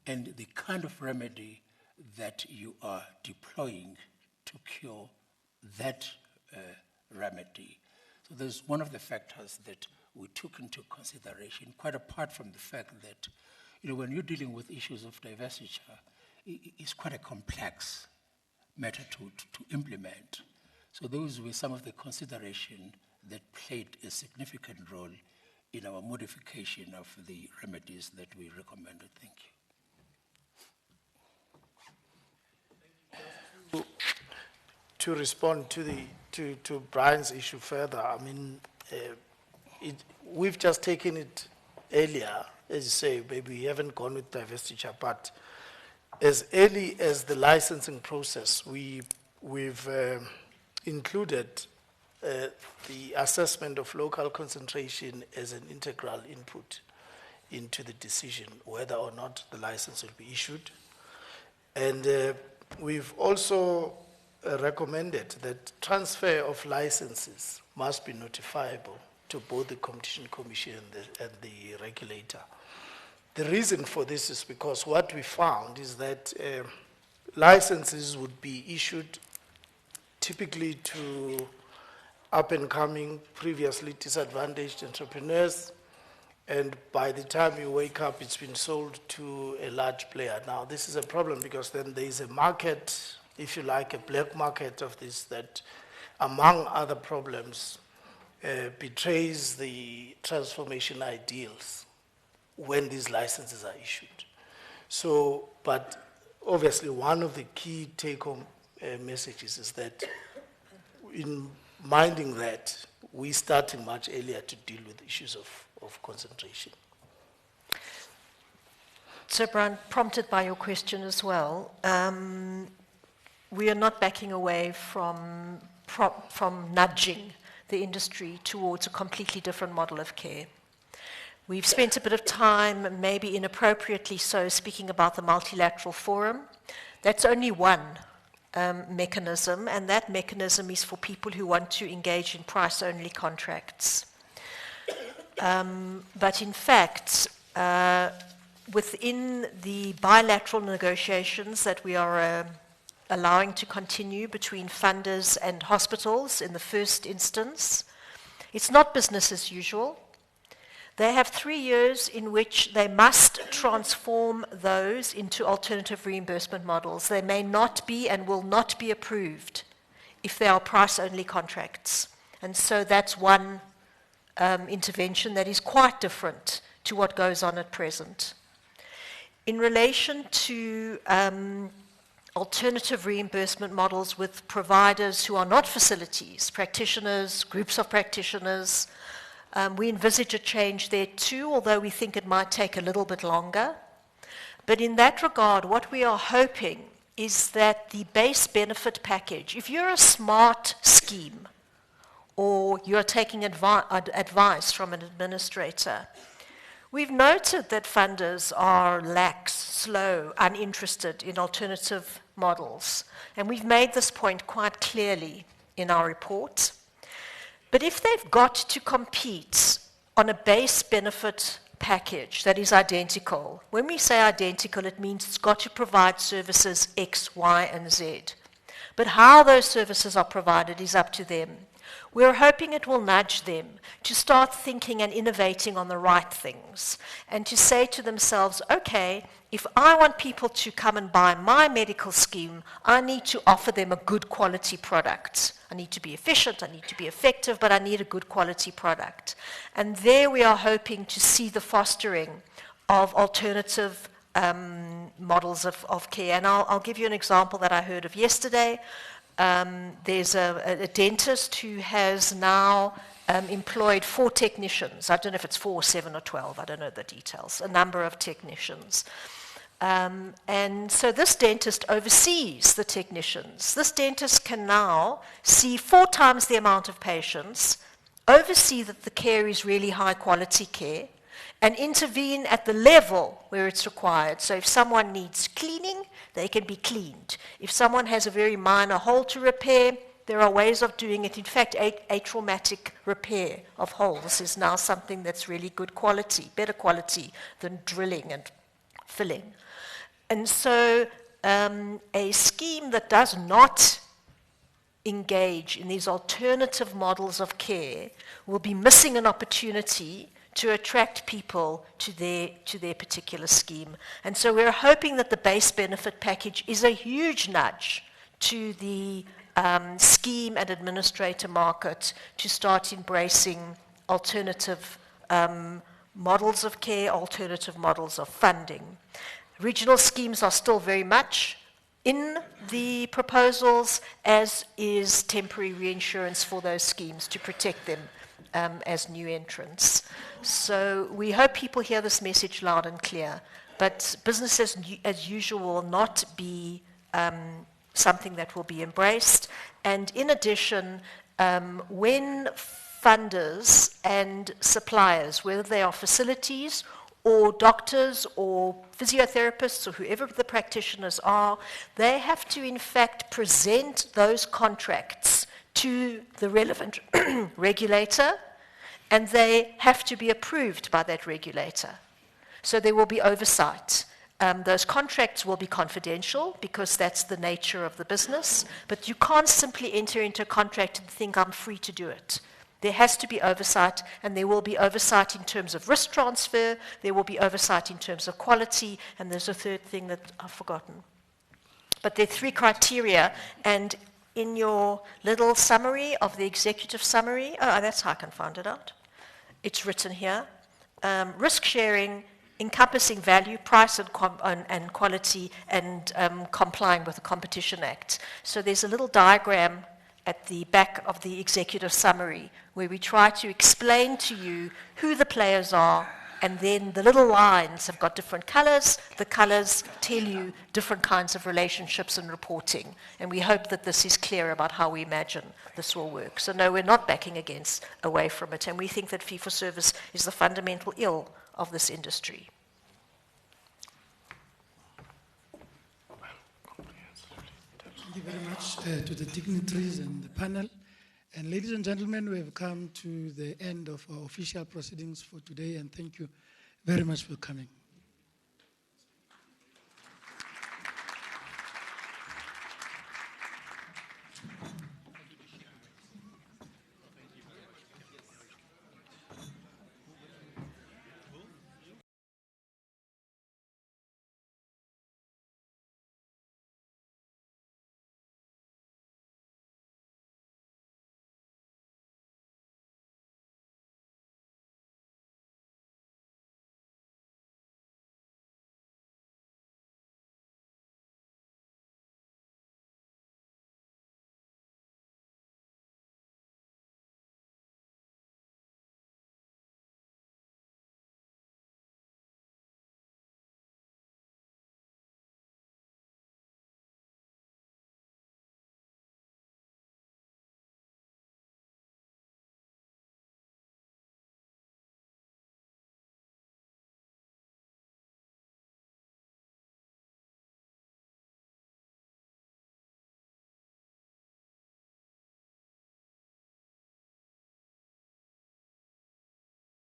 and the kind of remedy that you are deploying to cure that remedy. So there's one of the factors that we took into consideration, quite apart from the fact that, you know, when you're dealing with issues of divestiture, it's quite a complex matter to implement. So those were some of the considerations that played a significant role in our modification of the remedies that we recommended. Thank you. To respond to Brian's issue further, I mean, we've just taken it earlier, as you say, maybe we haven't gone with divestiture, but as early as the licensing process, we've included the assessment of local concentration as an integral input into the decision whether or not the license will be issued. And we've also recommended that transfer of licenses must be notifiable to both the Competition Commission and the regulator. The reason for this is because what we found is that licenses would be issued typically to up-and-coming, previously disadvantaged entrepreneurs, and by the time you wake up, it's been sold to a large player. Now, this is a problem because then there is a market, if you like, a black market of this that, among other problems, betrays the transformation ideals when these licenses are issued. So, but obviously one of the key take-home messages is that in minding that, we're starting much earlier to deal with issues of concentration. So, Brian, prompted by your question as well, we are not backing away from from nudging the industry towards a completely different model of care. We've spent a bit of time, maybe inappropriately so, speaking about the multilateral forum. That's only one mechanism, and that mechanism is for people who want to engage in price-only contracts. But in fact, within the bilateral negotiations that we are allowing to continue between funders and hospitals in the first instance, it's not business as usual. They have 3 years in which they must transform those into alternative reimbursement models. They may not be and will not be approved if they are price-only contracts. And so that's one intervention that is quite different to what goes on at present. In relation to alternative reimbursement models with providers who are not facilities, practitioners, groups of practitioners, we envisage a change there too, although we think it might take a little bit longer. But in that regard, what we are hoping is that the base benefit package, if you're a smart scheme or you're taking advice from an administrator, we've noted that funders are lax, slow, uninterested in alternative models. And we've made this point quite clearly in our report. But if they've got to compete on a base benefit package that is identical, when we say identical, it means it's got to provide services X, Y, and Z. But how those services are provided is up to them. We're hoping it will nudge them to start thinking and innovating on the right things and to say to themselves, okay, if I want people to come and buy my medical scheme, I need to offer them a good quality product. I need to be efficient, I need to be effective, but I need a good quality product. And there we are hoping to see the fostering of alternative models of care. And I'll give you an example that I heard of yesterday. There's a dentist who has now employed 4 technicians. I don't know if it's 4, 7, or 12. I don't know the details. A number of technicians. And so this dentist oversees the technicians. This dentist can now see 4 times the amount of patients, oversee that the care is really high quality care, and intervene at the level where it's required. So if someone needs cleaning, they can be cleaned. If someone has a very minor hole to repair, there are ways of doing it. In fact, atraumatic repair of holes is now something that's really good quality, better quality than drilling and filling. And so a scheme that does not engage in these alternative models of care will be missing an opportunity to attract people to their particular scheme. And so we're hoping that the base benefit package is a huge nudge to the scheme and administrator market to start embracing alternative models of care, alternative models of funding. Regional schemes are still very much in the proposals, as is temporary reinsurance for those schemes to protect them as new entrants. So we hope people hear this message loud and clear, but business as usual will not be something that will be embraced. And in addition, when funders and suppliers, whether they are facilities or doctors or physiotherapists or whoever the practitioners are, they have to in fact present those contracts to the relevant regulator, and they have to be approved by that regulator. So there will be oversight. Those contracts will be confidential because that's the nature of the business, but you can't simply enter into a contract and think I'm free to do it. There has to be oversight, and there will be oversight in terms of risk transfer, there will be oversight in terms of quality, and there's a third thing that I've forgotten. But there are 3 criteria, and in your little summary of the executive summary, that's how I can find it out. It's written here. Risk sharing, encompassing value, price and quality, and complying with the Competition Act. So there's a little diagram at the back of the executive summary where we try to explain to you who the players are, And then the little lines have got different colors. The colors tell you different kinds of relationships and reporting. And we hope that this is clear about how we imagine this will work. So no, we're not backing away from it. And we think that fee-for-service is the fundamental ill of this industry. Thank you very much to the dignitaries and the panel. And ladies and gentlemen, we have come to the end of our official proceedings for today, and thank you very much for coming.